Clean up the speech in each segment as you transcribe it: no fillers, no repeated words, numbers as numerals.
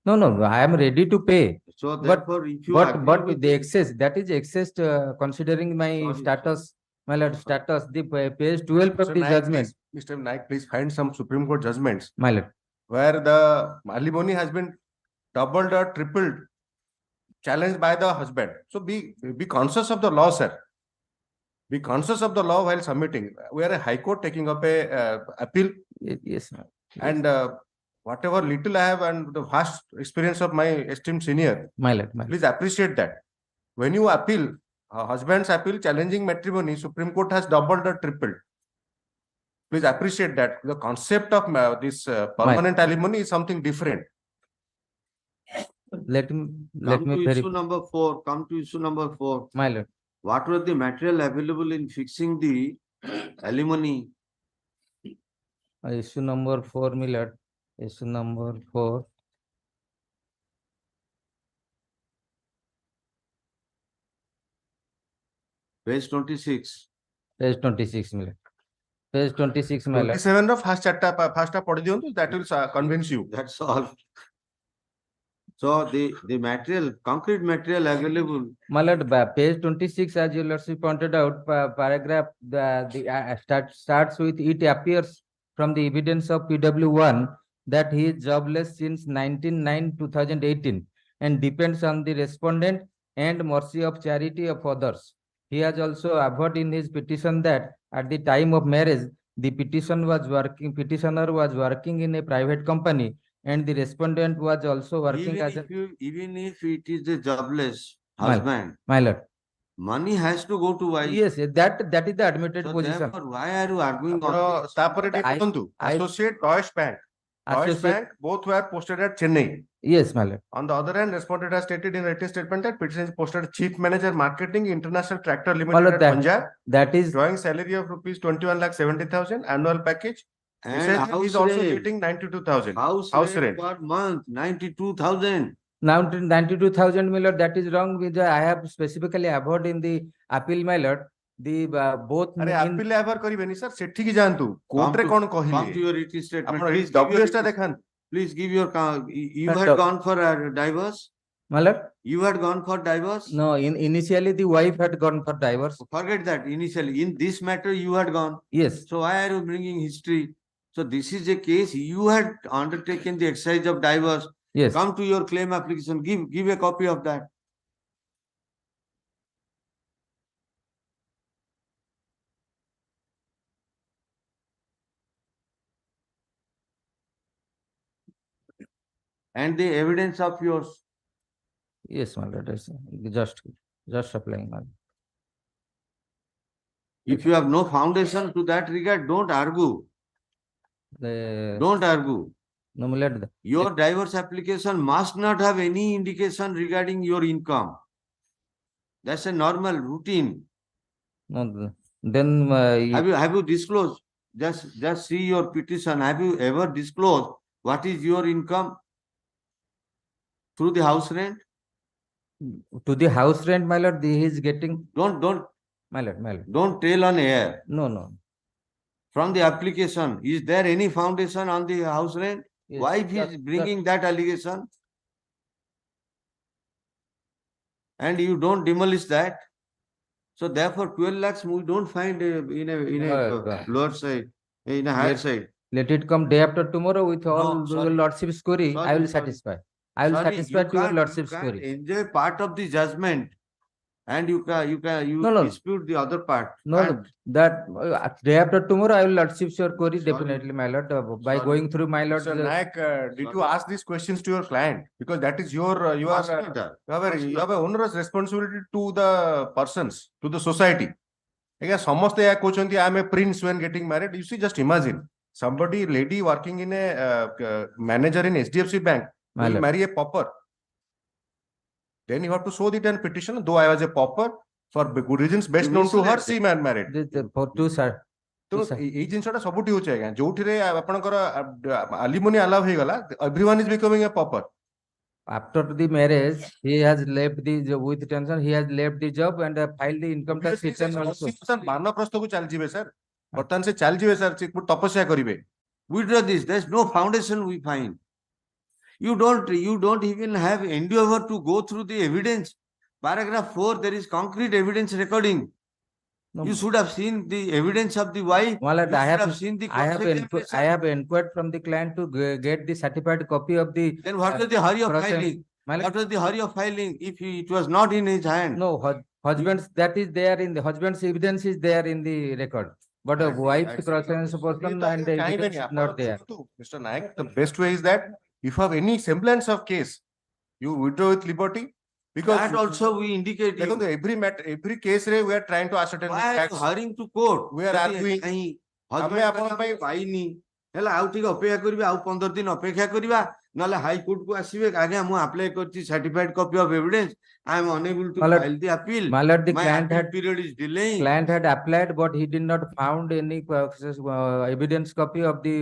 No, I am ready to pay. So But therefore, if you agree but with the it- excess, that is excess considering my Sorry, status, my lord, status, the page 12 of Mr. the Naik, judgment. Mr. Naik, please find some Supreme Court judgments My lord, where the alimony has been doubled or tripled, challenged by the husband. So be conscious of the law, sir. Be conscious of the law while submitting. We are a High Court taking up a appeal, yes, ma'am. and whatever little I have and the vast experience of my esteemed senior, My lord, my lord. please appreciate that. When you appeal, husband's appeal challenging matrimony, Supreme Court has doubled or tripled. Please appreciate that. The concept of this permanent alimony is something different. Let me Come to verify. issue number 4. Come to issue number 4. My lord, What were the material available in fixing the alimony? issue number 4, my lord. Issue number 4. Page 26. Page 26, my lord. Page 26, my lord. 27 of first chapter, that will convince you. That's all. So the material, concrete material available. My lord, page 26, as you lordship pointed out, paragraph starts with, it appears from the evidence of PW1 that he is jobless since 19/9/2018 and depends on the respondent and mercy of charity of others. He has also averred in his petition that at the time of marriage, the petitioner was working in a private company, and the respondent was also working as a... Even if it is a jobless My- husband, My lord. money has to go to wife. Yes, that is the admitted So position. therefore, why are you arguing ଆପଣ on this? ତାପରେ ଟିକେ I- ଦେଖନ୍ତୁ, I- Associate Deutsche Bank. Deutsche Associate, Bank, both were posted at Chennai. yes, my lord. On the other hand, respondent has stated in written statement that petition is posted Chief Manager Marketing International Tractor My Limited lord, at that, Punjab, that is, drawing salary of rupees 21,70,000 annual package. He And says that house he's also rent. getting 92,000. House House rent rent. per month, 92,000. now 92,000, my lord, that is wrong. With I have specifically averred in the appeal, my lord, the both अरे in, appeal ever କରିବେନି sir, ସେଠିକି ଯାଆନ୍ତୁ, କୋର୍ଟରେ to- କଣ Come to କହିଲେ, your written statement. ଆପଣ Please give your WS ଟା written- ଦେଖାନ୍ତୁ. Please give your, you Sir, had doc- gone for a divorce? my lord. You had gone for divorce? No, initially the wife had gone for divorce. Forget that initially. In this matter, you had gone. Yes, So why are you bringing history? So this is a case, you had undertaken the exercise of divorce. yes. Come to your claim application, give a copy of that. And the evidence of yours. Yes, my lord. Yes, just applying, my lord. If you have no foundation to that regard, don't argue. Don't argue. No, my lord. Your divorce application must not have any indication regarding your income. That's a normal routine. No, then Have you disclosed? Just see your petition. Have you ever disclosed what is your income through the house rent? to the house rent, my lord, he is getting, Don't my lord. don't tell on air. No. From the application, is there any foundation on the house rent? Yes, Why he that- is bringing that allegation? And you don't demolish that. So therefore, 12 lakhs we don't find in a lower side, in a higher Let- side. Let it come day after tomorrow with all No, your sorry. lordship's query. I will Sorry. satisfy. I will Sorry, satisfy to your you lordship's can't query. enjoy part of the judgment, and you No. dispute the other part. No, Can't. that day after tomorrow, I will lordship's your query Sorry. definitely, my lord. By Sorry. going through my lord. Sir Naik, did you ask these questions to your client? Because that is your, you Must are, not have. you have a onerous responsibility to the persons, to the society. Again, ସମସ୍ତେ ଏହା କହୁଛନ୍ତି, I am a prince when getting married. You see, just imagine somebody, lady working in a manager in HDFC Bank My will lord. marry a pauper. Then you have to show it and petition. Though I was a pauper, for good reasons best You known to her, misread she man married. For two, sir. ତ ଏଇ ଜିନିଷଟା ସବୁଠି ହଉଛି ଆଜ୍ଞା, ଯୋଉଠିରେ ଆପଣଙ୍କର alimony allow ହେଇଗଲା, everyone is becoming a pauper. After the marriage, he has left the with tension. He has left the job and filed the income tax return also. ବାନପ୍ରସ୍ଥକୁ ଚାଲିଯିବେ sir, ବର୍ତ୍ତମାନ ସେ ଚାଲିଯିବେ ସାର୍, ସେ ତପସ୍ୟା କରିବେ। Withdraw this. There's no foundation we find. You don't even have endeavor to go through the evidence. Paragraph 4, there is concrete evidence recording. No, You should have seen the evidence of the wife. my lord, You should have seen the I cross-examination. have inquired from the client to get the certified copy of the. Then what was the hurry of process- filing? My lord, What was the hurry of filing if it was not in his hand? no, husband's, that is there in the husband's evidence is there in the record. But a wife's cross-examination portion and the evidence is not there. Mr. Naik, the best way is that if you have any semblance of case, you withdraw with liberty. Because That also we indicate. देखो, every case we are trying to ascertain the Why are you facts. hurrying to court? We are arguing. husband ଆପଣ ପାଇଁ- ପାଇନି ହେଲା ଆଉ ଟିକେ ଅପେକ୍ଷା କରିବା ଆଉ 15 ଦିନ ଅପେକ୍ଷା କରିବା ନହେଲେ ହାଇକୋର୍ଟ କୁ ଆସିବେ ଆଜ୍ଞା ମୁଁ ଆପ୍ଲାଏ କରିଛି certified copy of evidence I am unable to My lord, file the appeal. My lord, the My client appeal had period is delaying. client had applied, but he did not found any evidence copy of the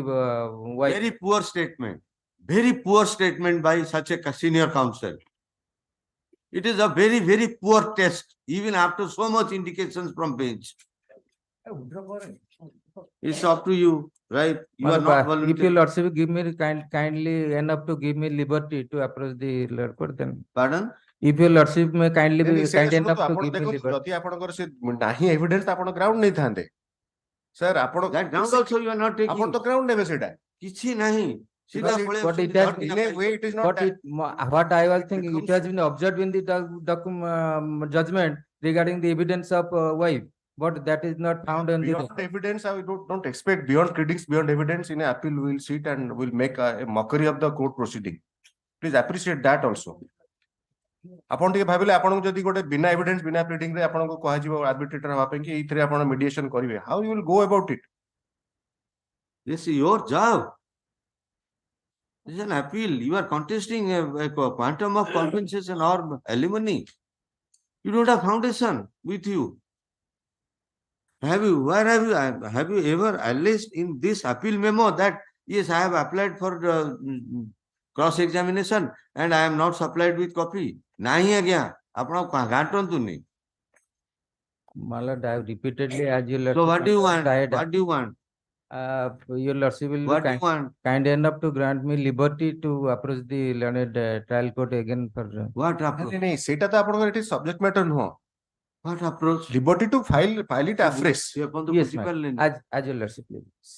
wife. Very poor statement. Very poor statement by such a senior counsel. It is a very, very poor test, even after so much indications from bench. It's up to you, right? You are not If your voluntary. lordship give me kindly enough to give me liberty to approach the lower court, then Pardon? if your lordship may kindly Then be ସେଇଟା kind enough ଶୁଣନ୍ତୁ, to ଆପଣ give me ଦେଖନ୍ତୁ, liberty. ଯଦି ଆପଣଙ୍କର ସେ ନାହିଁ evidence ତ ଆପଣ ground ନେଇଥାନ୍ତେ sir ଆପଣ That ground also you are not taking. ଆପଣ ତ ground ନେବେ ସେଇଟା କିଛି ନାହିଁ ସିଧା But it- ପଳେଇ but it ଆସୁଛନ୍ତି, has ଧରିକି in a way it is not But that. what I was thinking, it becomes- has been observed in the judgment regarding the evidence of wife, but that is not found in the Beyond record. evidence, I don't expect beyond critics, beyond evidence in an appeal, we will sit and will make a mockery of the court proceeding. Please appreciate that also. ଆପଣ ଟିକେ ଭାବିଲେ ଆପଣଙ୍କୁ ଯଦି ଗୋଟେ ବିନା evidence ବିନା ପ୍ଲିଡିଂ ରେ ଆପଣଙ୍କୁ କୁହାଯିବ ଆର୍ବିଟ୍ରେଟର ହବା ପାଇଁ କି ଏଇଥିରେ ଆପଣ ମିଡିଏସନ କରିବେ, how you will go about it? This is your job. This is an appeal. You are contesting a quantum of compensation or alimony. You don't have foundation with you. Where have you ever alleged in this appeal memo that yes, I have applied for cross-examination and I am not supplied with copy? ନାହିଁ ଆଜ୍ଞା ଆପଣ ଘାଣ୍ଟନ୍ତୁନି. My lord, I have repeatedly, as your lordship. So what do you want? tried, What do you want? Your lordship will What be do you want? kind enough to grant me liberty to approach the learned trial court again for. What approach? ନାଇଁ ନାଇଁ ସେଇଟା ତ ଆପଣଙ୍କର ଏଠି subject matter ନୁହଁ, What approach? liberty to file it afresh. ସେ ଏପର୍ଯ୍ୟନ୍ତ Yes, ବୁଝିପାରିଲେନି. ma'am. As your lordship, please.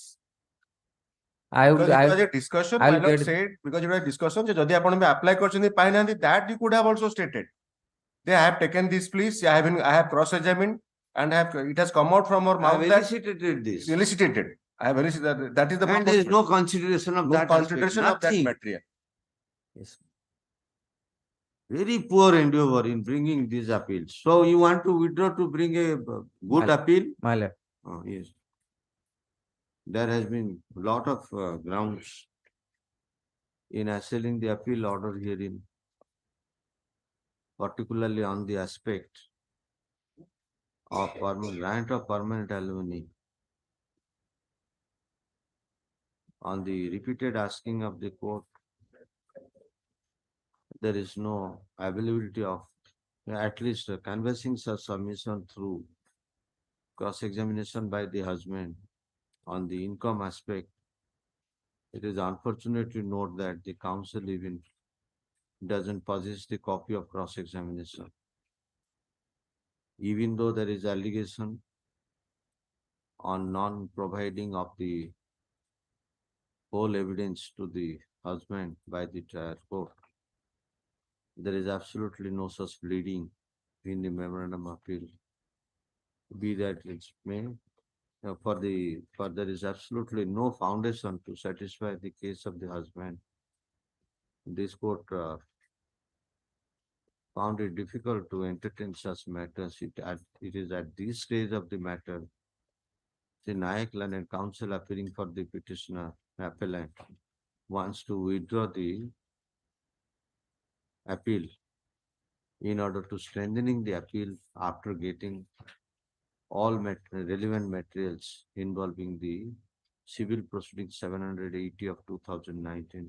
I Because will, it I was a discussion, I'll my lord get- said, because it was a discussion, ଯଦି ଆପଣ ବି apply କରିଛନ୍ତି ପାଇନାହାନ୍ତି, that you could have also stated. They have taken this please, I have cross-examined and it has come out from our I mouth have that elicited this. elicited. I have elicited, that is the And there is no consideration of no that consideration aspect. of that Nothing. material. yes. Very poor endeavor in bringing these appeals. So you want to withdraw to bring a good My- appeal? My lord. Oh, yes. There has been a lot of grounds in assailing the appeal order herein, particularly on the aspect of grant of permanent alimony. On the repeated asking of the court, there is no availability of at least canvassing such submission through cross-examination by the husband on the income aspect. It is unfortunate to note that the counsel even doesn't possess the copy of cross-examination. Even though there is allegation on non-providing of the whole evidence to the husband by the trial court, there is absolutely no such pleading in the memorandum of appeal. Be that it may, for there is absolutely no foundation to satisfy the case of the husband. This court found it difficult to entertain such matters. It is at this stage of the matter, the Nayak learned counsel appearing for the petitioner appellant wants to withdraw the appeal in order to strengthening the appeal after getting all relevant materials involving the civil proceeding 780 of 2019.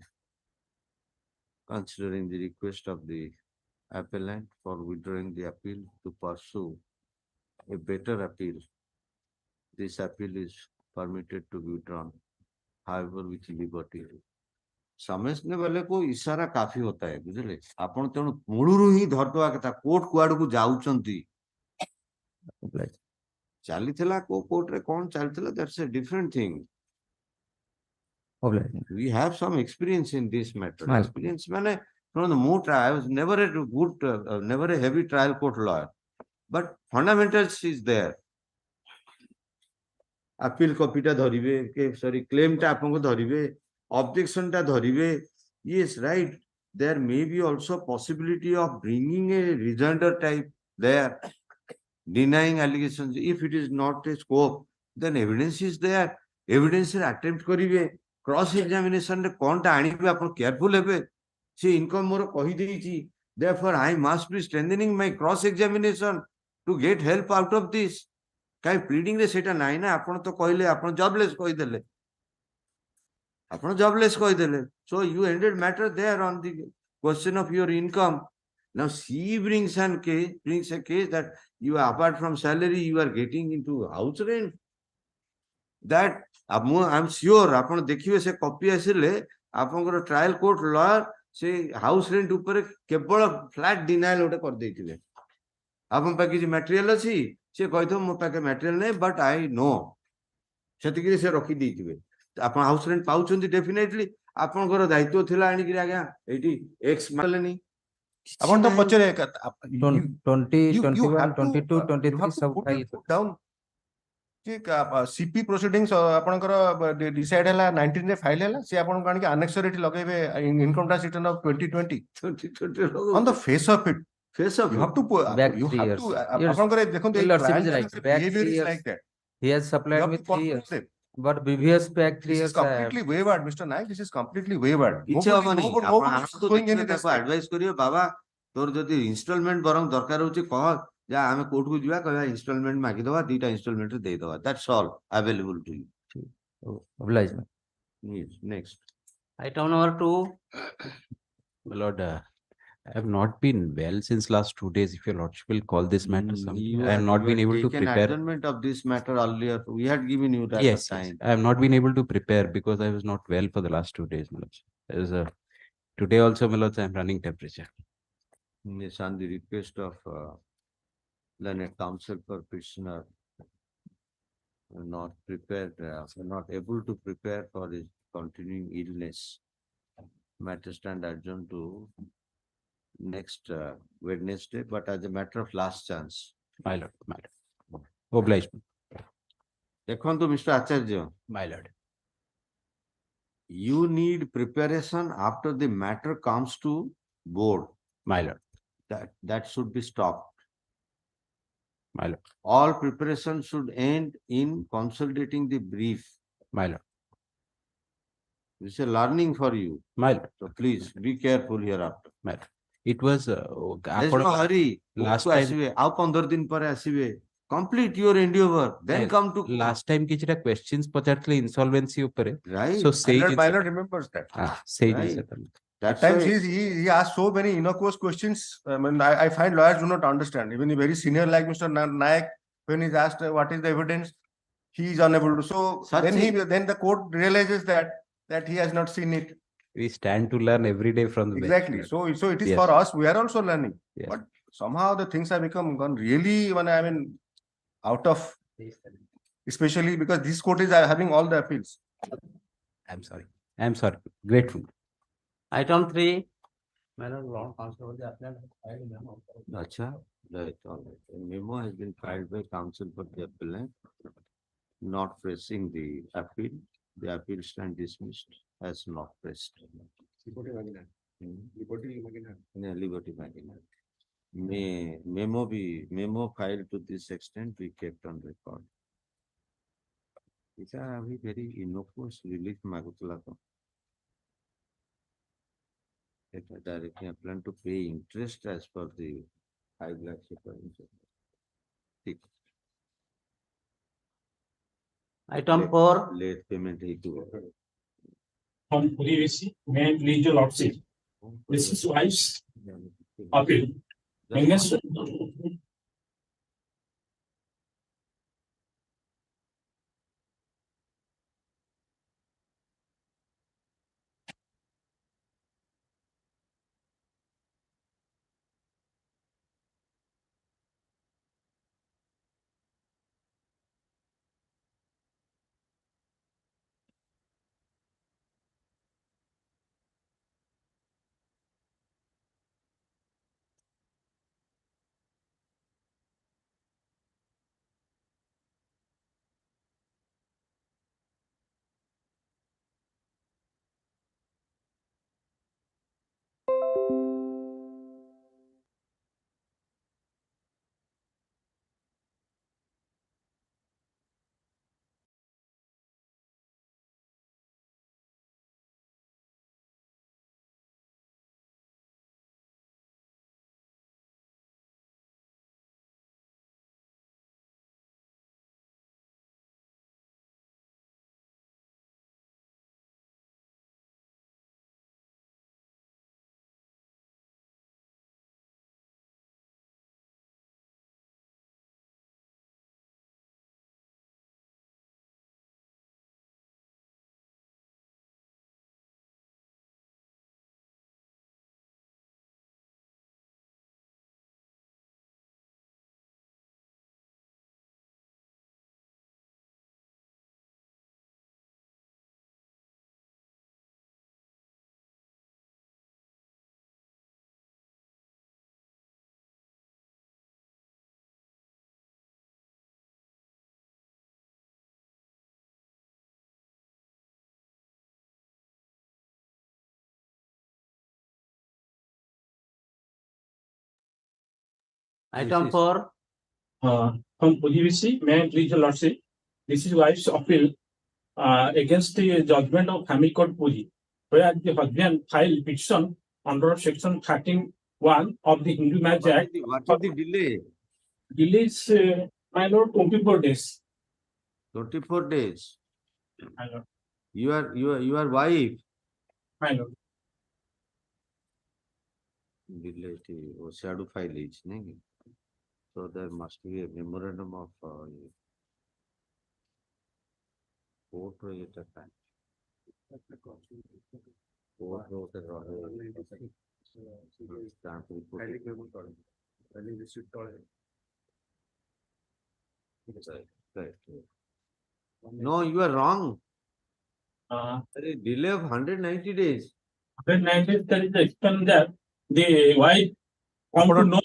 Considering the request of the appellant for withdrawing the appeal to pursue a better appeal, this appeal is permitted to be withdrawn, however with liberty. समझने वाले को इशारा काफी होता है बुझले आपण तेणु मूलरू ही धरदवा कथा कोर्ट कुआड़ को जाउचंती obliged. चलीथिला को कोर्ट रे कोन चलीथिला that's a different thing Obliged. we have some experience in this matter Well. experience माने from the more trial I was never a good never a heavy trial court lawyer but fundamentals is there appeal copy टा धरिबे के sorry claim टा आपन को धरिबे objection टा धरिबे yes right there may be also possibility of bringing a rejoinder type there denying allegations if it is not a scope then evidence is there evidence रे attempt करिवे cross examination रे कोनटा आनिबे आपण careful हेबे से income मोर कहि देइची therefore I must be strengthening my cross examination to get help out of this काई pleading रे सेटा नाही ना आपण तो कहले आपण जॉबलेस कहि देले आपण जॉबलेस कहि देले so you ended matter there on the question of your income now she brings a case that you apart from salary you are getting into house rent that I'm sure आपण देखिबे से copy आसिले आपनकर trial court lawyer से house rent ऊपर केवल flat denial ओटे कर देथिले आपन पा किछि मटेरियल अछि से कहिथो मो पाके मटेरियल नै बट आई नो सेतिकि से रखि देथिबे आपन हाउस रेंट पाउछन्ती डेफिनेटली आपनकर दायित्व थिला आनी कि आज्ञा एटी एक्स मारलेनी आपण तो पचरे 20, 21, 22, 23 सब फाइल डाउन सीपी प्रोसीडिंग्स आपनकर डिसाइड हला 19 रे फाइल हला से आपन कान के अनेक्सरेटी लगेबे income tax return of 2020 on the face of it face of you have to Back you 3 have years. to Yes. आपनकर देखंतु Your lordship is trial right. Back 3 behavior is years. like that He has you supplied have me to 3 confront years, them. but previous back 3 This is years completely wavered, Mr. Naik. This is completely wavered. କିଛି ହବନି ଆପଣ Nobody is ଆମକୁ showing ଦେଖିବେ any ତାକୁ respect. Advice କରିବେ ବାବା ତୋର ଯଦି ଇନଷ୍ଟଲମେଣ୍ଟ ବରଂ ଦରକାର ହଉଛି କହ ଯା ଆମେ କୋର୍ଟକୁ ଯିବା କହିବା ଇନଷ୍ଟଲମେଣ୍ଟ ମାଗିଦବା ଦିଟା ଇନଷ୍ଟଲମେଣ୍ଟ ରେ ଦେଇଦବା that's all available to you obliged. ନେକ୍ସଟ Item number 2. My lord, I have not been well since last 2 days. If your lordship will call this matter something, I have not been able to prepare. adjournment of this matter earlier we had given you that Yes, time I have not been able to prepare because I was not well for the last 2 days, my lord. There is a today also, my lord, I am running temperature. yes on the request of learned counsel for prisoner not prepared not able to prepare for his continuing illness matter stand adjourned to next Wednesday but as a matter of last chance My lord, my lord. Obliged, देखो mister Acharya my lord. you need preparation after the matter comes to board My lord, that should be stopped my lord, all preparation should end in consolidating the brief my lord, this is a learning for you my lord, so please be careful hereafter my lord. It was there is no hurry last को time- आसीबे आउ 15 दिन पर आसीबे complete your endeavor then Yes, come to last time किछटा questions पचारतले insolvency ऊपर right so say My lord remembers that. say Right. At that's times why he asks so many innocuous questions. I mean, I find lawyers do not understand. Even a very senior like Mr. Naik, when he's asked what is the evidence, he is unable to. So then the court realizes that he has not seen it. we stand to learn every day from the bench, Exactly. my lord. So it is Yes. for us. We are also learning. Yes. But somehow the things have gone really, I mean, out of, especially because this court is having all the appeals. I'm sorry, grateful. Item 3. My lord, Lord Counsel of the appellant has filed a memo. acha right all right a memo has been filed by counsel for the appellant not pressing the appeal stand dismissed as not pressed Yeah, liberty margin. Memo filed to this extent we kept on record. It's a very innocuous relief magutla to. It directly plan to pay interest as per the 5 lakh supervision. Item 4. Late payment hetu. From Orissa, may please your lordship. This is wife's appeal. Against Item for from PVC, may I please your lordship, this is wife's appeal against the judgment of Family Court Puri, where the husband filed petition under section 13(1) of the Hindu Marriage Act. What is the delay? Delays, my lord, 24 days. 24 days. My lord, Your wife. my lord. Delay or shadow file is, so there must be a memorandum of court or it a time. Court wrote a stamp report. Right. No, you are wrong. There is delay of 190 days. 190 there is the extent that the wife want to know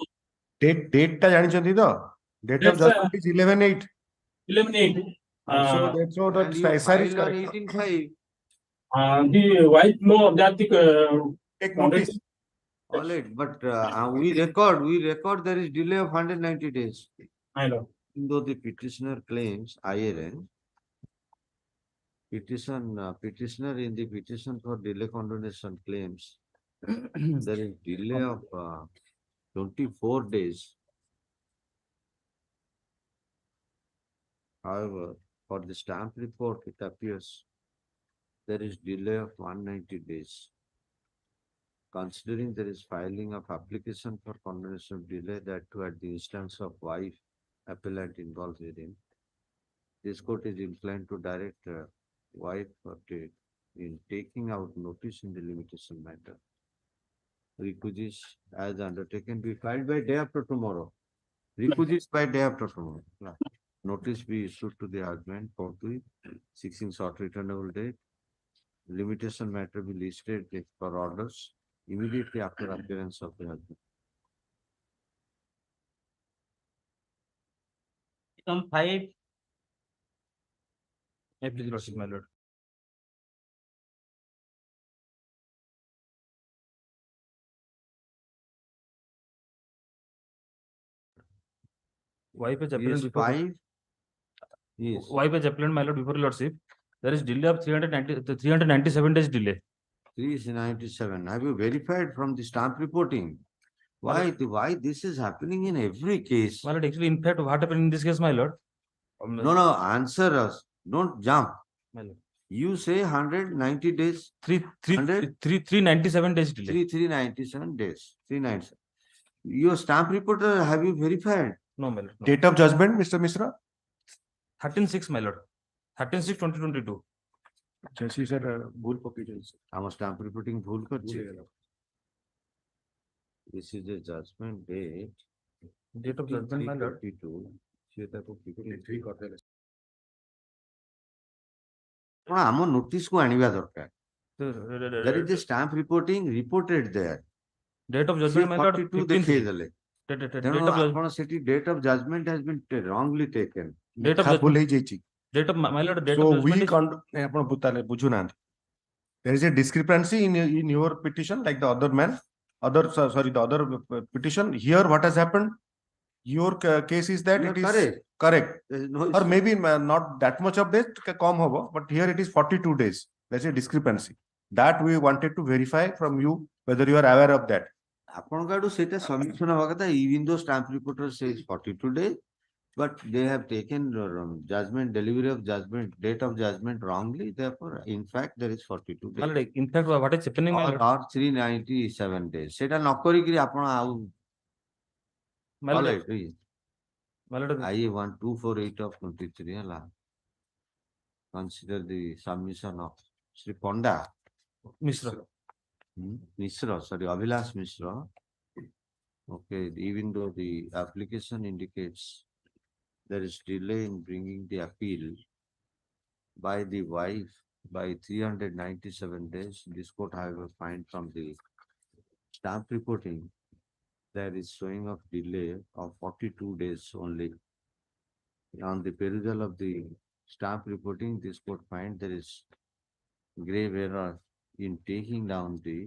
Date टा जानिଛନ୍ତି ତ? Date of That's, judgment is 11/8. 11/8. So that's what And you the SR is filed on correct. 18/5. The wife know that the Take notice. All right, but we record there is delay of 190 days. my lord. Even though the petitioner claims IRN, petitioner in the petition for delay condonation claims there is delay of 24 days. However, for the stamp report, it appears there is delay of 190 days. Considering there is filing of application for condonation of delay, that too at the instance of wife appellant involved within, this court is inclined to direct wife in taking out notice in the limitation matter. Refugees as undertaken be filed by day after tomorrow. Refugees by day after tomorrow. Notice be issued to the husband forthwith, seeking short returnable date. Limitation matter be listed for orders immediately after appearance of the husband. item 5. Please, lordship, my lord. Wife is appellant Yes, before. 5. Yes. Wife is appellant, my lord, before lordship. There is delay of 397 days delay. 397. Have you verified from the stamp reporting? Why this is happening in every case? My lord, actually, in fact, what happened in this case, my lord? No, answer us. Don't jump. My lord. You say 190 days. 397 days delay. 397 days. 397. Your stamp reporter, have you verified? No, my lord. No. Date of judgment, Mr. Mishra? 13/6, my lord. 13/6/2022. जैसी sir भूल पकी जैसे Our stamp reporting भूल करछे. This is a judgment date. Date of judgment, my lord. 3/22. ସେ ତାକୁ ठीक करते हैं ଆପଣ ଆମ notice କୁ ଆଣିବା ଦରକାର. There is a stamp reporting reported there. Date of judgment, my lord. 42 15th. ଦେଖେଇଦେଲେ. Date ତେଣୁ of judgment. ଆପଣ ସେଠି date of judgment has been wrongly taken. Date of हाँ भूल judgment. ही जाइए Date of my lord. Date so of we judgment. ଆପଣ ବୁତାଲେ ବୁଝୁ ନାହାନ୍ତି there is a discrepancy in your petition like the other man the other petition here what has happened your case is that You it are is correct There is no or issue. maybe not that much of days कम होगा but here it is 42 days there's a discrepancy that we wanted to verify from you whether you are aware of that ଆପଣଙ୍କ ଆଡୁ ସେଇଟା submission ହବା କଥା even though stamp reporter says 42 days, but they have taken judgment, delivery of judgment, date of judgment wrongly. Therefore, in fact, there is 42 My days. lord, in fact, what is happening, my lord? Or 397 days. ସେଇଟା ନ କରିକିରି ଆପଣ ଆଉ My all lord, right, please. my lord, I 1248 of 23 ହେଲା. Consider the submission of Sri Ponda. Mishra. Mishra, sorry, Abhilash Mishra. Okay, even though the application indicates there is delay in bringing the appeal by the wife by 397 days, this court, however, find from the stamp reporting there is showing of delay of 42 days only. On the perusal of the stamp reporting, this court find there is grave error in taking down the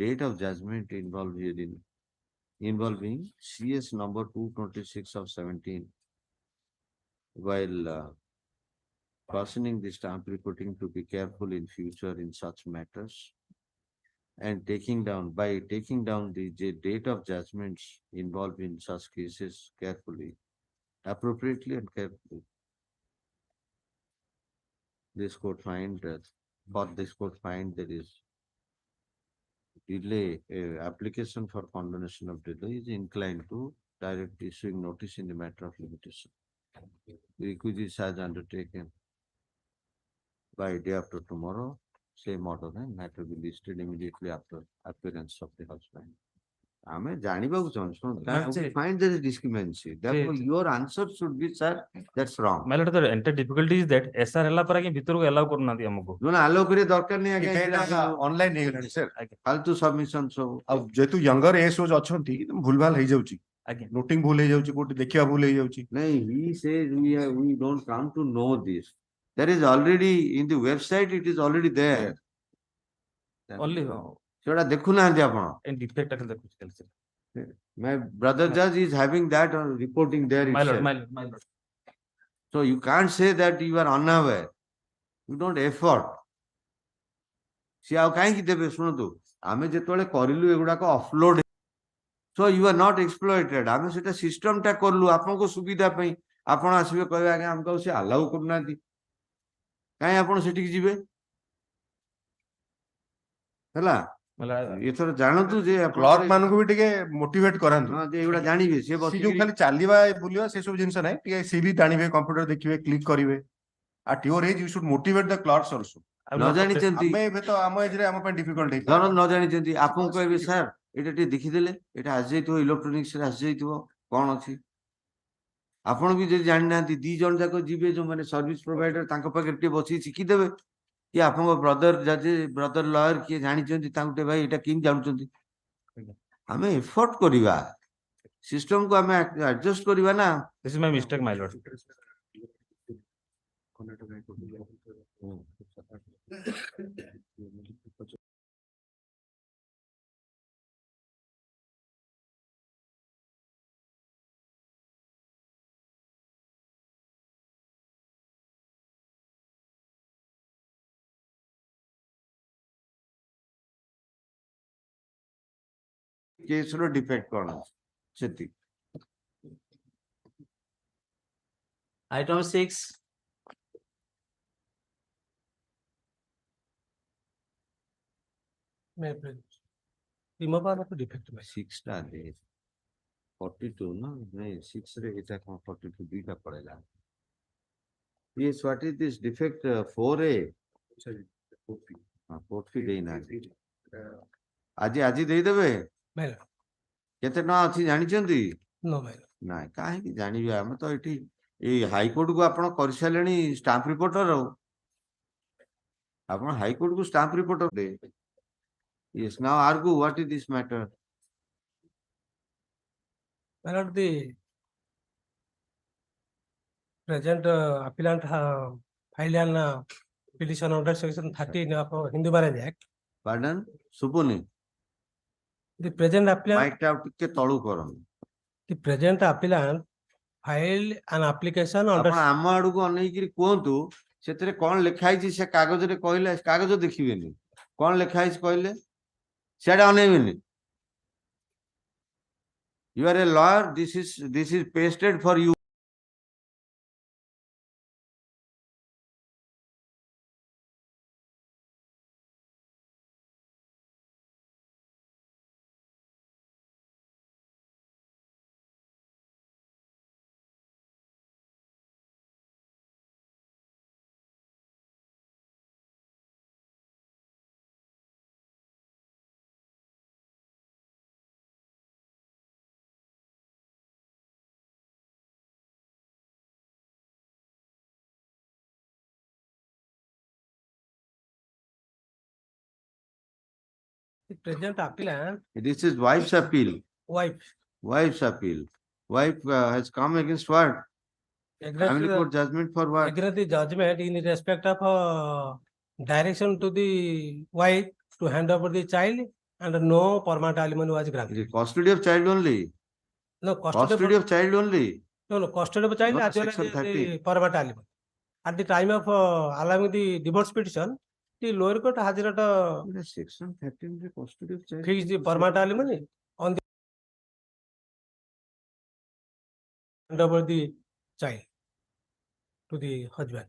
date of judgment involved herein. involving CS number 226 of 17. While cautioning the stamp reporting to be careful in future in such matters, and taking down the date of judgments involved in such cases carefully, appropriately and carefully. This court find there is delay, application for condonation of delay is inclined to direct issuing notice in the matter of limitation. The requisites has undertaken by day after tomorrow, same order and matter will be listed immediately after appearance of the husband. ଆମେ ଜାଣିବାକୁ ଚାହୁଁଛୁ That's find there is discrepancy. Therefore, your answer should be, sir, that's wrong. My lord, the entire difficulty is that SR ହେଲା ପରେ ଆଜ୍ଞା ଭିତରକୁ allow କରୁନାହାନ୍ତି ଆମକୁ। ଯୋଉଟା allow କରିବା ଦରକାର ନାହିଁ ଆଜ୍ଞା, ଅନଲାଇନ ହେଇଗଲାଣି ସାର୍। ଫାଲତୁ submission ସବୁ। ଆଉ ଯେହେତୁ ୟଙ୍ଗର ଏସଓଜ ଅଛନ୍ତି ଭୁଲ ଭାଲ ହେଇଯାଉଛି, ଆଜ୍ଞା। ନୋଟିଂ ଭୁଲ ହେଇଯାଉଛି, କୋଉଠି ଦେଖିବା ଭୁଲ ହେଇଯାଉଛି। ନାଇଁ, he says we don't come to know this. There is already in the website, it is already there. Only ସେଟା ଦେଖୁନାହାନ୍ତି ଆପଣ। defect ଟା ଖାଲି ଦେଖୁଛି ଖାଲି sir। My brother judge is having that reporting there My lord, itself. my lord. So you can't say that you are unaware. You don't effort. ସିଏ ଆଉ କାହିଁକି ଦେବେ ଶୁଣନ୍ତୁ, ଆମେ ଯେତେବେଳେ କରିଲୁ ଏଗୁଡାକ upload, so you are not exploited. ଆମେ ସେଟା ସିଷ୍ଟମ ଟା କରିଲୁ ଆପଣଙ୍କ ସୁବିଧା ପାଇଁ। ଆପଣ ଆସିବେ କହିବେ ଆଜ୍ଞା ଆମକୁ ଆଉ ସେ ଆଲାଉ କରୁନାହାନ୍ତି, କାହିଁ ଆପଣ ସେଠିକି ଯିବେ? ହେଲା, ଏଥର ଜାଣନ୍ତୁ ଯେ କ୍ଲର୍କ ମାନଙ୍କୁ ବି ଟିକେ ମୋଟିଭେଟ କରାନ୍ତୁ। ହଁ, ଯେ ଏଗୁଡା ଜାଣିବେ। ସେ ସେ ଯୋଉ ଖାଲି ଚାଲିବା ବୁଲିବା ସେ ସବୁ ଜିନିଷ ନାହିଁ, ଟିକେ ସିଏ ବି ଜାଣିବେ, କମ୍ପ୍ୟୁଟର ଦେଖିବେ, କ୍ଲିକ୍ କରିବେ। At your age, you should motivate the clerks also. ନ ଜାଣିଛନ୍ତି, ଆମେ ଏବେ ତ ଆମ ଏଜରେ ଆମ ପାଇଁ ଡିଫିକଲ୍ଟ ହେଇଥିଲା। ଧର ନ ଜାଣିଛନ୍ତି ଆପଣଙ୍କୁ କହିବେ ସାର୍ ଏଇଟା ଟିକେ ଦେଖିଦେଲେ, ଏଇଟା ଆସିଯାଇଥିବ ଇଲେକ୍ଟ୍ରୋନିକ୍ସରେ ଆସିଯାଇଥିବ, କଣ ଅଛି? ଆପଣ ବି ଯଦି ଜାଣିନାହାନ୍ତି, ଦି ଜଣ ଯାକ ଯିବେ ଯୋଉମାନେ ସର୍ଭିସ ପ୍ରୋଭାଇଡର, ତାଙ୍କ ପାଖରେ ଟିକେ ବସିକି ଶିଖିଦେବେ। କି ଆପଣଙ୍କ ବ୍ରଦର ଜଜ୍, ବ୍ରଦର ଲୟର କିଏ ଜାଣିଛନ୍ତି, ତାଙ୍କୁ ଟିକେ ଭାଇ ଏଇଟା କେମିତି ଜାଣୁଛନ୍ତି? ଆମେ ଏଫର୍ଟ କରିବା, ସିଷ୍ଟମକୁ ଆମେ ଆଡଜଷ୍ଟ କରିବା ନା। This is my mistake, my lord. Kesar defect କଣ ଅଛି ସେତିକି। Item 6. Remove all of the defect. 6 ଟା ଦେ 42 ନା, ନାଇଁ 6 ରେ ଏଟା କଣ 42 ଦିଟା ପଳେଇଲା। Yes, what is this defect 4A? ହଁ, 40 ଦେଇନାହାନ୍ତି। ଆଜି ଦେଇଦେବେ। କେତେ ଟଙ୍କା ଅଛି ଜାଣିଛନ୍ତି? ନାଇଁ, କାହିଁକି ଜାଣିବେ? ଆମେ ତ ଏଠି ଏଇ ହାଇକୋର୍ଟକୁ ଆପଣ କରିସାରିଲେଣି ଷ୍ଟାମ୍ପ ରିପୋର୍ଟର। ଆପଣ ହାଇକୋର୍ଟକୁ stamp reporter De. Yes, now argue what is this matter? My lord, the present appellant filed an petition under section 13 of Hindu Marriage Act. Pardon? ଶୁଭୁନି। The present appellant, ମାଇକ୍ ଟା ଟିକେ ତଳୁ କରନ୍ତୁ। the present appellant filed an application under ଆପଣ ଆମ ଆଡକୁ ଅନେଇକିରି କୁହନ୍ତୁ, ସେଥିରେ କଣ ଲେଖା ହେଇଛି ସେ କାଗଜରେ କହିଲେ, କାଗଜ ଦେଖିବେନି, କଣ ଲେଖା ହେଇଛି କହିଲେ, ସିଆଡେ ଅନେଇବେନି। You are a lawyer, this is pasted for you. the present appellant This is wife's appeal. Wife's appeal. Wife has come against what? Family court judgment for what? against the judgment in respect of direction to the wife to hand over the child and no permanent alimony was granted. The custody of child only, No custody of child only. no custody of child Not as well as section the 30. permanent alimony. At the time of allowing the divorce petition, the lower court has not The section 13 the custody of child. fixed the permanent alimony on the hand over the child to the husband.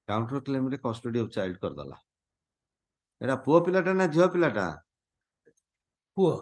Counter claim रे custody of child कर दला. Era पुआ पिलाटा ना झियो पिलाटा. Poor.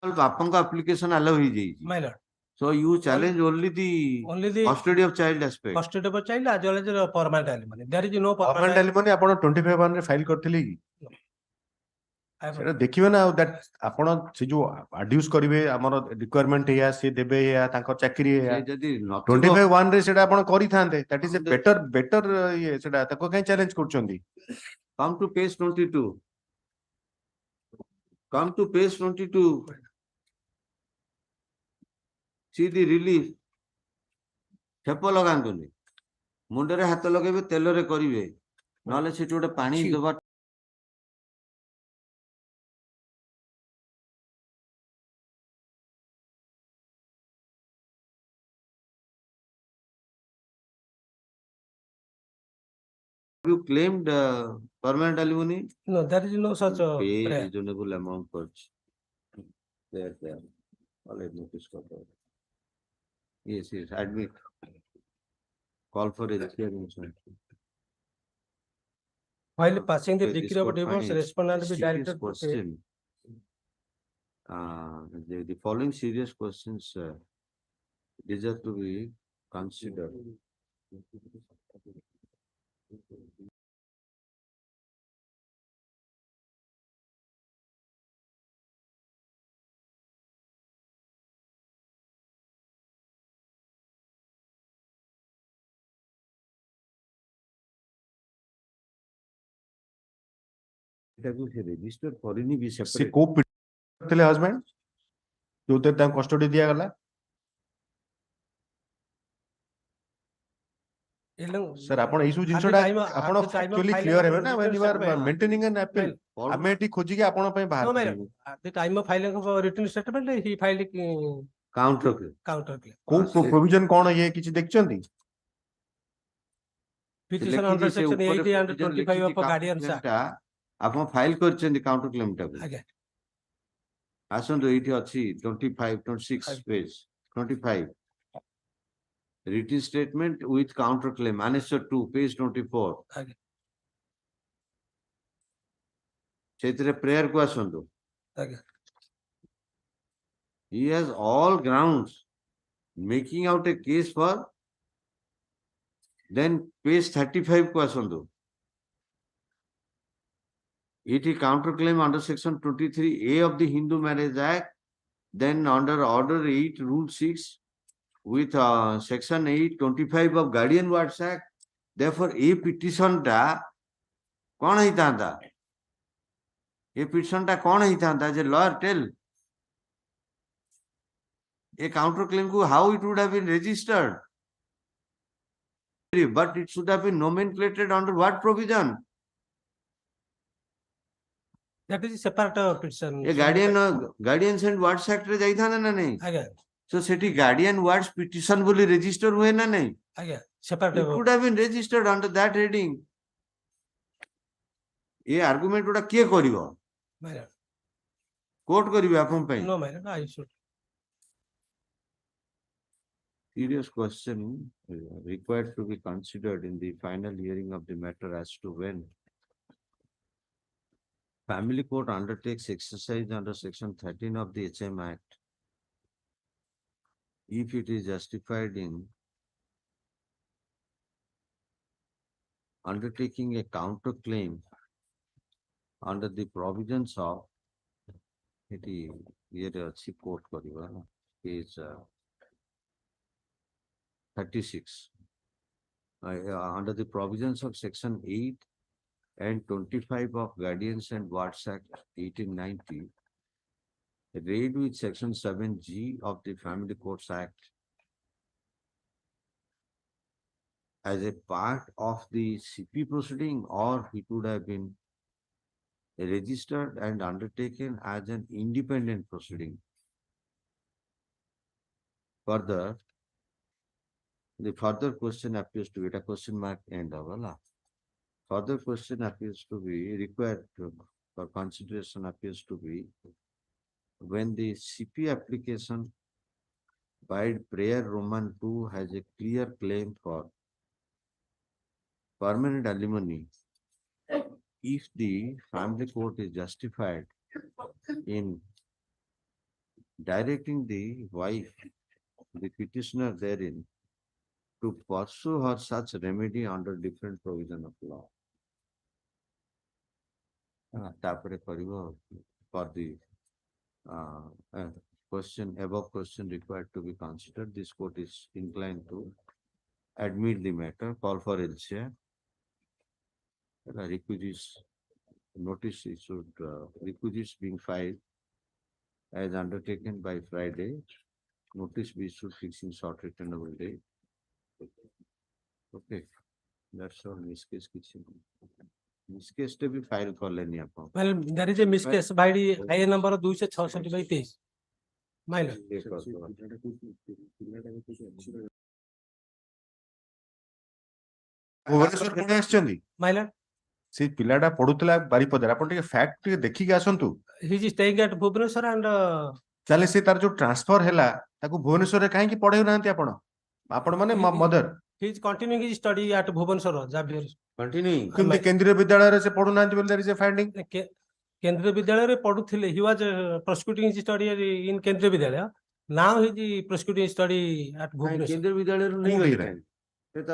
बापन का application allow ही जाई. My lord. So you challenge only the custody of child aspect. Custody of child as well as the permanent alimony. There is no Permanent alimony आपण 25(1) रे file करथिले कि सेटा देखिबे ना दैट आपण से जो अड्यूस करिवे हमर रिक्वायरमेंट या से देबे या तांकर चाकरी या से जदी 25(1) रे सेटा आपण करि थांते दैट इज ए बेटर ये सेटा ताको काई challenge करछोंदी. Come to page 22. Come to page 22. See the relief. छेप लगांतुनी मुंडरे हाथ लगेबे तेलरे करिवे नले सेठी गोटे पानी देबा You claimed permanent alimony? No, there is no such Pay prayer. reasonable amount purchase. There. All I notice. Yes, admit. Call for a hearing. While passing the Okay, this decree of court divorce, finds respondent be serious directed to pay. question. The following serious questions deserve to be considered. एटाकू से register करिनी भी से separate को करथिले husband जो ते ता custody दिया गला. सर आपण एसु जिंसडा आपण एक्चुअली क्लियर हेबे ना when you are maintaining an appeal हमें एटी खोजी के आपण पय बाहर No, my करिबो. lord. At the time of filing of written statement, he filed counter के counter claim. को प्रोविजन कोन ये किछि देखचंदी. Petition under section 80 and 25 of Guardians Act. आपण फाइल करछन काउंटर क्लेम टा Again. आसन एठी अछि 25 26 page 25 written statement with counter claim annexure 2 page 24 Again. सेतरे prayer को आसंदो. Again. He has all grounds making out a case for then page 35 को आसंदो. It is counterclaim under section 23A of the Hindu Marriage Act, then under order 8 rule 6 with section 825 of Guardian Wards Act. Therefore a petition ta kon hai tanda, a petition ta kon hai tanda, as a lawyer tell a counterclaim ko how it would have been registered, but it should have been nomenclated under what provision? That is a separate petition. A guardian and wards act रे जाई था ना नहीं. Again. So सेठी guardian wards petition बोली register हुए ना नहीं. Again. Separate. It could have been registered under that heading. ये आर्गुमेंट गुड़ा किए करिवो My lord. कोर्ट करिवे आपन पई No, my lord, I should. serious question required to be considered in the final hearing of the matter as to when family court undertakes exercise under section 13 of the HM Act if it is justified in undertaking a counterclaim under the provisions of court is 36 under the provisions of section 8 and 25 of Guardians and Wards Act 1890 read with section 7G of the Family Courts Act as a part of the CP proceeding, or it would have been registered and undertaken as an independent proceeding. Further, the further question appears to be a question mark end of Allah. Further question appears to be required for consideration appears to be when the CP application by prayer Roman 2 has a clear claim for permanent alimony. If the family court is justified in directing the wife, the petitioner therein, to pursue her such remedy under different provision of law. For the question, above question required to be considered, this court is inclined to admit the matter, call for LCA. Requisites notice issued, requisites being filed as undertaken by Friday, notice be issued fixing short returnable date. Okay, that's all. Miscase kitchen. Miscase to be filed for Lenny upon. Well, there is a miscase by the IN number 266 My lord. Bhubaneswar ପୁଣି ଆସିଛନ୍ତି My lord, ସେ ପିଲାଟା ପଢୁଥିଲା ବାରିପଦାରେ ଆପଣ ଟିକେ fact ଟିକେ ଦେଖିକି ଆସନ୍ତୁ he is staying at Bhubaneswar and ତାହେଲେ ସେ ତାର ଯୋଉ ଟ୍ରାନ୍ସଫର ହେଲା ତାକୁ ଭୁବନେଶ୍ୱରରେ କାହିଁକି ପଢେଇ ନାହାନ୍ତି ଆପଣ ଆପଣ ମାନେ ମଦର he is continuing his study at Bhubaneswar, Xavier. Continuing. କେମିତି କେନ୍ଦ୍ରୀୟ ବିଦ୍ୟାଳୟରେ ସେ ପଢୁନାହାନ୍ତି ବୋଲି there is a finding କେନ୍ଦ୍ରୀୟ ବିଦ୍ୟାଳୟରେ ପଢୁଥିଲେ, he was prosecuting his study in କେନ୍ଦ୍ରୀୟ ବିଦ୍ୟାଳୟ. Now he is prosecuting his study at Bhubaneswar. କେନ୍ଦ୍ର ବିଦ୍ୟାଳୟରୁ ନେଇ କୋଉଠି ଗଲେ ରେ? ସେ ତ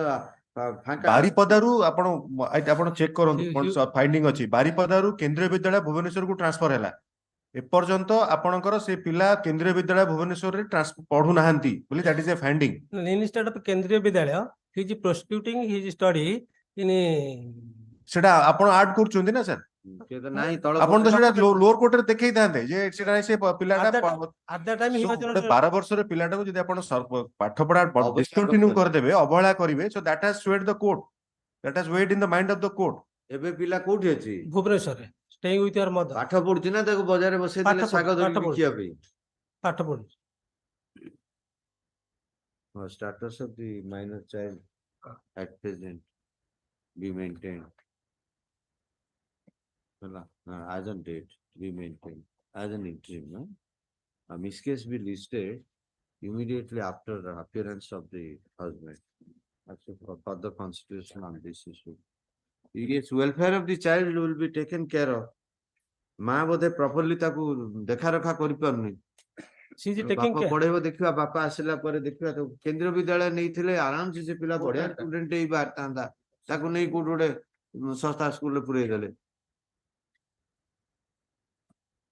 ଫାଙ୍କା ବାରିପଦାରୁ ଆପଣ ଚେକ୍ କରନ୍ତୁ You- କଣ ଫାଇଣ୍ଡିଂ ଅଛି ବାରିପଦାରୁ କେନ୍ଦ୍ରୀୟ ବିଦ୍ୟାଳୟ ଭୁବନେଶ୍ୱରକୁ ଟ୍ରାନ୍ସଫର ହେଲା ଏପର୍ଯ୍ୟନ୍ତ ଆପଣଙ୍କର ସେ ପିଲା କେନ୍ଦ୍ରୀୟ ବିଦ୍ୟାଳୟ ଭୁବନେଶ୍ୱରରେ ପଢୁନାହାନ୍ତି ବୋଲି that is a finding Instead of କେନ୍ଦ୍ରୀୟ ବିଦ୍ୟାଳୟ, he is prosecuting his study in ସେଟା ଆପଣ ଆଡ୍ କରୁଛନ୍ତି ନା ସାର୍ ସେ ତ ନାହିଁ ତଳ ଆପଣ ତ ସେଟା ଲୋଅର କୋର୍ଟରେ ଦେଖେଇଥାନ୍ତେ ଯେ ସେଟା ସେ ପିଲାଟା at that time he was ଗୋଟେ 12 ବର୍ଷର ପିଲାଟାକୁ ଯଦି ଆପଣ ପାଠ ପଢା ଡିସକଣ୍ଟିନ୍ୟୁ କରିଦେବେ ଅବହେଳା କରିବେ so that has swayed the court that has weighed in the mind of the court ଏବେ ପିଲା କୋଉଠି ଅଛି ଭୁବନେଶ୍ୱରରେ staying with your mother. ପାଠ ପଢୁଛି ନା ତାକୁ ବଜାରରେ ବସେଇ ଦେଲେ ପାଠ ଶାଗ ଧରିକି ପଢୁଛି। ବିକିବା ପାଇଁ ପାଠ ପଢୁଛି। status of the minor child at present be maintained as on date be maintained as an interim. Miscase be listed immediately after the appearance of the husband. Also for further consideration on this issue. Yes, welfare of the child will be taken care of. माँ बोधे properly ताकू देखा रखा करी पारुनी She is taking बापा care. पढ़ेबो देखिबा बापा आसिला परे देखिबा तो केंद्रीय विद्यालय नहीं थिले आराम से पिला बढ़िया स्टूडेंट ही बाहर तांदा ताकू नहीं कोड गोटे संस्था स्कूल रे पुरे देले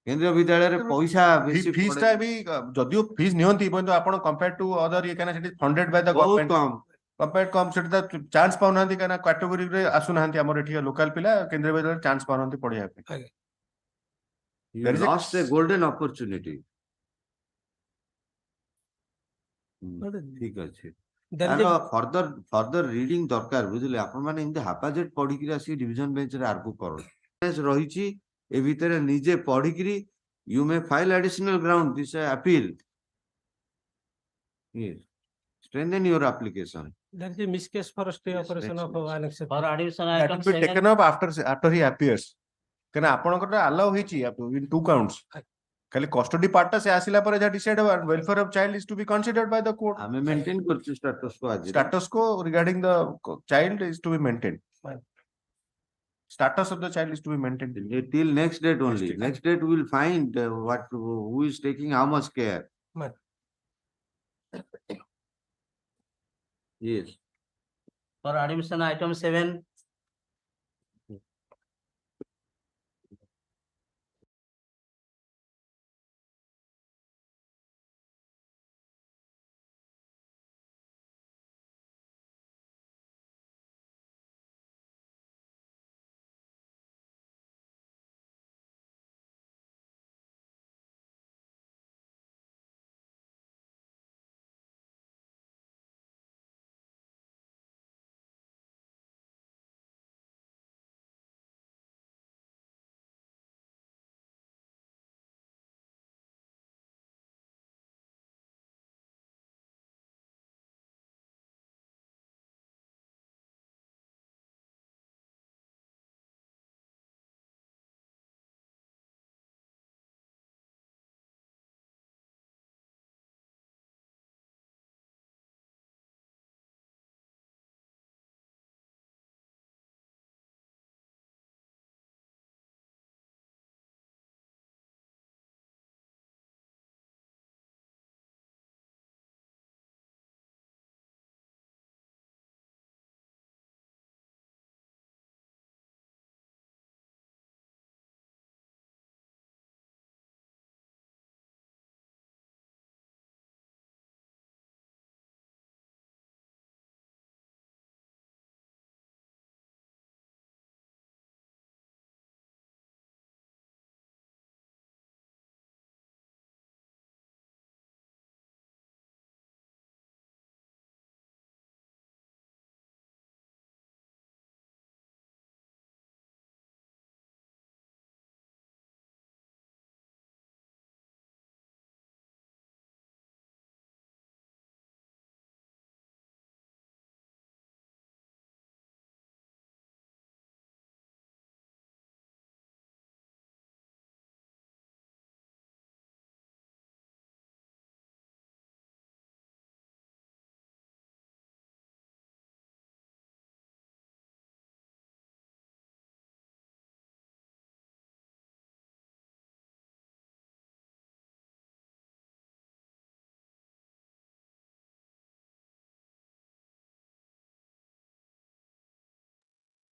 केंद्रीय विद्यालय रे पैसा बेसी फीस टा भी जदियो फीस नियंती पण आपण कंपेयर टू अदर ये काना सेट फंडेड बाय द बहुत गवर्नमेंट कम कंपेयर कम सेट द चांस पाउनांती काना कैटेगरी रे आसु नांती हमर एठी लोकल पिला केंद्रीय विद्यालय चांस पाउनांती पढिया पे you There is a- lost a golden opportunity. ठीक अछि There is तार a फर्दर रीडिंग दरकार बुझले आपण माने इनते हापाजेट पढी कि आसी डिवीजन बेंच रे आर्गु करो रहिछि ए भितरे निजे पढी कि you may file additional ground this appeal. Yes, strengthen your application. there is a miscase for stay Yes, operation next, of next. annexation. For addition that item will be taken 7, up after he appears कहना आपनकर allow होईची in two counts खाली custody part टा से आसिला पर जा decide welfare of child is to be considered by the court आमे मेंटेन करछु स्टेटस को आज status को regarding the child is to be maintained. Status of the child is to be maintained. till next date only. date. Next date we will find what who is taking how much care. Right. Yes. For admission item 7,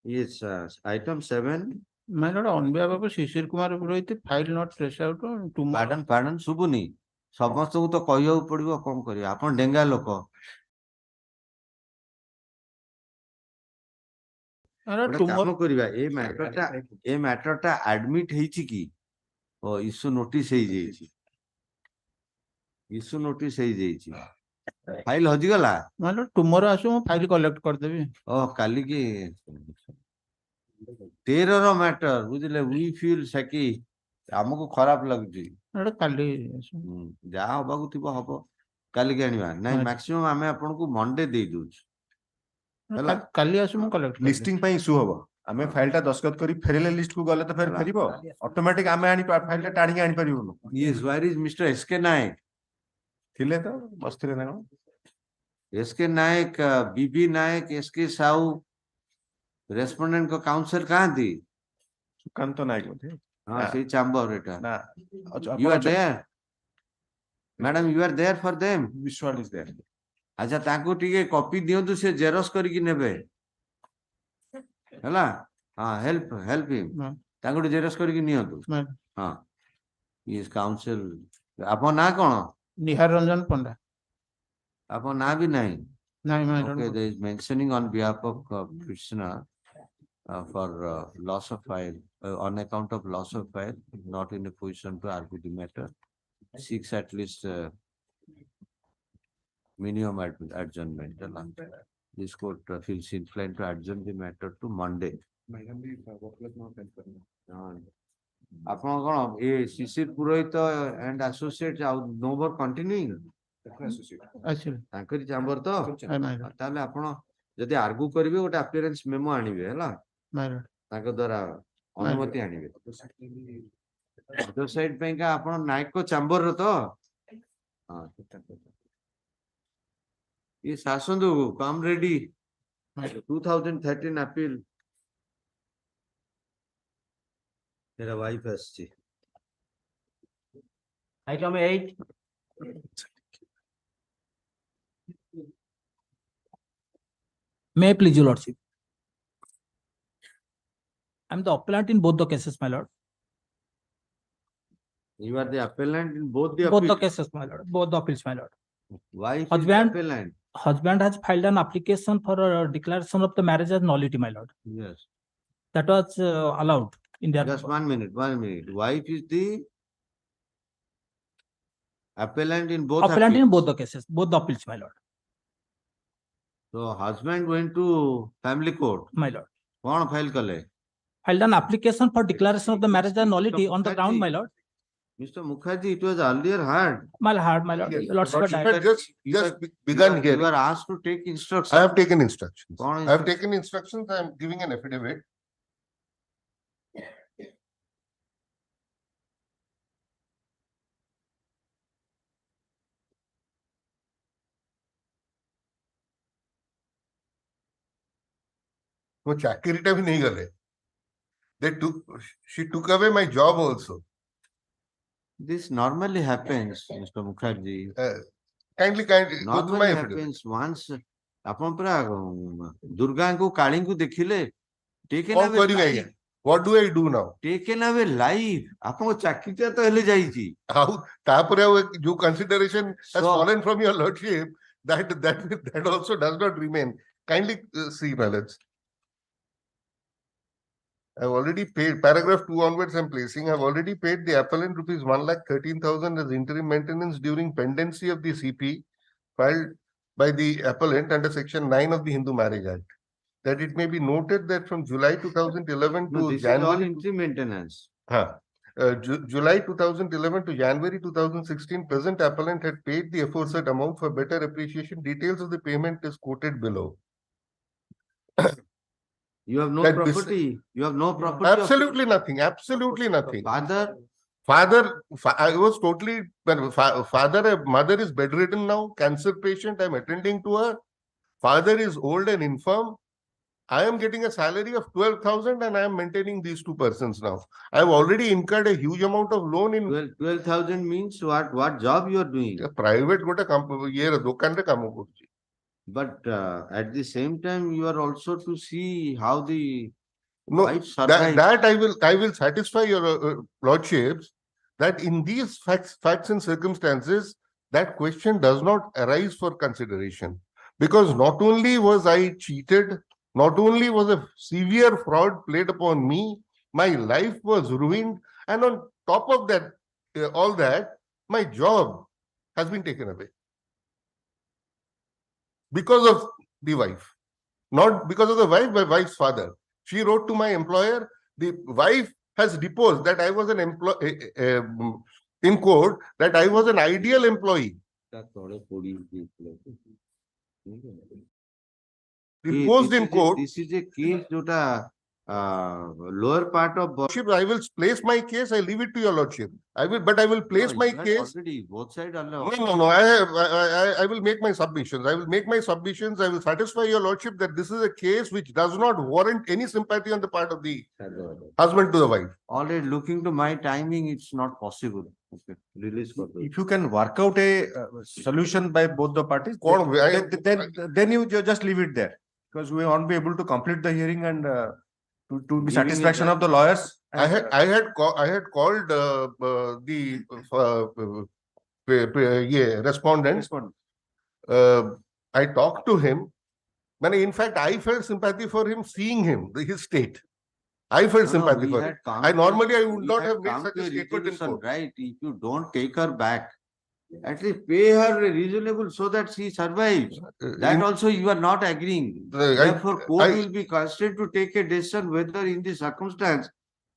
Yes, item 7. My lord, on behalf of Shishir Kumar Purohit, file not fresh out tomorrow. Pardon, ଶୁଭୁନି ସମସ୍ତଙ୍କୁ ତ କହିବାକୁ ପଡିବ କଣ କରିବା ଆପଣ ଡେଙ୍ଗା ଲୋକ ଗୋଟେ କାମ କରିବା ଏ ମ୍ୟାଟର ଟା ଆଡମିଟ ହେଇଛି କି ଓ ଇସ୍ୟୁ ନୋଟିସ ହେଇଯାଇଛି फाइल हजिगला मतलब टुमरो आसु मु फाइल कलेक्ट कर देबी ओ काली की 13 रो मैटर बुझले वी फील सकी हमको खराब लगजी एटा काली जा होबाकू थिबो हबो काली के आनिबा नाही मैक्सिमम हमें आपन को मंडे दे दूछ हला काली आसु मु कलेक्ट लिस्टिंग पे इशू हबो हमें फाइल टा दस्खत करी फेरेले लिस्ट को गले तो फेर फेरिबो ऑटोमेटिक हमें आनी फाइल टा टाणी आनी परिबो yes where is mister S K Nayak थिले तो बस्तिरे ना S K Nayak B B Nayak S K Sahu respondent को काउंसिल कहां थी सुकांत नायक थे हां से चैम्बर एटा ना you are there madam you are there for them Biswas is there अच्छा ताको टिके कॉपी दियो तो से जेरोक्स करी कि नेबे हला हां हेल्प हिम ताको जेरोक्स करी कि नियो तो हां इज काउंसिल आपन ना कोन निहार रंजन पंडा आपन ना भी नहीं okay, there is mentioning on behalf of prisoner for loss of file on account of loss of file not in a position to argue the matter seeks at least minimum adjournment this court feels inclined to adjourn the matter to Monday आपन कोन ए Shishir Purohit and associates no more continuing अच्छा तांकरी chamber तो ताले आपण जदी argue करिवे गोटे अपीयरेंस मेमो आनिबे हला तांको द्वारा अनुमति आनिबे अदर साइड पे का आपण नायक को चैम्बर रो तो हां ये शासनदु कम रेडी 2013 अपील तेरा वाइफ आछि item 8, May I please your lordship? I am the appellant in both the cases, my lord. you are the appellant in both the Both the appeal cases, my lord. Both the appeals, my lord. wife is the Husband- appellant Husband has filed an application for a declaration of the marriage as nullity, my lord. yes That was allowed in their. just 1 minute wife is the appellant in both Appellant in appeals. both the cases, both the appeals, my lord. So husband went to family court. My lord. कौन file कले? Filed an application for declaration of the marriage as nullity on the ground, my lord. Mr. Mukherjee, it was earlier heard. My lord, my lord. Yes, Your lordship, Lordship had had just begun You here. are asked to take instructions. I have taken instructions. कौन I have taken instructions. I am giving an affidavit. वो चाकरीटा भी नहीं गले. She took away my job also. This normally happens, Mr. Mukherjee. Kindly go to my Normally affidavit. happens once. अपन परा दुर्गा को काली को देखिले taken कौन away करेगा ये? life. What do I do now? Taken away life. आपन को चाकरी तो हेले जाईची. How तापरे जो consideration has So- fallen from your lordship, that also does not remain. Kindly see, my lords. I've already paid, paragraph 2 onwards I'm placing, I've already paid the appellant rupees 1,13,000 as interim maintenance during pendency of the CP filed by the appellant under section 9 of the Hindu Marriage Act. That it may be noted that from July 2011 No, to this is all January, interim maintenance. July 2011 to January 2016, present appellant had paid the aforesaid amount for better appreciation. Details of the payment is quoted below. You have no That property. You have no property. of- Absolutely nothing, absolutely nothing. Father, I was totally, mother is bedridden now, cancer patient, I'm attending to her. Father is old and infirm. I am getting a salary of 12,000 and I am maintaining these two persons now. I have already incurred a huge amount of loan in 12,000 means what? What job you are doing? a private company. But at the same time, you are also to see how the No, wife survives. that I will satisfy your lordships that in these facts and circumstances, that question does not arise for consideration. Because not only was I cheated, not only was a severe fraud played upon me, my life was ruined, and on top of that, all that, my job has been taken away. Because of the wife. Not because of the wife, my wife's father. She wrote to my employer, the wife has deposed that I was an employee, in court, that I was an ideal employee. Deposed in court. This is a case jota lower part of Lordship, I will place my case, I leave it to your lordship. I will place my case. Already both sides are No, I will make my submissions. I will satisfy your lordship that this is a case which does not warrant any sympathy on the part of the husband to the wife. already looking to my timing, it's not possible. Okay, release for the. If you can work out a solution by both the parties, then you just leave it there. Because we won't be able to complete the hearing and to be Leaving it satisfaction there. of the lawyers. I had called the respondent. I talked to him. In fact, I felt sympathy for him, seeing him, his state. I felt sympathy for him. I would not have made such a statement in court. Right, if you don't take her back, at least pay her a reasonable so that she survives. That also you are not agreeing. Therefore, court will be constrained to take a decision whether in this circumstance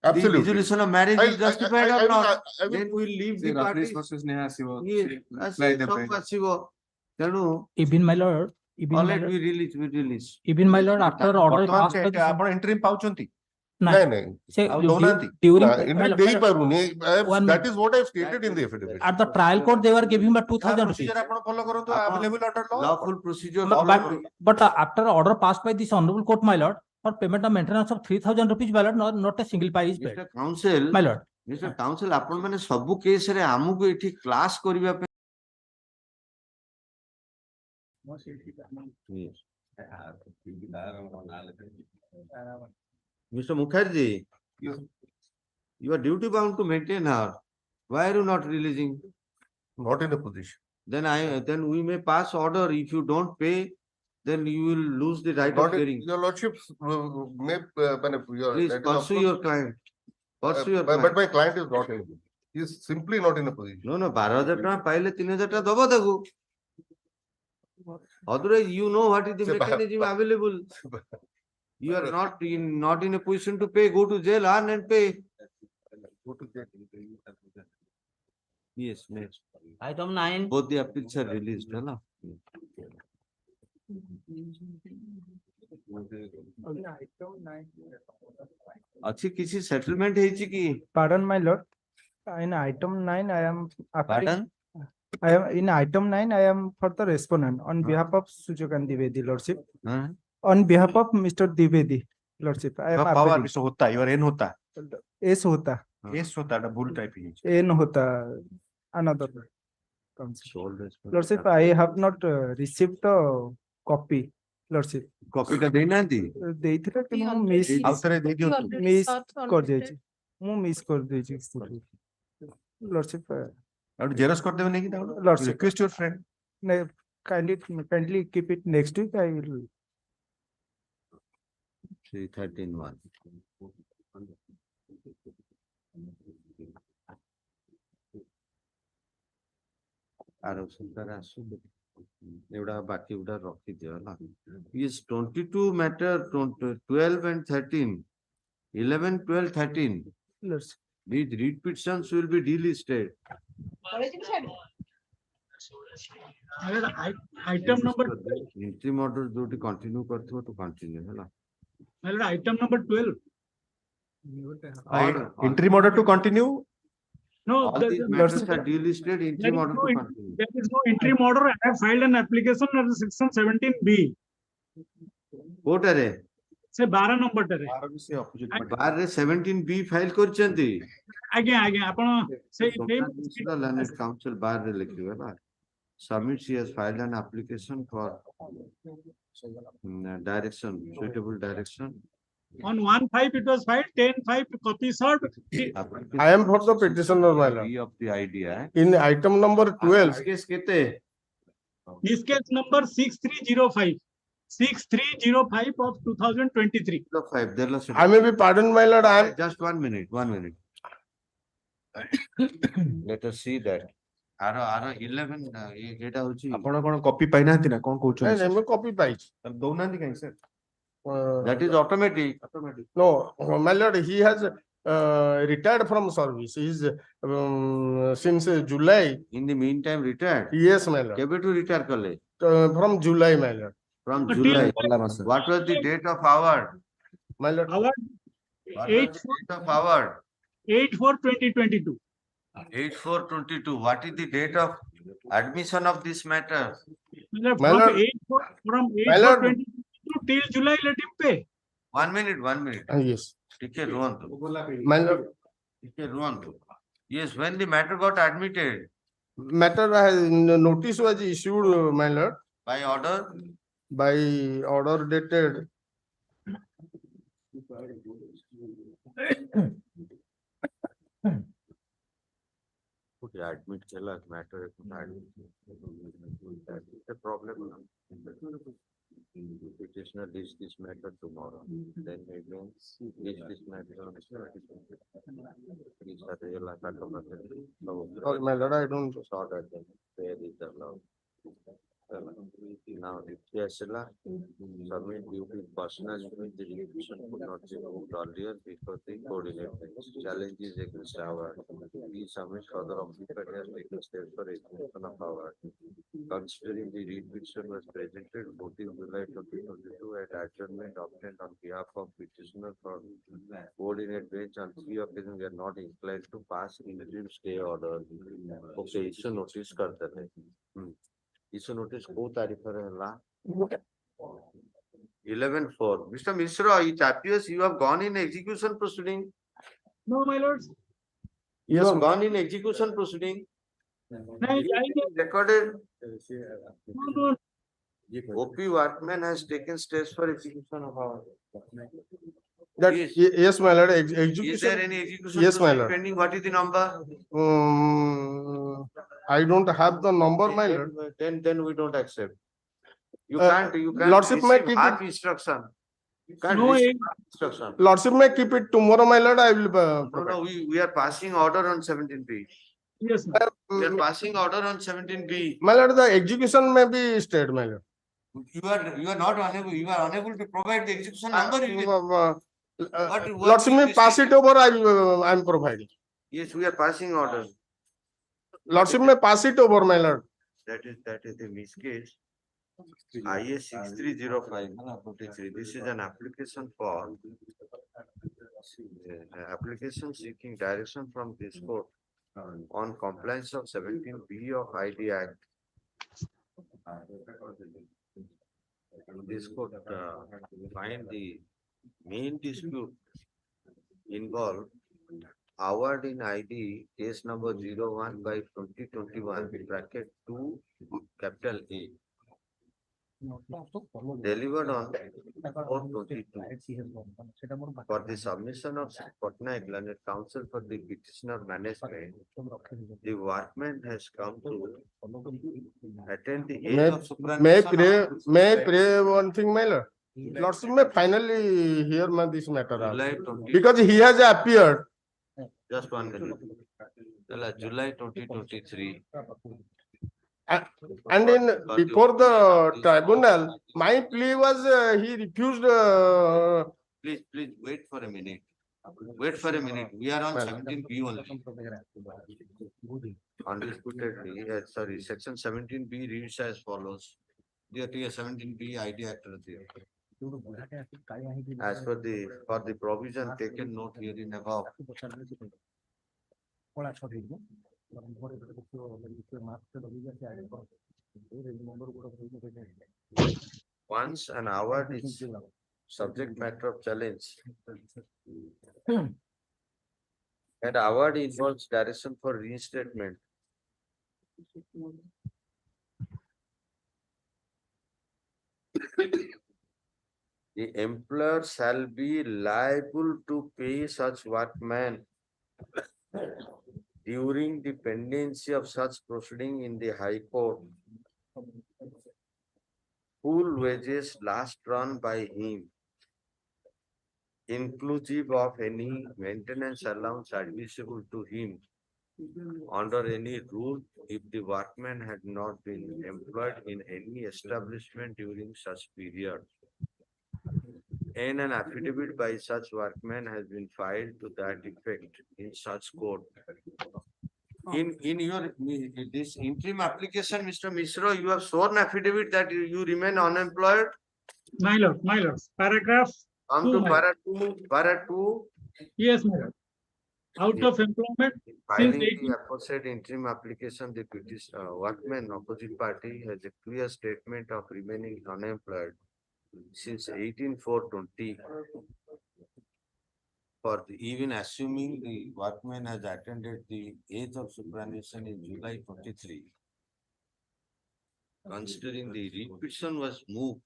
the Absolutely. resolution of marriage is justified or not. I will Then we will leave the parties. Even my lord, even All my right, lord, we release. even my lord, after order ବର୍ତ୍ତମାନ passed by the ଆପଣ interim ପାଉଛନ୍ତି ନାଇଁ ନାଇଁ ସେ ଆଉ du- ଦଉନାହାନ୍ତି during interest my ଦେଇ lord, ପାରୁନି one that is what I have stated in the affidavit. at the trial court they were giving but 2,000 rupees. procedure ଆପଣ follow କରନ୍ତୁ ଆପଣ available under law. lawful procedure But, follow but, କରନ୍ତୁ। but after order passed by this honorable court, my lord, for payment of maintenance of 3,000 rupees, my lord, not a single pie is paid. Mr. Counsel, My lord. Mr. Counsel, ଆପଣ ମାନେ ସବୁ case ରେ ଆମକୁ ଏଠି class କରିବା ପାଇଁ Yes. Mr. Mukherjee, you are duty bound to maintain her. Why are you not releasing? Not in a position. Then we may pass order. If you don't pay, then you will lose the right of Not hearing. your lordship may Please pursue your client. Pursue your but client. my client is not able. He is simply not in a position. No, 12,000 ଟଙ୍କା ପାଇଲେ 3,000 ଟଙ୍କା ଦବ ତାକୁ। Otherwise, you know what is the Se- mechanism available. You are not in a position to pay. Go to jail, earn and pay. Go to jail. Yes, next. Item 9, Both the appeals are released, है ना? अच्छी किसी settlement ହେଇଛି କି? Pardon, my lord. In item 9, I am Pardon? I am in item 9. I am for the respondent on behalf of Sujokan Divedi, lordship. Huh? On behalf of Mr. Divedi, lordship. I am Power appealing. Mr. होता your N होता S hota, S होता ना bull type he N hota, another. counsel. Sole responsibility. Lordship, I have not received the copy, lordship. Copy ଟା ଦେଇନାହାନ୍ତି? ଦେଇଥିଲେ କିନ୍ତୁ ମୁଁ miss ଆଉ ଥରେ ଦେଇ ଦିଅନ୍ତୁ ମିସ୍ କରିଯାଇଛି ମୁଁ ମିସ୍ କରିଦେଇଛି ଲର୍ଡସିପ ଆଉ ଜେରକ୍ସ କରିଦେବେ ନେଇକି ତାକୁ Lordship. request your friend kindly keep it next week. I will 313(1). ଆର ସରକାର ଆସୁ ଏଗୁଡା ବାକି ଗୁଡା ରଖିଦିଅ ହେଲା। Is 22 matter 12 and 13, 11, 12, 13. Lordship. These read petitions will be delisted. Item number Interim order जोटी continue करथिबो to continue ହେଲା। item number 12. interim order to continue. No, All the- these the- matters are delisted, there interim is order no to in- continue. there is no interim order. I have filed an application under section 17B. କୋଟାରେ ସେ 12 number ଟାରେ ବାରରେ 17B file କରିଛନ୍ତି। ଆଜ୍ଞା ଆପଣ ସେଇ Learned Council ବାରରେ ଲେଖିବେ ହେଲା। Submit she has filed an application for direction, suitable direction. on 1/5 it was filed, 10/5 copy sought. I am for the petitioner, my lord. Of the idea. In item number 12, Case केते? This case number 6305. 6305 of 2023. 5 देलो से। I may be pardoned, my lord. I am Just 1 minute, 1 minute. Let us see that. आरो 11 एटा होची। ଆପଣ କଣ copy ପାଇନାହାନ୍ତି ନା କଣ କହୁଛନ୍ତି? ନାଇଁ ମୁଁ କପି ପାଇଛି ଦଉନାହାନ୍ତି କାହିଁ sir? That is automatic. No, my lord, he has retired from service. He is since July. In the meantime, retired. Yes, my lord. केबेटू retire कले? From July, my lord. From But July. till- What was the date of award? My lord. Award What was the date of award? 8/4/2022. 8/4/22. What is the date of admission of this matter? My lord. From My lord. 8/4/2022 till July, let him pay. 1 minute, 1 minute. Yes. ଟିକେ ରୁହନ୍ତୁ। My lord, ଟିକେ ରୁହନ୍ତୁ। Yes, when the matter got admitted matter notice was issued, my lord, by order, by order dated okay, admit केला matter admit. It's a problem now. Petitioner reach this matter tomorrow. Then maybe reach this matter on sorry, my lord, I don't sort at them. Where is the law? Now, if Yasila submit due to personal limit, the revision could not be moved earlier because the coordinate challenges against our. We submit further occupied has taken steps for execution of our. Considering the revision was presented 14 July 2022 at adjournment obtained on behalf of petitioner for coordinate bench on 3 occasions, we are not inclined to pass interim stay order. Okay, issue notice करते हैं. Issue notice को तारीख पर है 11/4. Mr. Mishra, it appears you have gone in execution proceeding. No, my lords. You have gone in execution proceeding. Recorded. OP Workman has taken steps for execution of our. That, yes, my lord, Is execution. there any execution Yes, my proceeding lord. pending? What is the number? I don't have the number, my lord. Then we don't accept. You Uh, can't Lordship may receive keep half it- instruction. You can't No, receive half instruction. Lordship may keep it tomorrow, my lord. I will No, provide. we are passing order on 17B. Yes, We are passing order on 17B. My lord, the execution may be stayed, my lord. You are not unable, you are unable to provide the execution number. What Lordship will may you pass say? it over. I am providing. Yes, we are passing order. Lordship may pass it over, my lord. That is the miss case. IS 6305/43. This is an application for application seeking direction from this court on compliance of 17B of ID Act. This court find the main dispute involved award in ID case number 01/2021 bracket 2 capital A. Delivered on 4/22 for the submission of Patnaik learned counsel for the petitioner management. The workman has come to attend the age of superannuation. May I pray one thing, my lord? Lordship may finally hear this matter out. July 20 Because he has appeared. Just 1 minute. July 2023. And in before the tribunal, my plea was he refused. Please wait for a minute. Wait for a minute. We are on 17B only. Undisputedly, sorry, section 17B reads as follows. Dear 17B ID Act. As for the provision taken note herein above. Once an award is subject matter of challenge, and award involves direction for reinstatement. The employer shall be liable to pay such workman during the pendency of such proceeding in the High Court. Full wages last run by him, inclusive of any maintenance allowance admissible to him under any rule if the workman had not been employed in any establishment during such period. And an affidavit by such workman has been filed to that effect in such court. In your this interim application, Mr. Mishra, you have sworn affidavit that you remain unemployed. my lord, paragraph. Come to Two, para 2. Yes, my lord. Out of employment since Filing 18. the aforesaid interim application, the workman opposite party has a clear statement of remaining unemployed since 18/4/20. For even assuming the workman has attended the age of superannuation in July 23, considering the repetition was moved,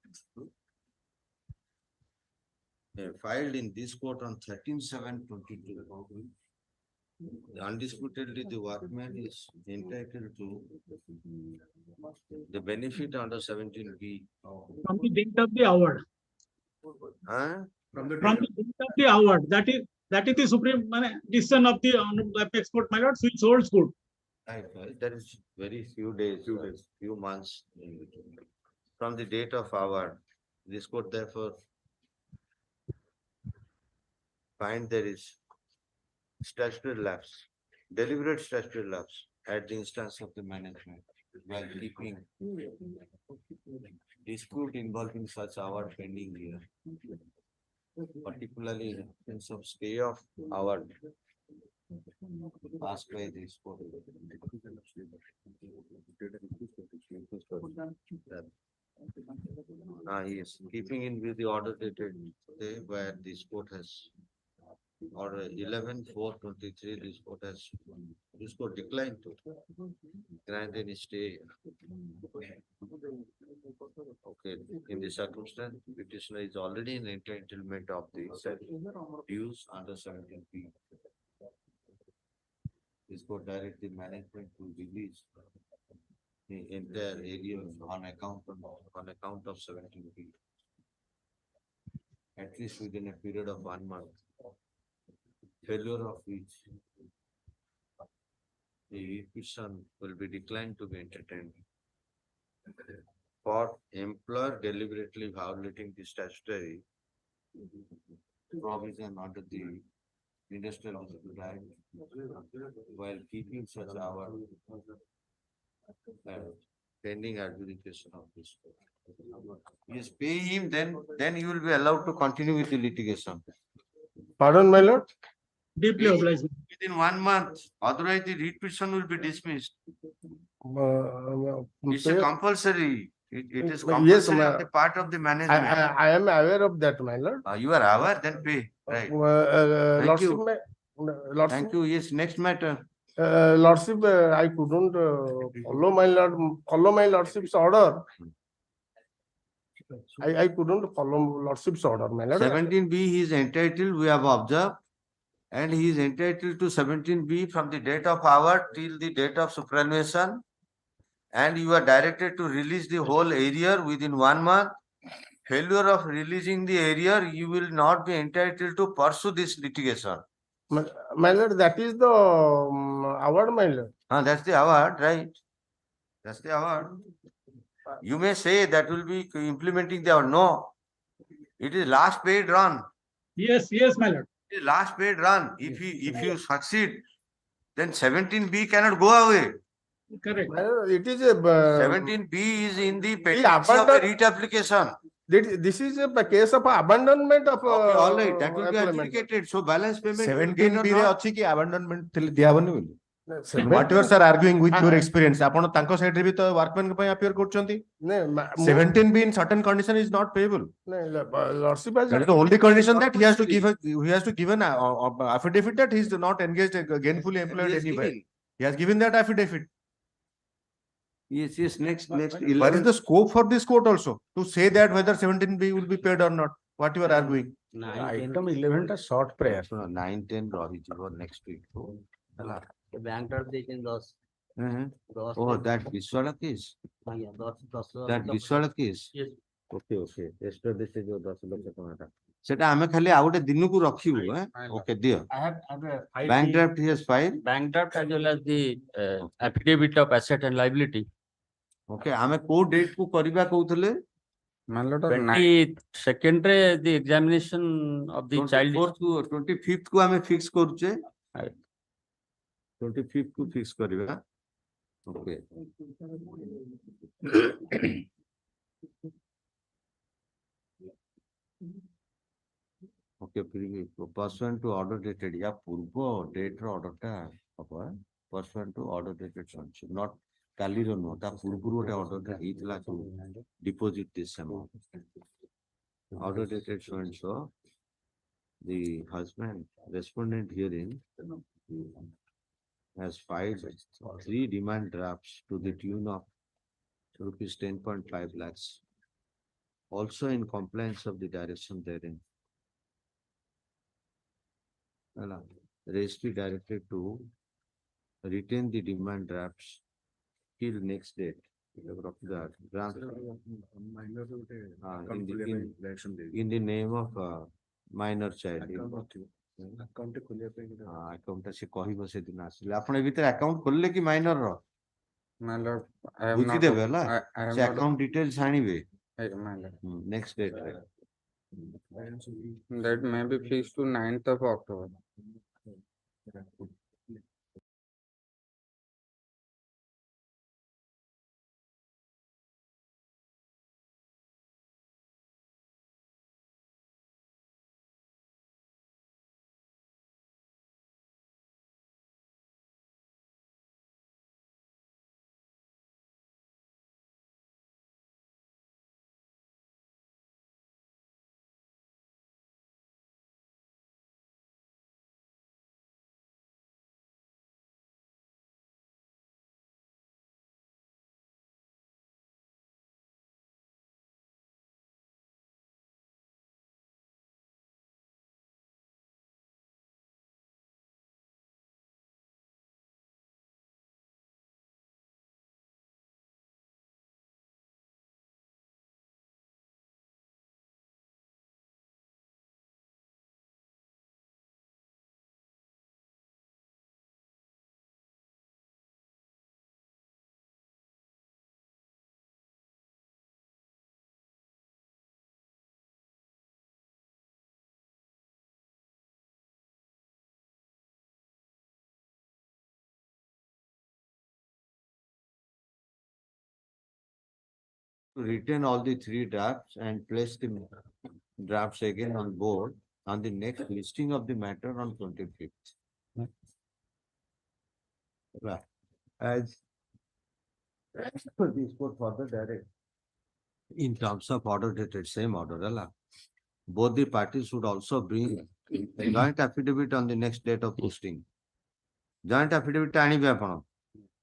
filed in this court on 13/7/22. Undisputedly, the workman is entitled to the benefit under 17B. From the date of the award. Huh? From the date of the award. That is the supreme decision of the apex court, my lord, which holds good. Right. There is very few days, few months. from the date of award. This court therefore find there is statutory lapse, deliberate statutory lapse at the instance of the management while keeping dispute involving such award pending here, particularly in sense of stay of award passed by this court. Yes, keeping in view the order dated today where this court has order 11/4/23, this court declined to grant any stay. Okay, in this circumstance, petitioner is already in entitlement of the dues under 17B. This court direct the management to release the entire area on account of 17B. At least within a period of 1 month. Failure of which the petition will be declined to be entertained. For employer deliberately violating the statutory provision under the Industrial Act while keeping such hour pending adjudication of this. Yes, pay him, then you will be allowed to continue with the litigation. Pardon, my lord? Deeply obliged. Within 1 month, otherwise the writ petition will be dismissed. It's a compulsory. It is Yes, compulsory on the part of the management. I am aware of that, my lord. You are aware, then pay. Right. Thank Lordship, you. Lordship, Thank you. Yes, next matter. Lordship, I couldn't follow my lordship's order. I couldn't follow lordship's order, my lord. 17B he is entitled, we have observed, and he is entitled to 17B from the date of award till the date of superannuation, and you are directed to release the whole area within 1 month. Failure of releasing the area, you will not be entitled to pursue this litigation. My lord, that is the award, my lord. That's the award, right? That's the award. You may say that will be implementing the award. No. It is last paid run. Yes, my lord. It is last paid run. If you succeed, then 17B cannot go away. Correct. My lord, it is a 17B is in the petition of the abandoned- writ application. This is a case of abandonment of. Okay, all right. That will be employment. adjudicated. So balance payment. will be 17B paid or ରେ not. ଅଛି କି abandonment ଦିଆହବନି ବୋଲି? Seventeen- Whatever sir arguing with your experience, ଆପଣ ତାଙ୍କ side ରେ ବି ତ workman ପାଇଁ appear କରୁଛନ୍ତି. No, 17B in certain condition is not payable. lordship has. That is the only condition that he has to give an affidavit that he is not engaged gainfully employed He is anywhere. giving. He has given that affidavit. Yes, next. What is 11. the scope for this court also to say that whether 17B will be paid or not? What you are arguing? Item 11 ଟା short prayer. 9, 10 ରହିଯିବ next week. ହେଲା। bank draft ଦେଇଛନ୍ତି 10 10 Oh, that Biswanath case. ଆଜ୍ଞା 10 That Biswanath case. Yes. Okay. Yesterday ସେ ଯୋଉ 10 ଲକ୍ଷ ଟଙ୍କାଟା। ସେଟା ଆମେ ଖାଲି ଆଉ ଗୋଟେ ଦିନକୁ ରଖିବୁ। Okay, ଦିଅ। I have a Bank draft he has filed. bank draft as well as the affidavit of asset and liability. Okay, ଆମେ କୋଉ ଡେଟ୍ କୁ କରିବା କହୁଥିଲେ? 22nd ରେ the examination of the child. 25th କୁ ଆମେ fix କରୁଛେ। Right. 25th କୁ fix କରିବା। Okay. Okay, pursuant to order dated, या पूर्व date ର order ଟା ହବ। Pursuant to order dated sonship, not କାଲିର ନୁହଁ, ତା ପୂର୍ବରୁ ଗୋଟେ order ଟା ହେଇଥିଲା to deposit this amount. Order dated so and so, the husband respondent herein has filed 3 demand drafts to the tune of rupees 10.5 lakhs, also in compliance of the direction therein. Registry directed to retain the demand drafts till next date. In the name of minor child. Account ଟା ସେ କହିବ ସେଦିନ ଆସିଲେ। ଆପଣ ଏ ଭିତରେ account ଖୋଲିଲେ କି minor ର? My lord, I have ବୁଝି not. ଦେବେ ହେଲା I have ସେ not. ଆକାଉଣ୍ଟ ଡିଟେଲ୍ସ ଆଣିବେ My lord. ନେକ୍ସଟ ଡେଟରେ That may be fixed to 9th of October. to retain all the three drafts and place the drafts again on board on the next listing of the matter on 25th. Right. As this court further direct in terms of order dated, same order, Allah. Both the parties should also bring a joint affidavit on the next date of posting. Joint affidavit ଆଣିବେ ଆପଣ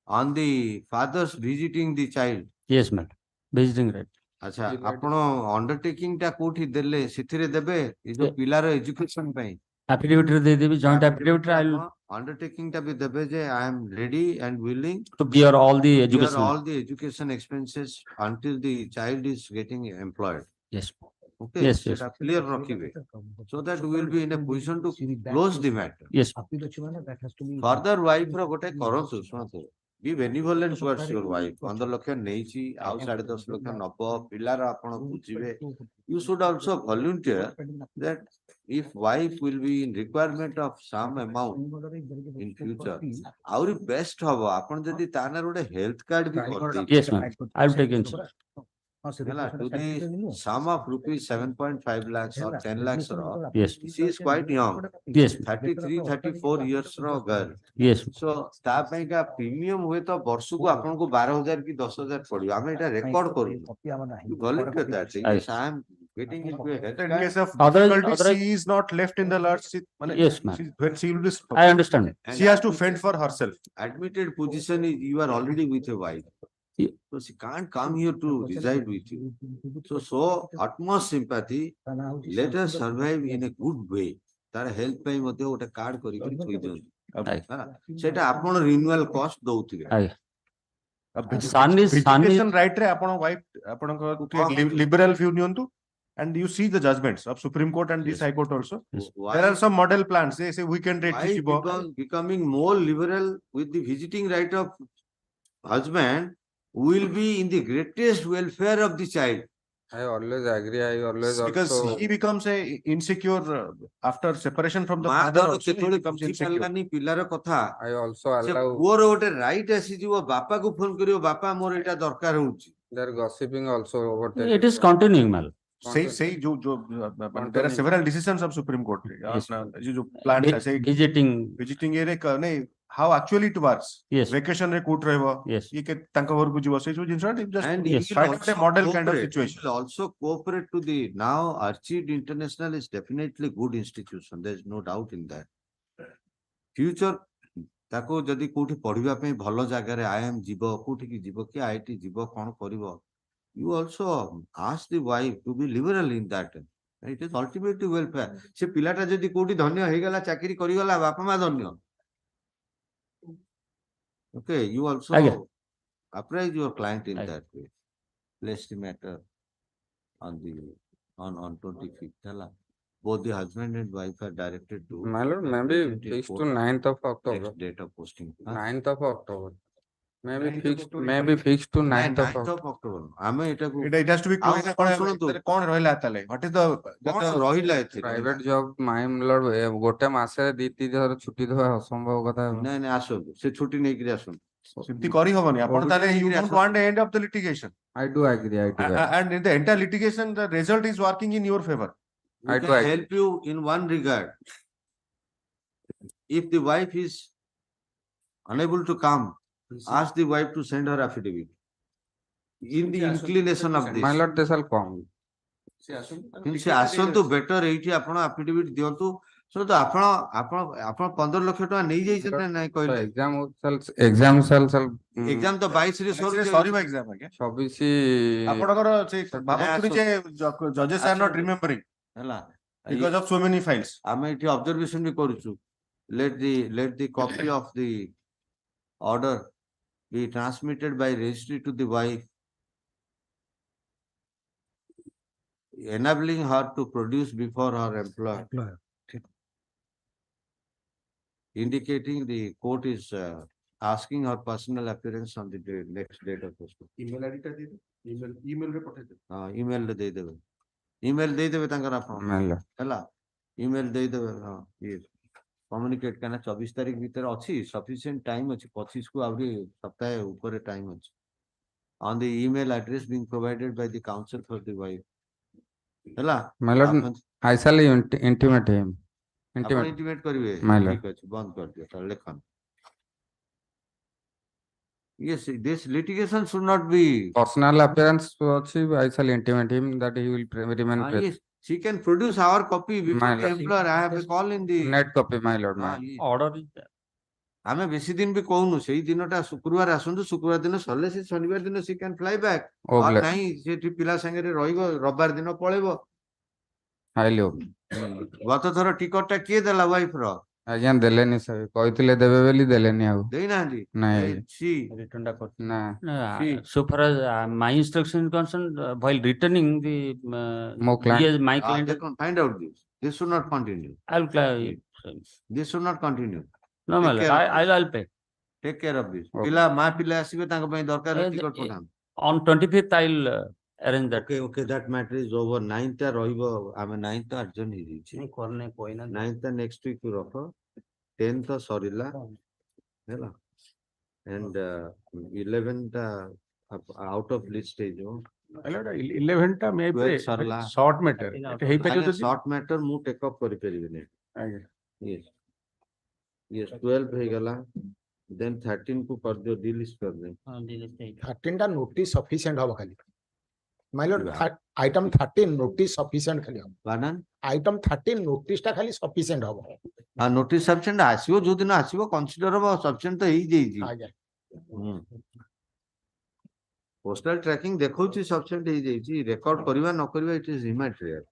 on the father's visiting the child. Yes, madam. Visiting right. ଆଚ୍ଛା ଆପଣ undertaking ଟା କୋଉଠି ଦେଲେ ସେଥିରେ ଦେବେ ଏ ଯୋଉ ପିଲାର ଏଜୁକେସନ ପାଇଁ Affidavit ରେ ଦେଇଦେବି joint affidavit ରେ I will ଅଣ୍ଡରଟେକିଂ ଟା ବି ଦେବେ ଯେ I am ready and willing to bear all the bear education. all the education expenses until the child is getting employed. Yes. Okay, Yes, yes. ସେଟା clear ରଖିବେ so that we will be in a position to close the matter. Yes. Further wife ର ଗୋଟେ କରନ୍ତୁ ଶୁଣନ୍ତୁ be benevolent towards your wife. 15 ଲକ୍ଷ ନେଇଛି ଆଉ 10.5 ଲକ୍ଷ ନବ ପିଲାର ଆପଣ ବୁଝିବେ. You should also volunteer that if wife will be in requirement of some amount in future ଆହୁରି best ହବ ଆପଣ ଯଦି ତା ନାଁରେ ଗୋଟେ health card ବି କରିଦେଇଥିବେ. Yes, ma'am. I will take insurance. ହେଲା to the sum of rupees 7.5 lakhs or 10 lakhs ର Yes. she is quite young. Yes. 33-34 years ର girl. Yes. So ତା ପାଇଁକା ପ୍ରିମିୟମ ହୁଏ ତ ବର୍ଷକୁ ଆପଣଙ୍କୁ 12,000 କି 10,000 ପଡିବ ଆମେ ଏଟା ରେକର୍ଡ କରୁଛୁ. You volunteer that. Yes, I am getting into a health In card. case of Otherwise- difficulty, otherwise- she is not left in the lurch. Yes, ma'am. When she will be, I understand. she has to fend for herself. Admitted position is you are already with a wife. Yeah. So she can't come here to reside with you. So utmost sympathy, let her survive in a good way. ତାର health ପାଇଁ ମଧ୍ୟ ଗୋଟେ card କରିକି ଥୋଇ ଦିଅନ୍ତୁ. ହେଲା ସେଟା ଆପଣ renewal cost ଦଉଥିବେ. ଆଜ୍ଞା. Son is Visitation right ରେ ଆପଣ wife ଆପଣଙ୍କ liberal view ନିଅନ୍ତୁ and you see the judgments of Supreme Court and this Yes. High Court also. Why- There are some model plans. They say weekend rate Why becoming more liberal with the visiting right of husband will be in the greatest welfare of the child. I always agree. I always Because also. he becomes a insecure after separation from the ମା father ଧର also, he କେତେବେଳେ becomes ବୁଝି insecure. ପାରିଲାନି ପିଲାର କଥା I also ସେ allow. ପୁଅର ଗୋଟେ ରାଇଟ୍ ଆସିଯିବ ବାପାକୁ ଫୋନ କରିବ ବାପା ମୋର ଏଇଟା ଦରକାର ହଉଛି. They're gossiping also over there. It is continuing, madam. Say there are several decisions of Supreme Court. Yes. ये जो plan है say Visiting. visiting ये रे नहीं how actually it works. Yes. Vacation रे कोट रहबो. Yes. ये के तांका घर को जीवो से जो जिंस just And Yes. he find will out a also model kind of cooperate. situation. He will also cooperate to the now Archid International is definitely good institution. There is no doubt in that. Future ତାକୁ ଯଦି କୋଉଠି ପଢିବା ପାଇଁ ଭଲ ଜାଗାରେ IIM ଯିବ କୋଉଠିକି ଯିବ କି IIT ଯିବ କଣ କରିବ. You also ask the wife to be liberal in that. It is ultimately welfare. ସେ ପିଲାଟା ଯଦି କୋଉଠି ଧନ୍ୟ ହେଇଗଲା ଚାକିରି କରିଗଲା ବାପା ମା ଧନ୍ୟ. Okay, you also ଆଜ୍ଞା. apprise your client in Aye. that way. Place the matter on the on 25th. ହେଲା. Both the husband and wife are directed to. My lord, maybe fixed to 9th of October. Next date of posting. 9th of October. maybe fixed to 9th of 9th of October. ଆମେ ଏଟାକୁ It has to be closed. କଣ ଶୁଣନ୍ତୁ କଣ ରହିଲା ତାହେଲେ? What is the କଣ ରହିଲା ଏଥିରେ? private job my lord ଗୋଟେ ମାସରେ 2-3 ଥର ଛୁଟି ଦେବା ଅସମ୍ଭବ କଥା। ନାଇଁ ନାଇଁ ଆସନ୍ତୁ ସେ ଛୁଟି ନେଇକିରି ଆସନ୍ତୁ। ସେମିତି କରିହବନି। ଆପଣ ତାହେଲେ you don't want the end of the litigation. I do agree, I do agree. And in the entire litigation, the result is working in your favor. We I can do agree. help you in one regard. If the wife is unable to come, ask the wife to send her affidavit. In the inclination of this. My lord, they shall come. କିନ୍ତୁ ସେ ଆସନ୍ତୁ better ଏଇଠି ଆପଣ affidavit ଦିଅନ୍ତୁ। ଶୁଣନ୍ତୁ ଆପଣ 15 ଲକ୍ଷ ଟଙ୍କା ନେଇଯାଇଛନ୍ତି ନା ନାଇଁ କହିଲେ? exam shall ଏକ୍ସାମ ତ 22 ରେ ସରିବ exam ଆଜ୍ଞା। 26 ଆପଣଙ୍କର ସେ ଭାବନ୍ତୁନି ଯେ judges are not remembering ହେଲା because of so many files. ଆମେ ଏଠି ଅବଜରଭେସନ ବି କରୁଛୁ। let the copy of the order be transmitted by registry to the wife, enabling her to produce before her employer, indicating the court is asking her personal appearance on the next date of the school. Email ID ଟା ଦେଇଦେବେ। email ରେ ପଠେଇଦେବେ। ହଁ email ରେ ଦେଇଦେବେ। email ଦେଇଦେବେ ତାଙ୍କର ଆପଣ ହେଲା email ଦେଇଦେବେ। ହଁ ଇଏ କମ୍ୟୁନିକେଟ କାହିଁକିନା 24 ତାରିଖ ଭିତରେ ଅଛି ସଫିସିଏଣ୍ଟ ଟାଇମ ଅଛି 25 କୁ ଆହୁରି ସପ୍ତାହେ ଉପରେ ଟାଇମ ଅଛି। On the email address being provided by the counsel for the wife. ହେଲା My lord, I shall intimate him. ଆପଣ intimate କରିବେ। My lord. ଠିକ ଅଛି ବନ୍ଦ କରିଦିଅ ତାହେଲେ ଲେଖନ୍ତୁ। Yes, this litigation should not be. Personal appearance ଅଛି, I shall intimate him that he will remain present. Yes, she can produce our copy before My the lord. employer. I have a call in the. Net copy, my lord. yes. order ଆମେ ବେଶୀ ଦିନ ବି କହୁନୁ ସେଇ ଦିନଟା ଶୁକ୍ରବାର ଆସନ୍ତୁ ଶୁକ୍ରବାର ଦିନ ସରିଲେ ସେ ଶନିବାର ଦିନ she can fly back। ନାହିଁ ସେଠି ପିଲା ସାଙ୍ଗରେ ରହିବ ରବିବାର ଦିନ ପଳେଇବ। ହାଇଲି ଗତ ଥର ଟିକଟ ଟା କିଏ ଦେଲା ୱାଇଫ ର? ଆଜ୍ଞା ଦେଲେନି ସାର୍, କହିଥିଲେ ଦେବେ ବୋଲି ଦେଲେନି ଆଉ। ଦେଇନାହାନ୍ତି? ନାଇଁ return ଟା କରିଛି। ନା So far as my instruction is concerned, while returning the ମୋ client my client, find out this. This should not continue. I'll This should not continue. no, my lord, I'll pay. Take care of this. ପିଲା ମା ପିଲା ଆସିବେ ତାଙ୍କ ପାଇଁ ଦରକାର ticket ପଠାନ୍ତୁ। On 25th, I'll arrange that. Okay, that matter is over. 9th ଟା ରହିବ ଆମେ 9th ଟା adjourn ହେଇଯାଇଛି। 9th ଟା next week କୁ ରଖ। 10th ଟା ସରିଲା ହେଲା and 11th ଟା out of list ହେଇଯିବ। 11 ଟା may be ସରିଲା short matter ହେଇପାରିବ ଯଦି short matter ମୁଁ take up କରିପାରିବିନି। ଆଜ୍ଞା yes 12 ହେଇଗଲା then 13 କୁ କରିଦିଅ delist କରିଦିଅ। 13 ଟା notice sufficient ହବ ଖାଲି। My lord, item 13 notice sufficient ଖାଲି ହବ। ବାନାନ item 13 notice ଟା ଖାଲି sufficient ହବ। ହଁ notice sufficient ଆସିବ ଯୋଉ ଦିନ ଆସିବ consider ହବ sufficient ତ ହେଇଯାଇଛି। ଆଜ୍ଞା postal tracking ଦେଖଉଛି sufficient ହେଇଯାଇଛି record କରିବା ନ କରିବା it is immaterial।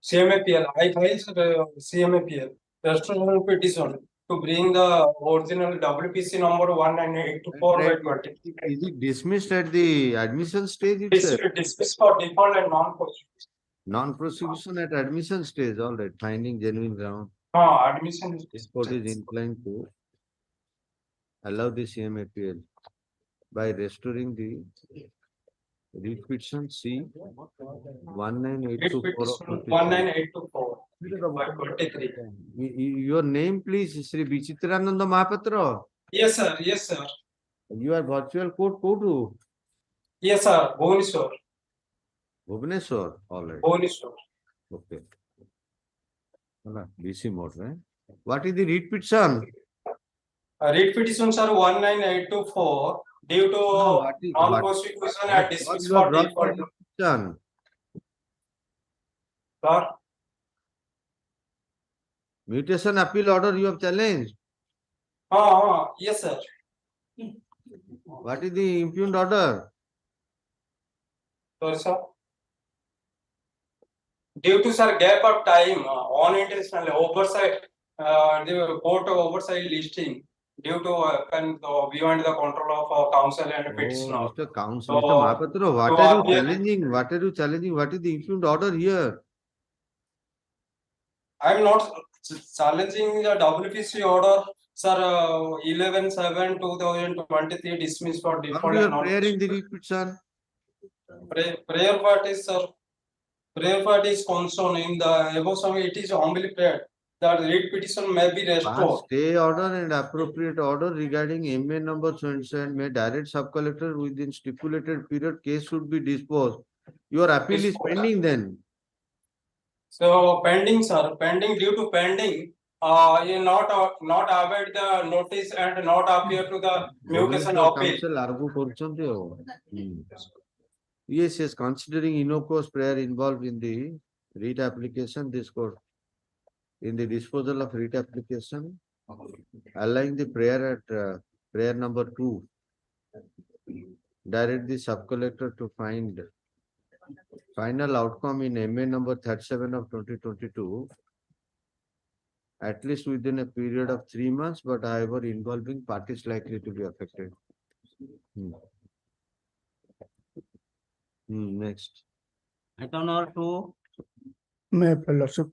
CMAPL, I filed CMAPL, personal petition to bring the original WPC number 19824/20. Is it dismissed at the admission stage itself? Dismissed for default and non-prosecution. Non-prosecution at admission stage, all right, finding genuine ground. Admission is This court is inclined to allow the CMAPL by restoring the read petition C 19824. 19824/23. Your name, please, Sri Vichitrananda Mahapatra. Yes, sir. Yes, sir. You are virtual court kodu. Yes, sir. Bhubaneswar. Bhubaneswar, all right. Bhubaneswar. Okay. BC mode, right? What is the read petition? Read petition, sir, 19824, due to what is- what- non-prosecution and dismissed What you have for brought for default. read petition? Sir, Mutation appeal order you have challenged. yes, sir. What is the impugned order? Sorry, sir. Due to, sir, gap of time, unintentional oversight, the court oversight listing due to beyond the control of counsel and petitioner. Oh, Mr. Counsel, So, Mr. Mahapatra, what so are you appear- challenging? What are you challenging? What is the impugned order here? I am not challenging the WPC order, sir, 11/7/2023 dismissed for Come default to and your non. prayer in the read petition. Prayer part is, sir, prayer part is concerned in the above summary, it is humbly prayed that read petition may be Pass restored. stay order and appropriate order regarding MA number so and may direct sub-collector within stipulated period, case should be disposed. Your appeal is pending then. So pending, sir, pending, due to pending, you not await the notice and not appear to the mutation appeal. Counsel argue କରୁଛନ୍ତି ଆଉ। Yes, yes, considering innocuous prayer involved in the writ application, this court, in the disposal of writ application, allowing the prayer at prayer number 2, direct the sub-collector to find final outcome in MA number 37 of 2022, at least within a period of 3 months, but however involving parties likely to be affected. Next. Item number 2. May Lordship,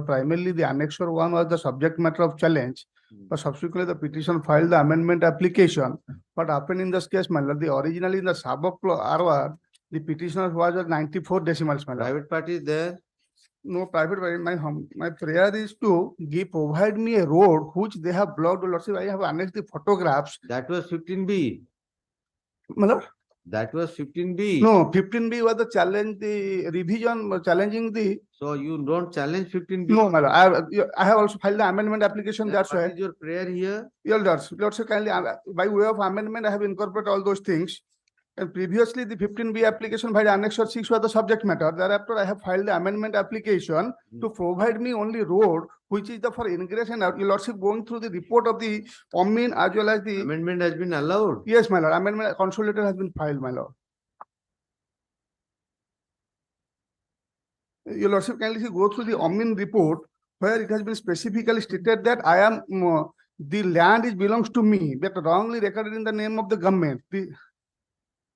primarily the annexure 1 was the subject matter of challenge, but subsequently the petition filed the amendment application. What happened in this case, my lord, the originally in the sub RR, the petitioner was at 94 decimals, my lord. Private party is there? No private party. My prayer is to provide me a road which they have blocked. Lordship, I have annexed the photographs. That was 15B. My lord? That was 15B. No, 15B was the challenge, the revision challenging the. So you don't challenge 15B? No, my lord. I have also filed the amendment application. Then That's what why. is your prayer here? Your Lordship, kindly, by way of amendment, I have incorporated all those things. And previously, the 15B application by the annexure 6 was the subject matter. Thereafter, I have filed the amendment application to provide me only road, which is the for ingress and out. Your Lordship, going through the report of the OMIN as well as the. Amendment has been allowed? Yes, my lord. Amendment consolidated has been filed, my lord. Your Lordship, kindly go through the OMIN report where it has been specifically stated that I am the land is belongs to me, but wrongly recorded in the name of the government.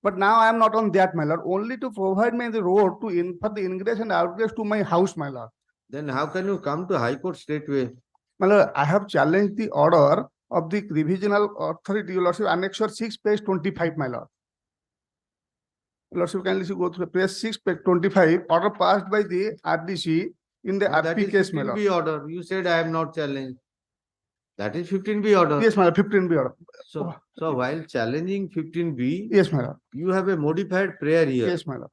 But now I am not on that, my lord. Only to provide me the road to for the ingress and outgress to my house, my lord. Then how can you come to High Court straightway? My lord, I have challenged the order of the revisional authority, your Lordship, annexure 6, page 25, my lord. Lordship, kindly go through page 6, page 25, order passed by the RDC in the That RP is case, my lord. 15B order. You said I am not challenged. That is 15B order. Yes, my lord, 15B order. So while challenging 15B, yes, my lord, you have a modified prayer here. Yes, my lord.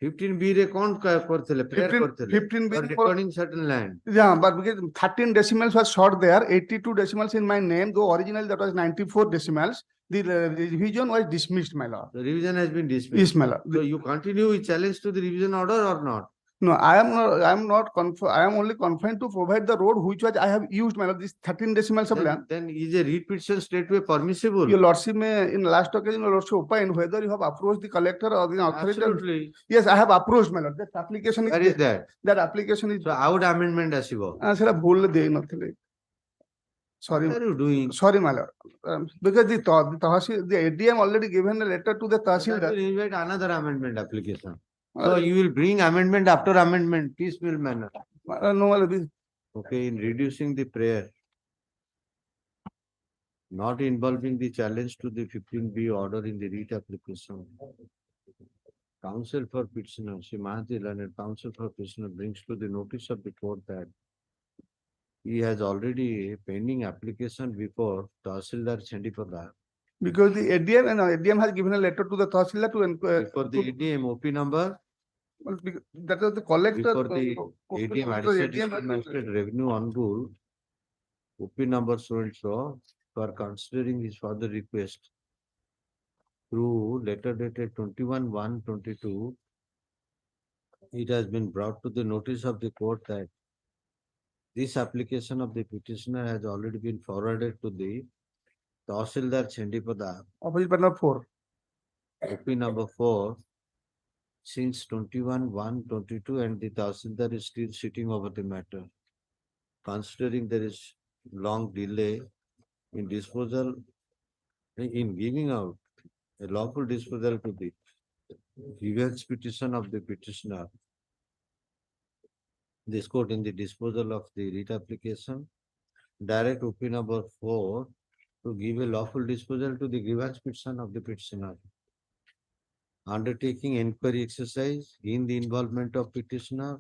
15B re कौन करते prayer 15B for recording certain land. Yeah, but because 13 decimals was short there, 82 decimals in my name, though originally that was 94 decimals. The revision was dismissed, my lord. The revision has been dismissed. Yes, my lord. So you continue with challenge to the revision order or not? No, I am not I am only confined to provide the road which was I have used, my lord, this 13 decimals of land. Then is a read petition straightway permissible? Your lordship may, in last occasion, your lordship opined whether you have approached the collector or the authority. Absolutely. Yes, I have approached, my lord. That application is. Where is that? That application is. So how would amendment ଆସିବ? Sir, भूल दे नथले. Sorry. What are you doing? Sorry, my lord. Because the Tahsil, the ADM already given a letter to the Tahsil. That will invite another amendment application. So you will bring amendment after amendment, piecemeal manner. No, okay, in reducing the prayer, not involving the challenge to the 15B order in the writ application. Counsel for petitioner, Shri Mahathir Learned Counsel for petitioner brings to the notice of the court that he has already a pending application before Tahsildar Chandipada. Because the ADM and ADM has given a letter to the Tahsildar to for the ADM OP number Well, that was the collector. Before the ADM, Additional Magistrate Revenue Hon'Ble, OP number so and so, for considering his further request through letter dated 21/1/22, it has been brought to the notice of the court that this application of the petitioner has already been forwarded to the Tahsildar Chendipada, Opposite number 4. OP number 4, since 21/1/22, and the Tahsildar is still sitting over the matter. Considering there is long delay in disposal, in giving out a lawful disposal to the grievance petition of the petitioner, this court in the disposal of the writ application, direct OP number 4 to give a lawful disposal to the grievance petition of the petitioner. Undertaking inquiry exercise in the involvement of petitioner,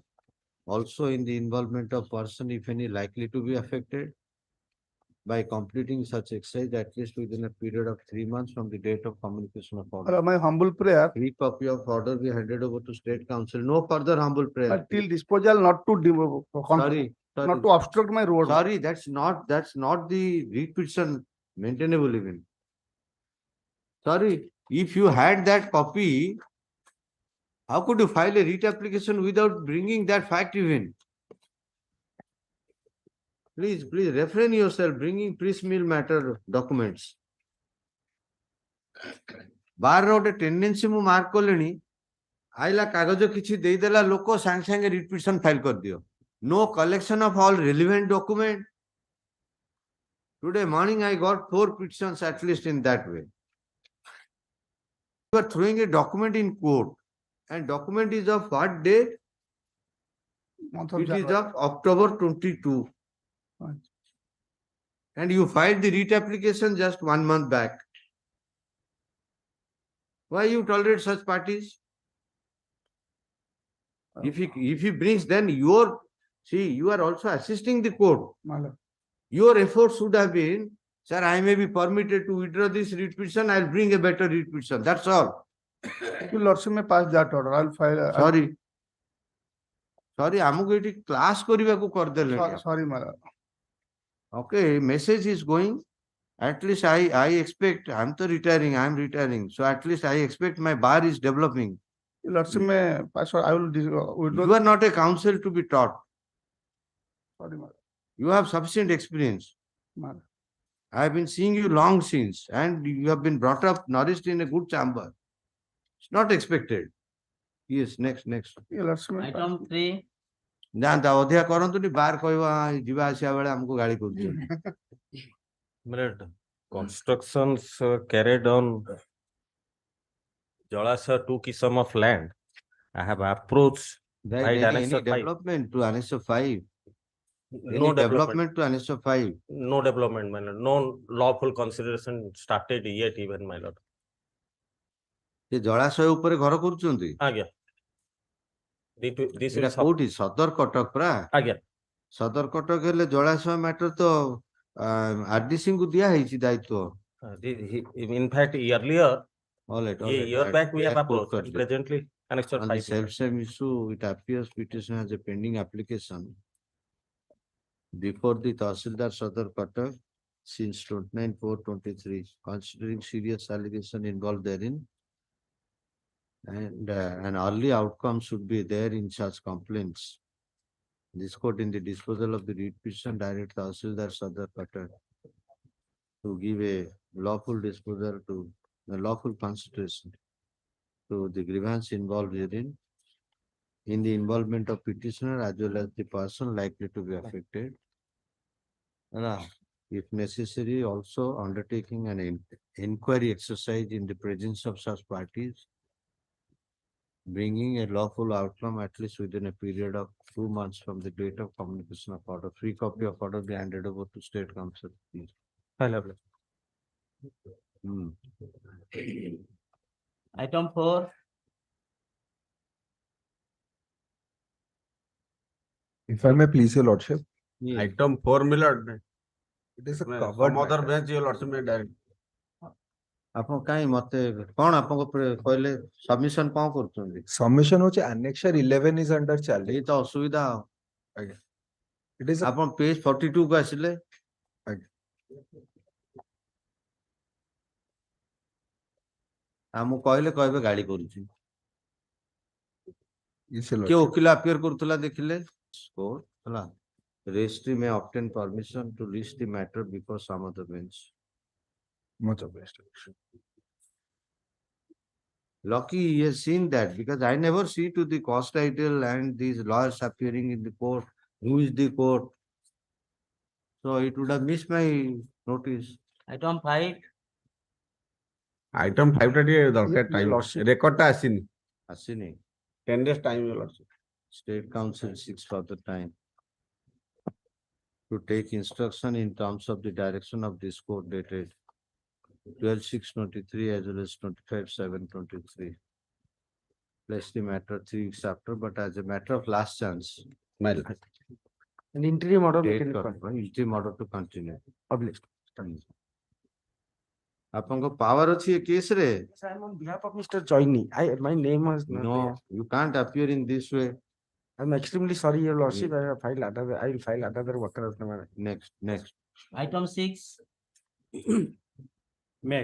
also in the involvement of person, if any, likely to be affected, by completing such exercise at least within a period of 3 months from the date of communication of order. My humble prayer. 3 copy of order be handed over to State Council. No further humble prayer. Till disposal, not to Sorry. not to obstruct my road. Sorry, that's not the writ petition maintainable even. Sorry, if you had that copy, how could you file a writ application without bringing that fact even? Please refrain yourself bringing piecemeal matter documents. Bar road a tendency mu mark koleni. Aila kagojo kichi deidela loko sang sange writ petition file kar diyo. No collection of all relevant document. Today morning I got 4 petitions at least in that way. You are throwing a document in court, and document is of what date? It is of October 22. And you filed the writ application just 1 month back. Why you tolerate such parties? If he brings, then you are also assisting the court. Your efforts should have been, sir, I may be permitted to withdraw this writ petition, I'll bring a better writ petition. That's all. You Lordship may pass that order. I'll file. Sorry, amuku eti class karibaku kardele. Sorry, Mala. Okay, message is going. At least I expect, I'm retiring. So at least I expect my bar is developing. Lordship may pass. I will withdraw. You are not a counsel to be taught. Sorry, Mala. You have sufficient experience. Mala. I have been seeing you long since, and you have been brought up, nourished in a good chamber. It's not expected. Yes, next. Item 3. ଜାଣତା ଅଧିକା କରନ୍ତୁନି ବାର କହିବା ଯିବା ଆସିବା ବେଳେ ଆମକୁ ଗାଳି କରୁଛନ୍ତି. Constructions carried on Jalasha 2 kisam of land. I have approached any development to Annexure 5. No development to Annexure 5. No development, my lord. No lawful consideration started yet even, my lord. ସେ ଜଳାଶୟ ଉପରେ ଘର କରୁଛନ୍ତି? ଆଜ୍ଞା. This is କୋଉଠି ସଦର କଟକ ପରା? ଆଜ୍ଞା. ସଦର କଟକ ହେଲେ ଜଳାଶୟ ମ୍ୟାଟର ତ ଆରଡିସି ଙ୍କୁ ଦିଆ ହେଇଛି ଦାୟିତ୍ୱ. In fact, earlier, all right. A year back we have approached. Presently, Annexure 5. On the self-same issue, it appears petition has a pending application before the Tahsildar Sadar Cutter since 29/4/23, considering serious allegation involved therein, and an early outcome should be there in such complaints. This court in the disposal of the writ petition direct Tahsildar Sadar Cutter to give a lawful disposal to the lawful consideration to the grievance involved herein in the involvement of petitioner as well as the person likely to be affected. If necessary, also undertaking an inquiry exercise in the presence of such parties, bringing a lawful outcome at least within a period of 2 months from the date of communication of order. 3 copy of order be handed over to State Council, please. Item 4. If I may please, your lordship. Item 4, my lord. It is a Some covered other matter. bench, your lordship may direct. ଆପଣ କାଇଁ ମତେ କଣ ଆପଣଙ୍କ କହିଲେ submission କଣ କରୁଛନ୍ତି? Submission होचे annexure 11 is under challenge. ଏଇ ତ ଅସୁବିଧା ଆଉ। ଆଜ୍ଞା। It is a ଆପଣ ପେଜ 42 କୁ ଆସିଲେ। ଆଜ୍ଞା। ଆମକୁ କହିବେ ଗାଳି କରୁଛି। Yes, your କିଏ lordship. ଓକିଲ appear କରୁଥିଲା ଦେଖିଲେ? Court ହେଲା। Registry may obtain permission to list the matter before some of the bench. Much obliged. Lucky he has seen that because I never see to the cost title and these lawyers appearing in the court. Who is the court? So it would have missed my notice. Item 5. Item 5 ଟା ଟିକେ ଦରକାର time. Record ଟା ଆସିନି. ଆସିନି। 10 days time your lordship. State Council seeks further time to take instruction in terms of the direction of this court dated 12/6/23 as well as 25/7/23. Place the matter 3 weeks after, but as a matter of last chance. An interim order. Interim order to continue. Obliged. ଆପଣଙ୍କ power ଅଛି ଏ case ରେ? Sir, I'm on behalf of Mr. Joini. My name was not No, there. you can't appear in this way. I'm extremely sorry, Your Lordship. I will file another worker. Next. Item 6. May,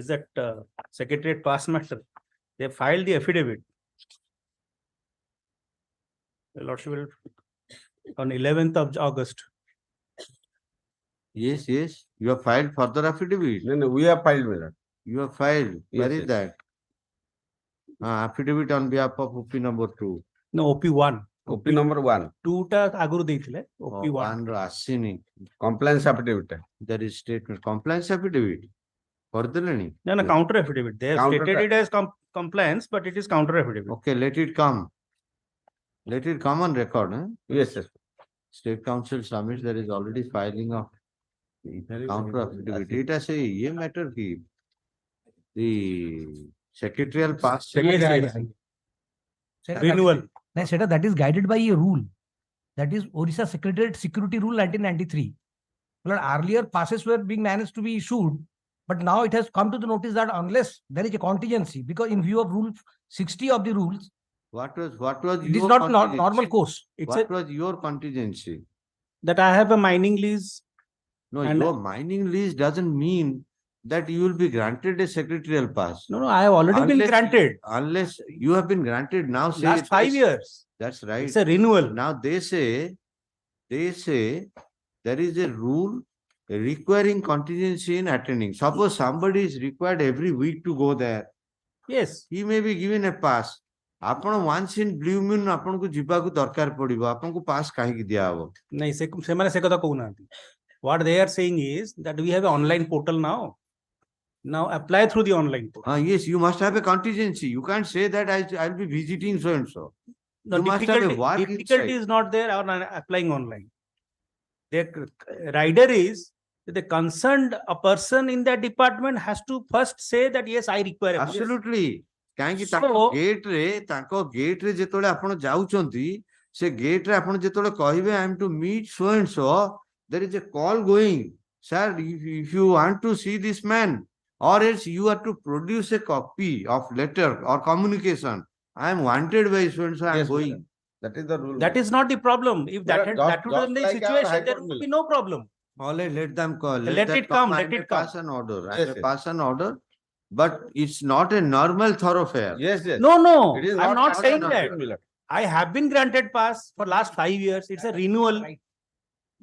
is that Secretariat past matter? They filed the affidavit. Your Lordship will on 11th of August. Yes. You have filed further affidavit. No, we have filed, my lord. You have filed. Where Yes, is that? Affidavit on behalf of OP number 2. No, OP1. OP number 1. 2 ଟା ଆଗରୁ ଦେଇଥିଲେ OP1. 1 ର ଆସିନି। Compliance affidavit ଟା। There is statement. Compliance affidavit. କରିଦେଲେଣି? No, counter affidavit. They have Counter stated it as compliance, but it is counter affidavit. Okay, let it come. Let it come on record. Yes, sir. State Council submits there is already filing of counter affidavit. ଏଇଟା ସେ ଇଏ matter କି? The secretarial pass. Renewal. No, sir, that is guided by a rule. That is Orissa Secretariat Security Rule 1993. Well, earlier passes were being managed to be issued, but now it has come to the notice that unless there is a contingency, because in view of Rule 60 of the rules, What was it is your not contingency? normal course. What was your contingency? That I have a mining lease. No, And- your mining lease doesn't mean that you will be granted a secretarial pass. No, I have already been granted. Unless you have been granted now. Say Last 5 years. That's right. It's a renewal. Now they say there is a rule requiring contingency in attending. Suppose somebody is required every week to go there. Yes. He may be given a pass. ଆପଣ once in blue moon ଆପଣଙ୍କୁ ଯିବାକୁ ଦରକାର ପଡିବ ଆପଣଙ୍କୁ pass କାହିଁକି ଦିଆହବ? ନାଇଁ ସେମାନେ ସେ କଥା କହୁନାହାନ୍ତି. What they are saying is that we have an online portal now. Now apply through the online portal. Yes, you must have a contingency. You can't say that I'll be visiting so and so. The You must have a work difficulty inside. is not there on applying online. The rider is the concerned a person in that department has to first say that yes, I require a pass. Absolutely. କାହିଁକି So- ତାଙ୍କ gate ରେ ଯେତେବେଳେ ଆପଣ ଯାଉଛନ୍ତି ସେ gate ରେ ଆପଣ ଯେତେବେଳେ କହିବେ I am to meet so and so, there is a call going. Sir, if you want to see this man, or else you have to produce a copy of letter or communication. I am wanted by so and so, I am Yes, going. madam. That is the rule. That is not the problem. If that Just- would just be the like our situation, High there Court would be bill. no problem. Let them call. Let that it come, I let may it come. pass an order. I Yes, may yes. pass an order, but it's not a normal thoroughfare. Yes. No, It is I'm not saying not that. my lord. I have been granted pass for last 5 years. It's a renewal.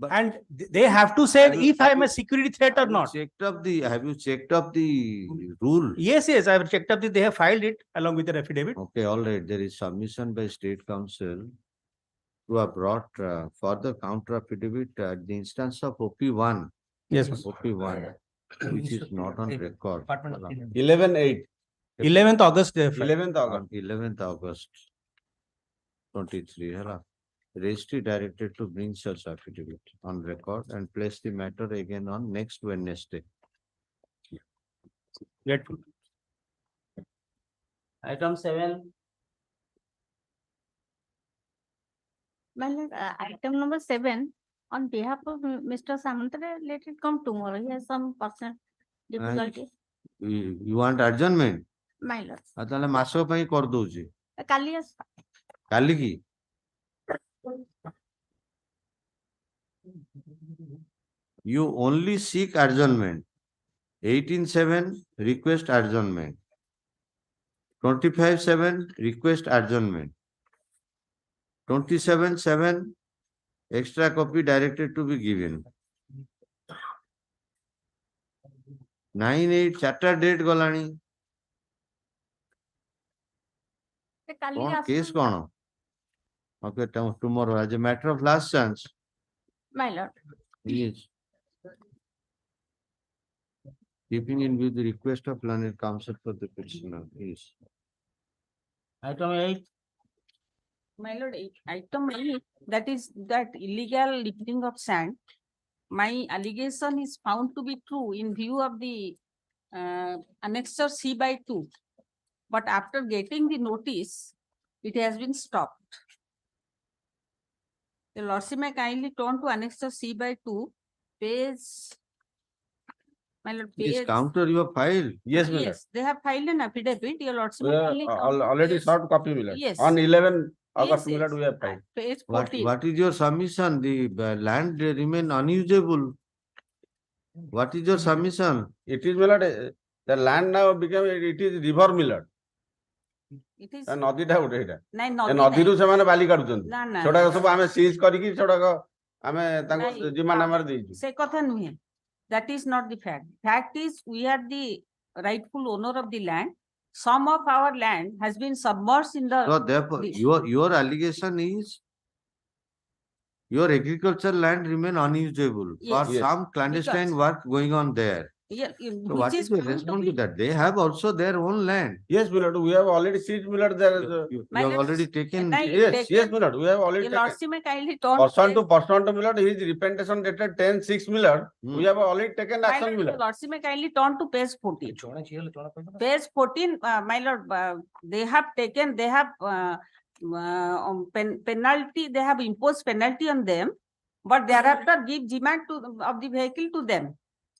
But- And they have to say if I am a security threat or not. Have you checked up the rule? Yes, I have checked up. They have filed it along with their affidavit. Okay, all right. There is submission by State Council who have brought further counter affidavit at the instance of OP1. Yes, OP1, which is not on record. 11/8. 11th August they have filed. 11th August. 11th August 23. Registry directed to bring such affidavit on record and place the matter again on next Wednesday. Grateful. Item 7. Well, item number 7, on behalf of Mr. Samantare, let it come tomorrow. He has some personal difficulty. You want adjournment? My lord, ତାହେଲେ ମାସ ପାଇଁ କରିଦଉଛି କାଲି ଆସ କାଲି କି? You only seek adjournment. 18/7 request adjournment. 25/7 request adjournment. 27/7 extra copy directed to be given. 9/8 ଚାରିଟା date ଗଲାଣି କାଲି କଣ ଆସ କେସ୍ କଣ? Okay, tomorrow as a matter of last chance. My lord, Yes. Keeping in view the request of learned counsel for the petitioner. Yes. Item 8. my lord, item 8, that is that illegal lifting of sand. My allegation is found to be true in view of the annexure C/2. But after getting the notice, it has been stopped. The lordship may kindly turn to annexure C/2, page. My lord, Yes, page. counter your file. Yes, my lord. Yes, they have filed an affidavit. Your lordship We may have kindly come to already page- short copy, my lord. Yes. On 11 Yes, August, my lord, yes. we have filed. Page What 14. is your submission? The land remain unusable. What is your submission? It is, my lord, the land now became, it is river, my lord. It is. ନଦୀଟା ଗୋଟେ ଏଇଟା ନାଇଁ ଏ ନଦୀ ନଦୀରୁ ନାଇଁ। ସେମାନେ ବାଲି କାଢୁଛନ୍ତି ନା ନା ସେଗୁଡାକ ସବୁ ଆମେ ସିଜ୍ କରିକି ସେଗୁଡାକ ଆମେ ତାଙ୍କୁ ନାଇଁ, ଜିମା ନାମାରେ ଦେଇଛୁ ସେ କଥା ନୁହେଁ. That is not the fact. Fact is we are the rightful owner of the land. Some of our land has been submerged in the. So therefore, your allegation is your agricultural land remain unusable for Yes. some clandestine Because- work going on there. Yeah, So which what is is the found to response be- to that? They have also their own land. yes my lord we have already seized my lord there You My have lord, already taken. nahi, yes taken- yes my lord we have already Your taken lordship may kindly turn. person to person to my lord his representation dated 10/6 my lord we have already taken My action lord, my your lord lordship may kindly turn to page 14. Page 14, my lord, they have taken, they have penalty, they have imposed penalty on them, but thereafter give demand of the vehicle to them,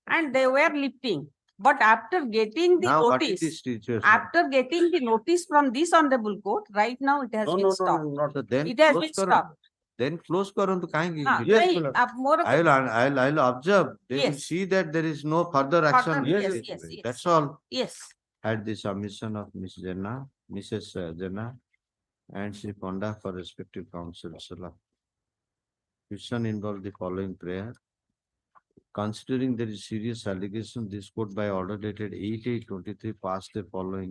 and they were lifting. But after getting the Now what is the notice, situation? after getting the notice from this honorable court, right now it has no been no no stopped. no not So then It has close been करो. stopped. Then close karantu kahingi? Yes, nahi, my lord. more. I'll observe. They will Yes. see that there is no further action. Further, yes, taken. yes, yes. That's all. Yes. At the submission of Mrs. Jana and Sri Ponda for respective counsel. Question involved the following prayer. Considering there is serious allegation, this court by order dated 8/8/23 passed the following.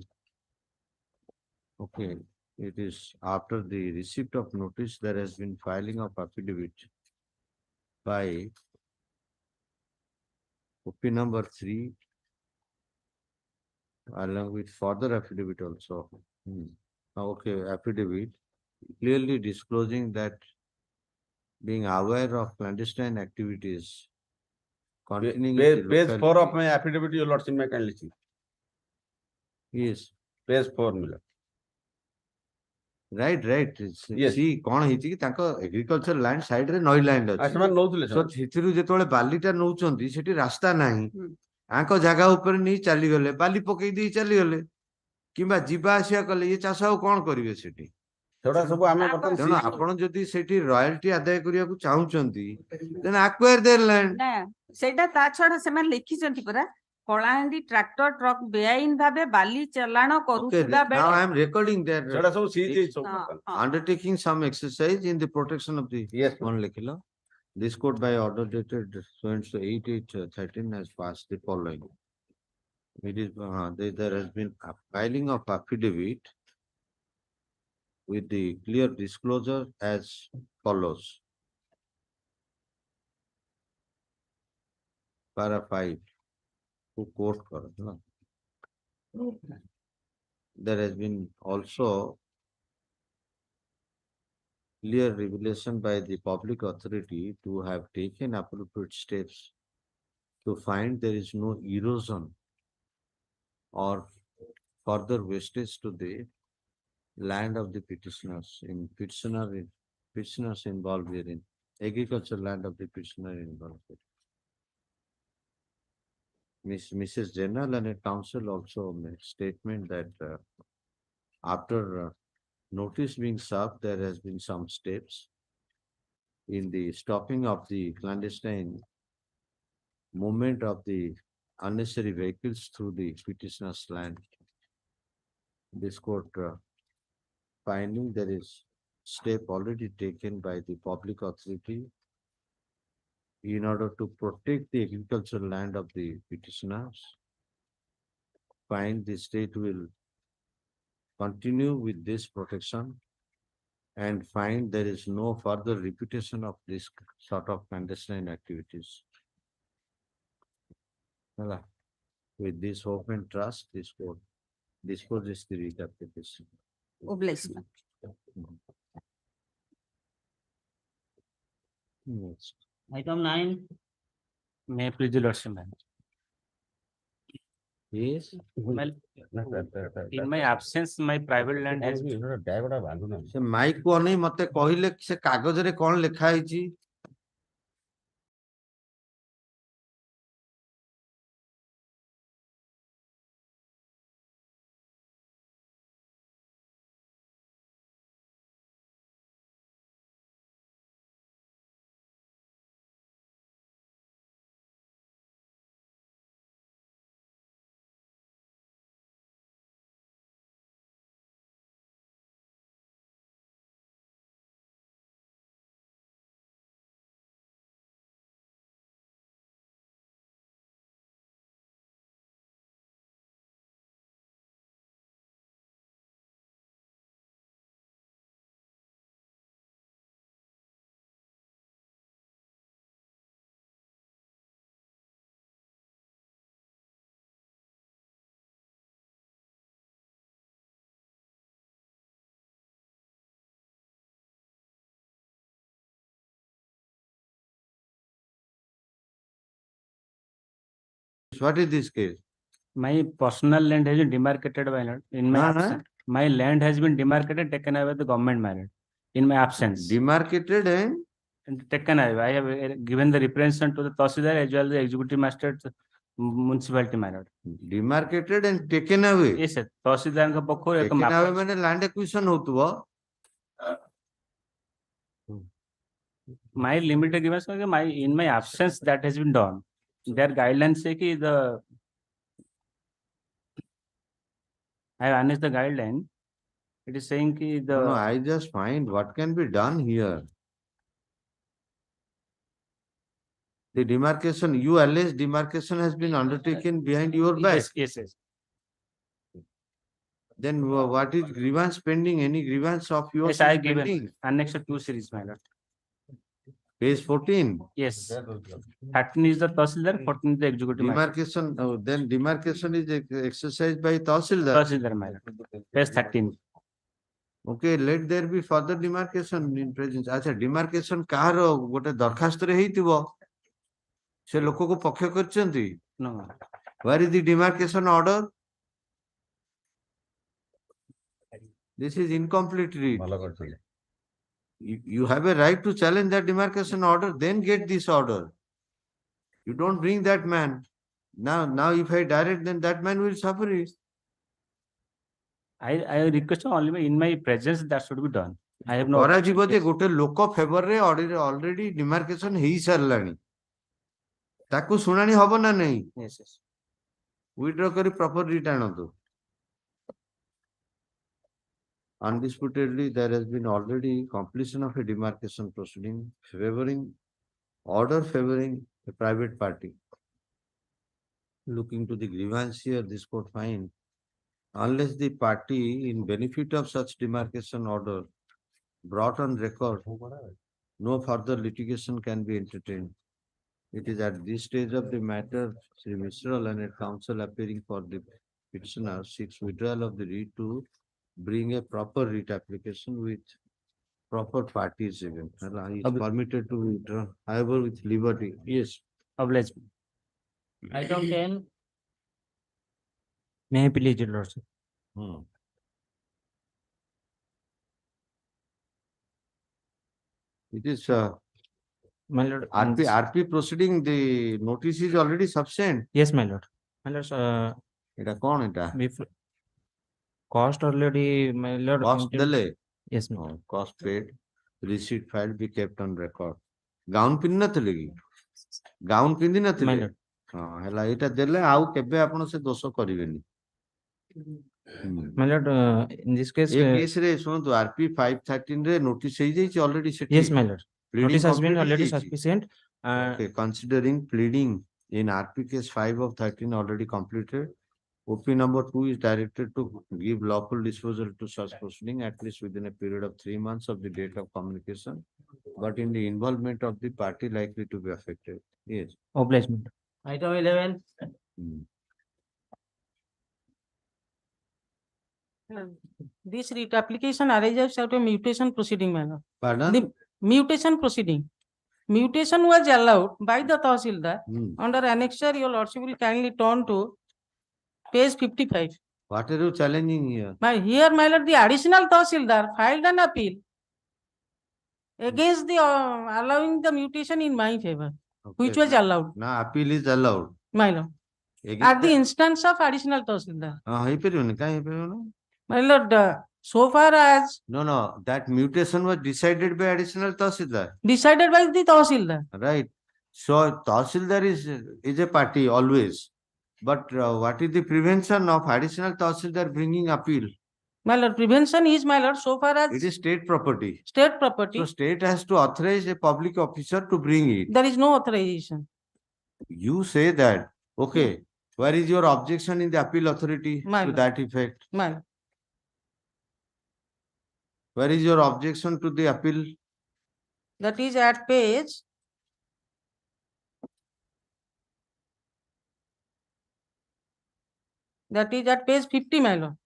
Okay, it is after the receipt of notice, there has been filing of affidavit by OP number 3 along with further affidavit also. Okay, affidavit clearly disclosing that being aware of clandestine activities continuing in the page local- 4 of my affidavit your lordship may kindly see Yes. page 4 my lord Right. Yes. See, କଣ ହେଇଛି କି ତାଙ୍କ agriculture land side ରେ ନଈ land ଅଛି। ସେମାନେ ନଉଥିଲେ So ସେଥିରୁ ଯେତେବେଳେ ବାଲିଟା ନଉଛନ୍ତି ସେଠି ରାସ୍ତା ନାହିଁ। ଆଙ୍କ ଜାଗା ଉପରେ ନେଇ ଚାଲିଗଲେ ବାଲି ପକେଇ ଦେଇ ଚାଲିଗଲେ କିମ୍ବା ଯିବା ଆସିବା କଲେ ଇଏ ଚାଷ ଆଉ କଣ କରିବେ ସେଠି? ସେଗୁଡା ସବୁ ଆମେ ବର୍ତ୍ତମାନ ତେଣୁ ଆପଣ ଯଦି ସେଠି ରୟାଲଟି ଆଦାୟ କରିବାକୁ ଚାହୁଁଛନ୍ତି then acquire their land. ନା ସେଇଟା ତା ଛଡା ସେମାନେ ଲେଖିଛନ୍ତି ପରା କଳାହାଣ୍ଡି ଟ୍ରାକ୍ଟର ଟ୍ରକ୍ ବେଆଇନ ଭାବେ ବାଲି ଚାଲାଣ Okay, କରୁଥିବା now I ବେଳେ am recording that. ସେଗୁଡା ସବୁ ସିଜ୍ ହେଇଛି ସବୁ ହଁ, ବର୍ତ୍ତମାନ। ହଁ। Undertaking some exercise in the protection of the Yes, one lekilo. This court by order dated 8/8/13 has passed the following. It is there has been a filing of affidavit with the clear disclosure as follows. Para 5. Who quote karo, no? There has been also clear revelation by the public authority to have taken appropriate steps to find there is no erosion or further wastage to the land of the petitioners petitioners involved herein, agricultural land of the petitioner involved. Mrs. General and a counsel also made statement that after notice being served, there has been some steps in the stopping of the clandestine movement of the unnecessary vehicles through the petitioner's land. This court finding there is step already taken by the public authority in order to protect the agricultural land of the petitioners. Find the state will continue with this protection and find there is no further repetition of this sort of clandestine activities. With this hope and trust, this court disposes the writ application. Oblation. Yes. Item 9. May I please the lordship, ma'am. Yes. Well, in my absence, my private land has been. ସେ Mike କୁ ଅନେଇ ମତେ କହିଲେ ସେ କାଗଜରେ କଣ ଲେଖା ହେଇଛି? What is this case? My personal land has been demarcated by land. In my absence, my land has been demarcated, taken away by the government, my lord. In my absence. Demarcated and taken away. I have given the representation to the Tahsildar as well as the executive magistrate municipality, my lord. Demarcated and taken away. Yes, sir. Tahsildar ka pakhore taken away means land acquisition hotuva. My limited agreements, in my absence that has been done. Their guidelines say ki I have annexed the guideline. It is saying ki No, I just find what can be done here. The demarcation, you allege demarcation has been undertaken behind your back. Yes. Then what is grievance pending? Any grievance of yours? Yes, I have given Annex 2 series, my lord. Page 14. Yes. 13 is the Tahsildar, 14 is the executive Demarcation, then demarcation is exercised by Tahsildar. Tahsildar, my lord. Page 13. Okay, let there be further demarcation in presence. Acha, demarcation kaharo gote darkhastre heitibo. Se loko ko pakhya karchanti. No. Where is the demarcation order? This is incomplete read. You have a right to challenge that demarcation order, then get this order. You don't bring that man. Now if I direct, then that man will suffer it. I request only in my presence that should be done. I have no. କରାଯିବ ଯେ ଗୋଟେ ଲୋକ ଫେଭରରେ already demarcation ହେଇ ସାରିଲାଣି ତାକୁ ଶୁଣାଣି ହବ ନା ନାହିଁ? Yes. Withdraw କରି proper writ ଆଣନ୍ତୁ. Undisputedly, there has been already completion of a demarcation proceeding favoring a private party. Looking to the grievance here, this court find unless the party in benefit of such demarcation order brought on record, no further litigation can be entertained. It is at this stage of the matter, Sri Misral and a counsel appearing for the petitioner seeks withdrawal of the writ to bring a proper writ application with proper parties even. He is permitted to withdraw, however with liberty. Yes. Oblige. Item 10. May I please, your lordship? It is My lord, RP proceeding, the notice is already sufficient. yes, my lord. My lord, এটা কোন এটা? cost already, my lord. Cost দেলে? Yes, my Oh, cost paid, receipt file be kept on record. Gown ପିନ୍ଧି ନଥିଲେ କି? Gown ପିନ୍ଧି My ନଥିଲେ? lord. ହଁ ହେଲା ଏଇଟା ଦେଲେ ଆଉ କେବେ ଆପଣ ସେ ଦୋଷ କରିବେନି। My lord, in this case, A case ରେ ଶୁଣନ୍ତୁ RP 513 ରେ notice ହେଇଯାଇଛି already ସେଠି। yes, my lord. Pleading Notice has been complete already ହେଇଯାଇଛି। sufficient. Okay, considering pleading in RP case 5 of 13 already completed, OP number 2 is directed to give lawful disposal to such proceeding at least within a period of 3 months of the date of communication, but in the involvement of the party likely to be affected. Yes. Obligement. Item 11. This writ application arises out of mutation proceeding, my lord. Pardon? The mutation proceeding. Mutation was allowed by the Tahsildar under annexure. Your lordship will kindly turn to page 55. What are you challenging here? Here, my lord, the additional Tahsildar filed an appeal against the allowing the mutation in my favor, which was allowed. Now appeal is allowed. My lord. At the instance of additional Tahsildar. ହେଇପାରିବନି କାହିଁ ହେଇପାରିବନି? My lord, so far as No, that mutation was decided by additional Tahsildar. decided by the Tahsildar. Right. So Tahsildar is a party always. But what is the prevention of additional Tahsildar bringing appeal? My lord, prevention is, my lord, so far as It is state property. state property, So state has to authorize a public officer to bring it. there is no authorization. You say that, okay, where is your objection in the appeal authority My to lord. that effect? My lord. Where is your objection to the appeal? That is at page that is at page 50, my lord.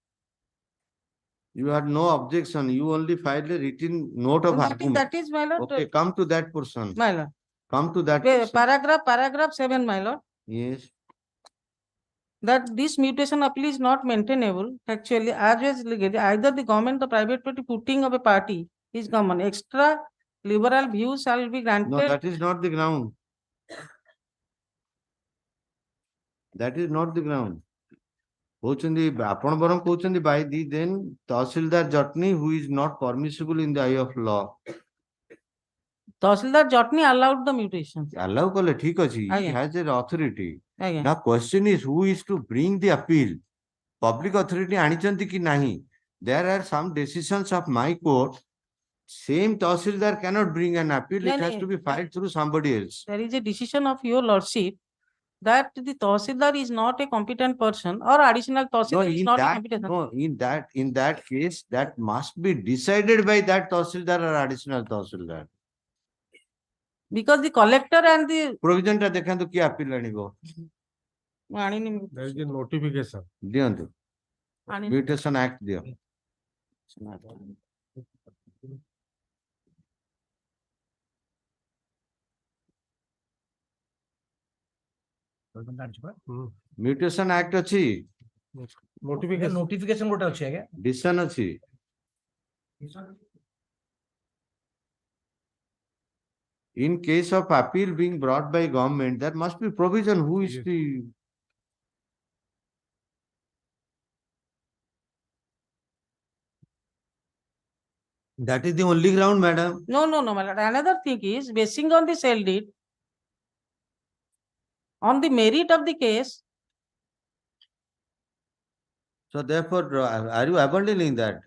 You had no objection. You only filed a written note of argument. That is, my lord. Okay, come to that portion. My lord. Come to that. Paragraph 7, my lord. Yes. That this mutation appeal is not maintainable actually as well as legally. Either the government or private party footing of a party is common. Extra liberal views shall be granted. No, that is not the ground. That is not the ground. କହୁଛନ୍ତି ଆପଣ ବରଂ କହୁଛନ୍ତି by the then Tahsildar Jatni who is not permissible in the eye of law. Tahsildar Jatni allowed the mutation. Allow kale ठीक अछि. He Aଜ୍ଞା. has an authority. Aଜ୍ଞା. Now question is who is to bring the appeal? Public authority ଆଣିଛନ୍ତି କି ନାହିଁ? There are some decisions of my court. Same Tahsildar cannot bring an appeal. It has to be filed through somebody else. There is a decision of your lordship that the Tahsildar is not a competent person or additional No, Tahsildar is in not a that, competent. no, in that case, that must be decided by that Tahsildar or additional Tahsildar. Because the collector and the Provision ଟା ଦେଖନ୍ତୁ କି appeal ଆଣିବ? There is a notification. ଦିଅନ୍ତୁ. Mutation Act ଦିଅ. Mutation Act ଅଛି. Notification ଗୋଟେ ଅଛି ଆଜ୍ଞା. Decision ଅଛି. In case of appeal being brought by government, there must be provision who is the that is the only ground, madam. No, my lord. Another thing is basing on the sale deed, on the merit of the case. So therefore, are you abandoning that?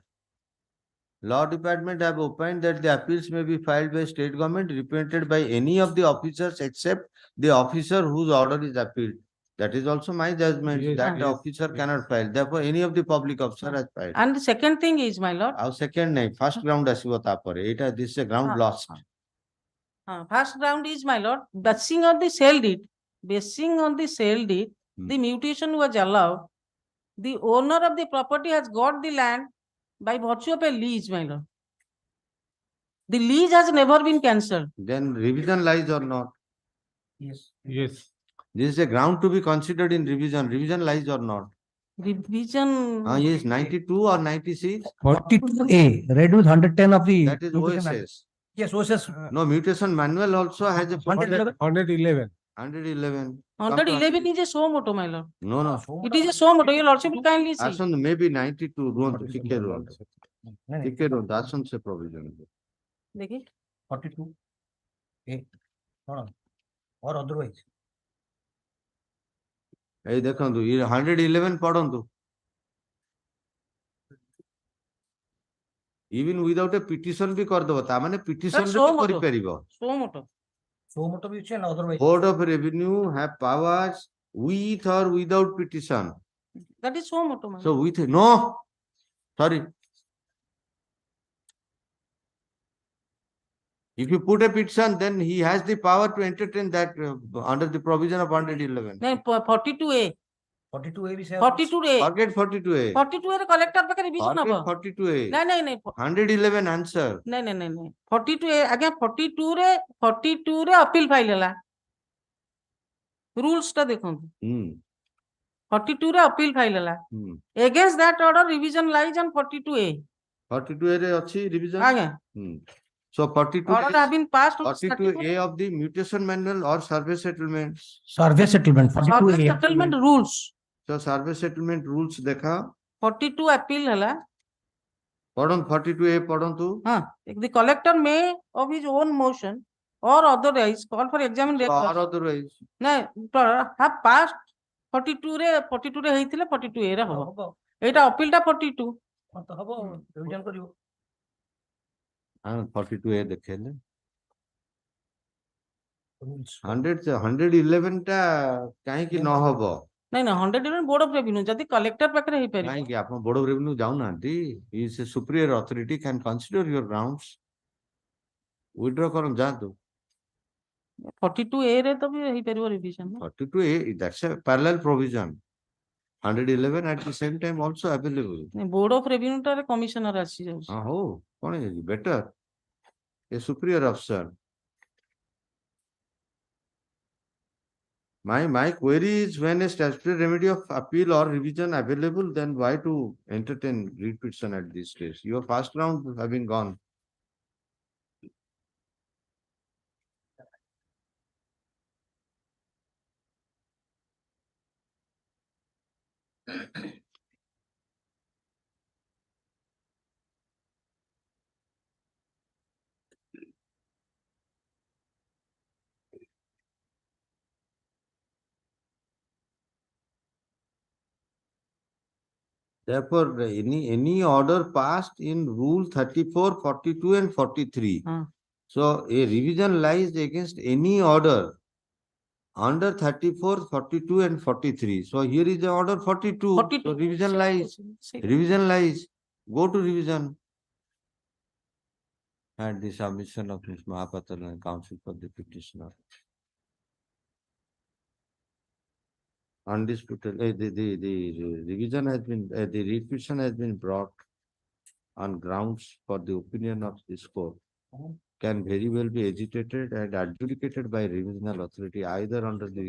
Law Department have opined that the appeals may be filed by state government represented by any of the officers except the officer whose order is appealed. That is also my judgment. Yes, that yes, officer cannot file. Therefore, any of the public officer has filed. And the second thing is, my lord. Our second name, first ground ଆସିବ ତାପରେ. ଏଇଟା this is a ground lost. First ground is, my lord, basing on the sale deed. Basing on the sale deed, the mutation was allowed. The owner of the property has got the land by virtue of a lease, my lord. The lease has never been cancelled. Then revision lies or not? Yes. Yes. This is a ground to be considered in revision. Revision lies or not? Revision. Yes, 92 or 96? 42A, read with 110 of the. That is OSS. Yes, OSS. No, mutation manual also has a 111. 111. 111. 111 is a suo moto, my lord. No, no. It is a suo moto. Your lordship will kindly see. Asan maybe 92 ରୁହନ୍ତୁ ଟିକେ ଆସନ୍ତୁ ସେ provision. देखिए 42 A or otherwise. ଏଇ ଦେଖନ୍ତୁ 111 ପଢନ୍ତୁ. Even without a petition ବି କରିଦବ ତା ମାନେ petition ରେ ବି କରିପାରିବ. suo moto. So motor which and otherwise. Board of Revenue have powers with or without petition. That is suo moto, my So lord. with no, sorry. If you put a petition, then he has the power to entertain that under the provision of 111. No, 42A. 42A भी से 42A. Forget 42A. 42A रे collector पाखे revision Forget हबो. 42A. नहीं. 111 answer. नहीं. 42A आगे 42 रे appeal file ହେଲା. Rules टा देखो. 42 रे appeal file ହେଲା. Against that order revision lies on 42A. 42A रे अच्छी revision. आगे. So 42 Order have been passed. 42A of the mutation manual or survey settlement. Survey settlement. Survey 42A. settlement rules. So survey settlement rules देखा. 42 appeal ହେଲା. पढ़ो 42A पढ़ो. The collector may of his own motion or otherwise call for examination. Or otherwise. No, have passed 42 रे ହେଇଥିଲେ 42A ରେ ହବ. ଏଇଟା appeal ଟା 42. तो हबो revision करियो. 42A ଦେଖେଇଲେ. 111 ଟା କାହିଁକି ନ ହବ? ନାଇଁ 111 board of revenue ଯଦି collector ପାଖରେ ହେଇପାରିବ. କାହିଁକି ଆପଣ board of revenue ଯାଉନାହାନ୍ତି? He is a superior authority, can consider your grounds. Withdraw କରନ୍ତୁ ଯାଆନ୍ତୁ. 42A ରେ ତ ବି ହେଇପାରିବ revision. 42A, that's a parallel provision. 111 at the same time also available. board of revenue ଟାରେ commissioner ଆସି ଯାଉଛି. ହଉ କଣ ହେଇଛି? Better. A superior officer. My query is when a statutory remedy of appeal or revision available, then why to entertain read petition at this stage? Your first round having gone. Therefore, any order passed in rule 34, 42 and 43. So a revision lies against any order under 34, 42 and 43. So here is the order 42. 42. So revision lies. Revision lies. Go to revision. And the submission of Ms. Mahapatra and counsel for the petitioner. Undisputed, the revision has been, the revision has been brought on grounds for the opinion of this court. Can very well be agitated and adjudicated by revisional authority either under the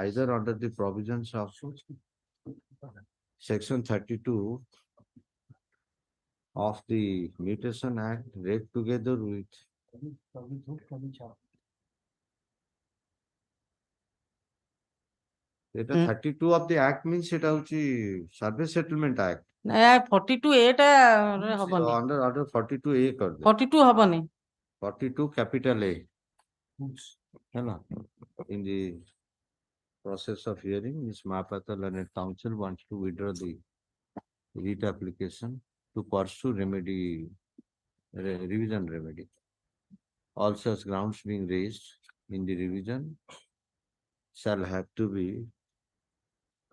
either under the provisions of section 32 of the Mutation Act read together with এটা 32 of the act means এটা হচ্ছে Survey Settlement Act. ନା 42A ଟା ହବନି. Under 42A कर दे. 42 ହବନି. 42 capital A. है in the process of hearing, Ms. Mahapatra Learned Counsel wants to withdraw the writ application to pursue remedy, revision remedy. All such grounds being raised in the revision shall have to be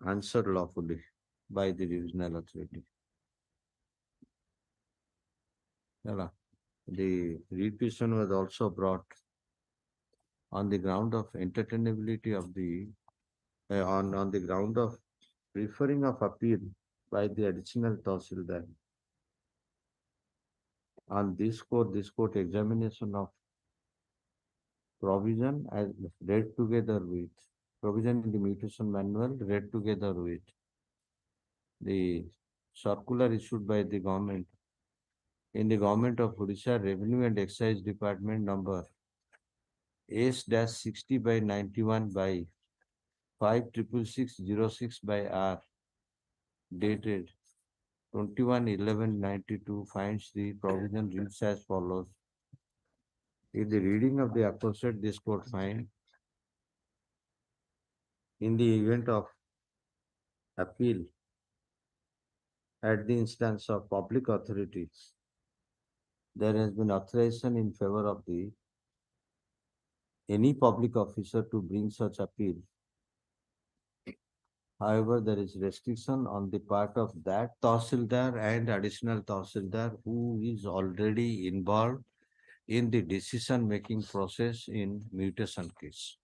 answered lawfully by the revisional authority. The read petition was also brought on the ground of entertainability of the on the ground of preferring of appeal by the additional Tahsildar. On this court examination of provision as read together with provision in the mutation manual read together with the circular issued by the government in the government of Odisha Revenue and Excise Department number S-60/91 by 56606 by R dated 21/11/92 finds the provision reads as follows. In the reading of the aforesaid, this court find in the event of appeal at the instance of public authorities, there has been authorization in favor of any public officer to bring such appeal. However, there is restriction on the part of that Tahsildar and additional Tahsildar who is already involved in the decision-making process in mutation case.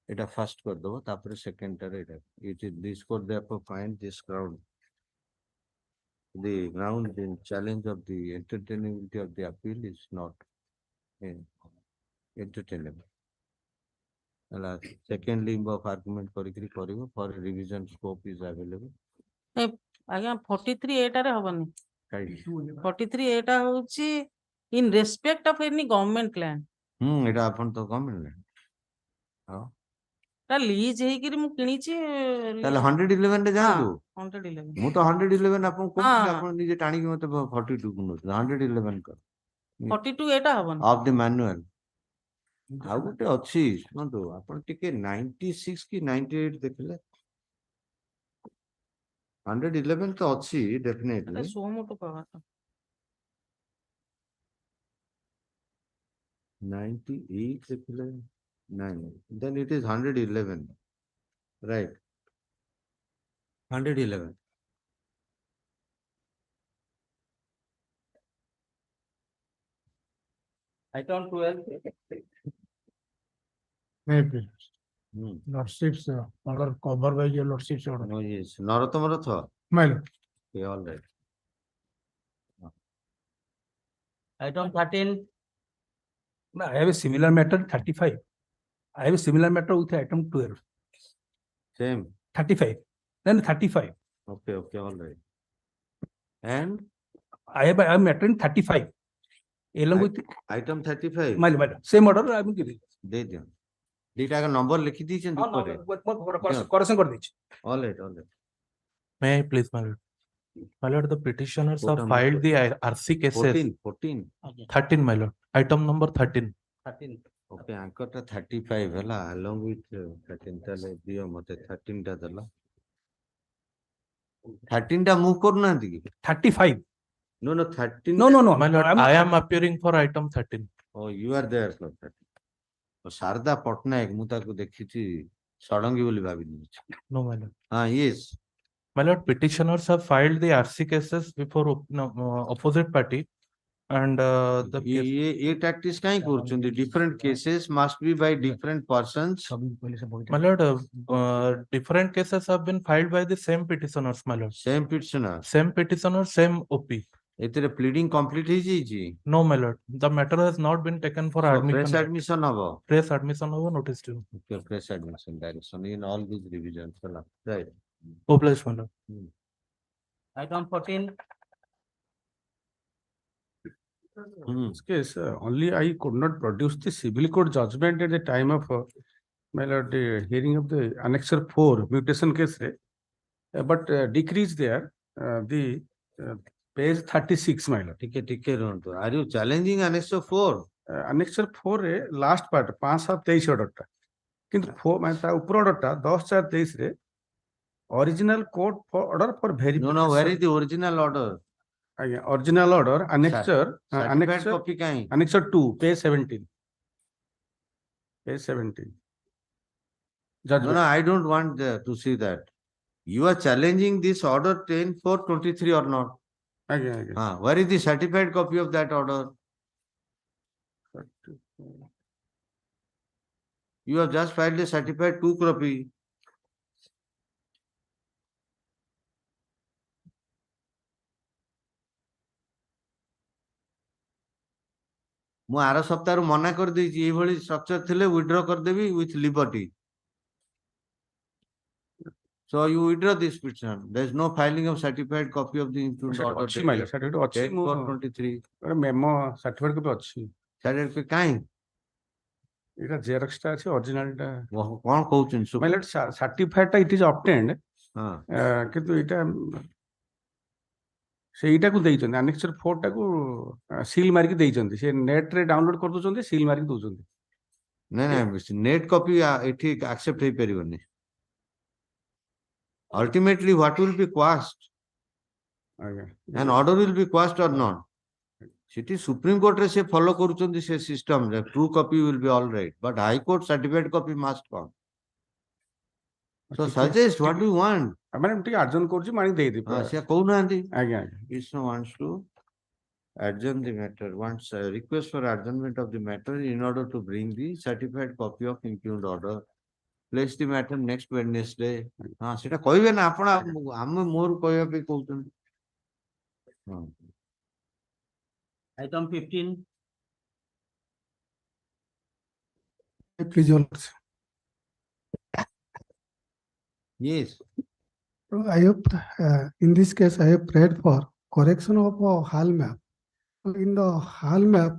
It first kar tapre second it is this court therefore find this ground. The ground in challenge of the entertainability of the appeal is not entertainable. Second limb of argument for revision scope is available. Again, 43 8 are havani. 43 8 hochi in respect of any government land. It happened to government land. ता lease है कि मु किनिची ताले 111 रे जांदु 111 मु तो 111 आपन को हाँ, आपन निजे टाणी के मते 42 को 111 कर 42 एटा हवन ऑफ द मैनुअल आउ गोटे अछि सुनतो आपन टिके 96 की 98 देखले 111 तो अछि डेफिनेटली सो मोटो पावा 98 देखले 9 then it is 111 right 111 item 12 Maybe. Lordships order covered by your lordships order. no yes Narottama Ratha My lord. okay all right Item 13. I have a similar matter 35. I have a similar matter with item 12. same 35. Then 35. okay all right and I have a matter in 35. Along with item 35 my same order I am giving. दे दियो दीटा का number लिखि दी छन ऊपर Correction कर दीजिए. all right May I please, my lord? My lord, the petitioners have Quotum, filed the RC cases. 14 13, my lord. Item number 13. 13. okay anchor ta 35 hela along with 13 tale दियो मते 13 टा दला 13 टा मूव करना दी 35. no 13 No. My lord, I am appearing for item 13. oh you are there for 13 तो शारदा पटनायक मु ताको देखिछि सडंगी बोली भाबी दी No, my lord. हां yes My lord, petitioners have filed the RC cases before opposite party, and the ये tactics काई करछुंदी different cases must be by different persons my lord, different cases have been filed by the same petitioners, my lord. same petitioner Same petitioner, same OP. एतरे pleading complete he ji No, my lord. The matter has not been taken for press admission. admission habo Press admission over notice to. okay press admission direction in all these revisions right Obliged, my lord. Item 14. This case, only I could not produce the civil court judgment at the time of my lord, the hearing of the annexure 4 mutation case, but decrease there, the page 36, my lord. ठीक है रहंतो are you challenging annexure 4 annexure 4 रे last part 5/7/23 order टा किंतु 4 माने ता ऊपर order टा 10/4/23 रे original court for order for verification. no where is the original order Original order annexure certified copy काई annexure 2 page 17 page 17 no I don't want to see that you are challenging this order 10/4/23 or not where is the certified copy of that order you have just filed a certified 2 copy ମୁଁ ଆର ସପ୍ତାହରୁ ମନା କରିଦେଇଛି ଏଇଭଳି structure ଥିଲେ withdraw କରିଦେବି with liberty So you withdraw this petition. There is no filing of certified copy of the impugned সেটা order. ଅଛି my lord, certificate ଅଛି, Date ମୁଁ 4/23. ଗୋଟେ memo certificate କେବେ ଅଛି? Certificate କାହିଁ? ଏଇଟା xerox ଟା ଅଛି, original ଟା କଣ କହୁଛନ୍ତି? my lord, certified ଟା it is obtained, କିନ୍ତୁ ଏଇଟା ସେଇଟାକୁ ଦେଇଛନ୍ତି, annexure 4 ଟାକୁ seal ମାରିକି ଦେଇଛନ୍ତି, ସେ ନେଟ ରେ ଡାଉନଲୋଡ କରିଦଉଛନ୍ତି, seal ମାରିକି ଦଉଛନ୍ତି। ନାଇଁ ନେଟ୍ କପି ଏଠି accept ହେଇପାରିବନି। Ultimately, what will be quashed? An order will be quashed or not? City Supreme Court रे से follow करूचंदी से system रे true copy will be all right, but High Court certified copy must come. So suggest what do you want? ମାନେ ଟିକେ adjourn କରୁଛି, ମାଣି ଦେଇଦେବି। ସେ କହୁନାହାନ୍ତି। ଆଜ୍ଞା। Krishna wants to adjourn the matter, wants a request for adjournment of the matter in order to bring the certified copy of impugned order. Place the matter next Wednesday. हाँ सेटा कहबे ना आपण हम मोर कहबे पे कहउछन। Item 15. Please, Your Lordship. Yes. I have, in this case, I have prayed for correction of a hall map. In the hall map,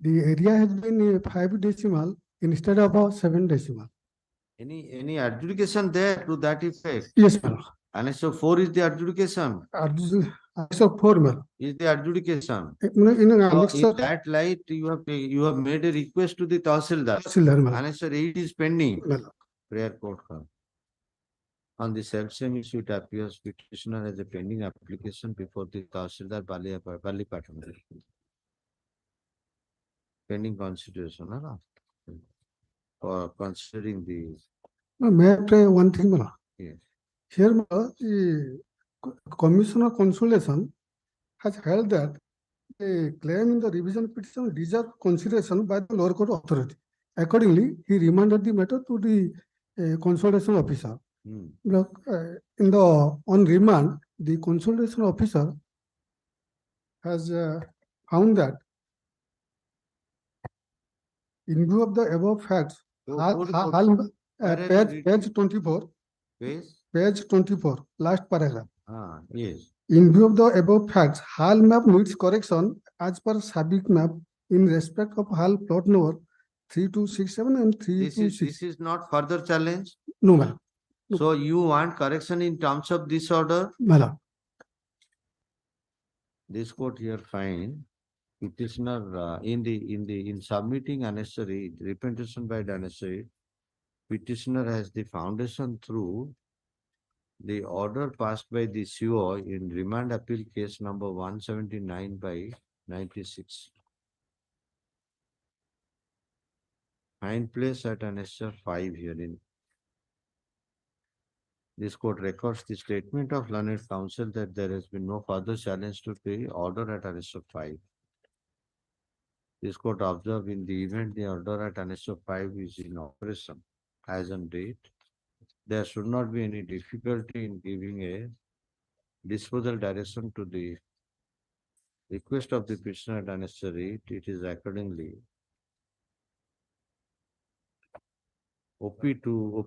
the area has been 5 decimal instead of a 7 decimal. Any adjudication there to that effect? Yes, ma'am. Annexure 4 is the adjudication. Annexure 4, ma'am. Is the adjudication. In an annexure, in that light, you have made a request to the Tahsildar. Tahsildar, ma'am. Annexure 8 is pending. Ma'am. Prayer court. On the self-same issue, it appears petitioner has a pending application before the Tahsildar Balipattam. Pending consideration, for considering the. may I pray one thing, ma'am? Yes. Here, the Commissioner Consolation has held that the claim in the revision petition deserves consideration by the lower court authority. Accordingly, he remanded the matter to the consolidation officer. Look, on remand, the consolidation officer has found that in view of the above facts, page 24. Page 24, last paragraph. Yes. In view of the above facts, hall map needs correction as per SABIC map in respect of hall plot number 3267 and 326. This is not further challenge? No, ma'am. No. So you want correction in terms of this order? Madam. This court here find petitioner in submitting unnecessary representation by the unnecessary, petitioner has the foundation through the order passed by the CO in remand appeal case number 179/96. Find place at annexure 5 herein. This court records the statement of learned counsel that there has been no further challenge to the order at annexure 5. This court observed in the event the order at annexure 5 is in operation as on date, there should not be any difficulty in giving a disposal direction to the request of the petitioner at annexure 8. It is accordingly OP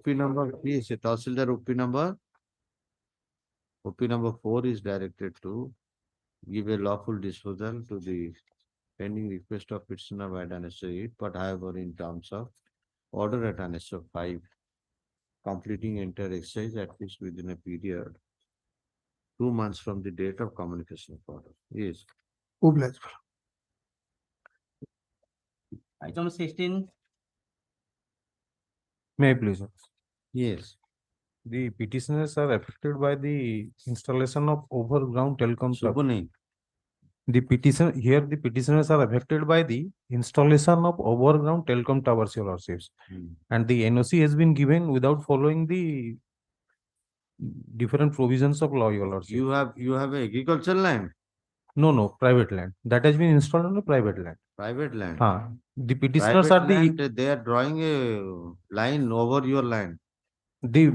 number, please, a Tahsildar OP number. OP number 4 is directed to give a lawful disposal to the pending request of petitioner by annexure 8, but however in terms of order at annexure 5, completing entire exercise at least within a period 2 months from the date of communication of order. Yes. Obliged. Item 16. May I please? Yes. The petitioners are affected by the installation of overground telecom tower. The petitioners are affected by the installation of overground telecom towers, Your Lordships. And the NOC has been given without following the different provisions of law, Your Lordship. You have agricultural land? No, private land. That has been installed on a private land. Private land. The petitioners private are land, they are drawing a line over your land. The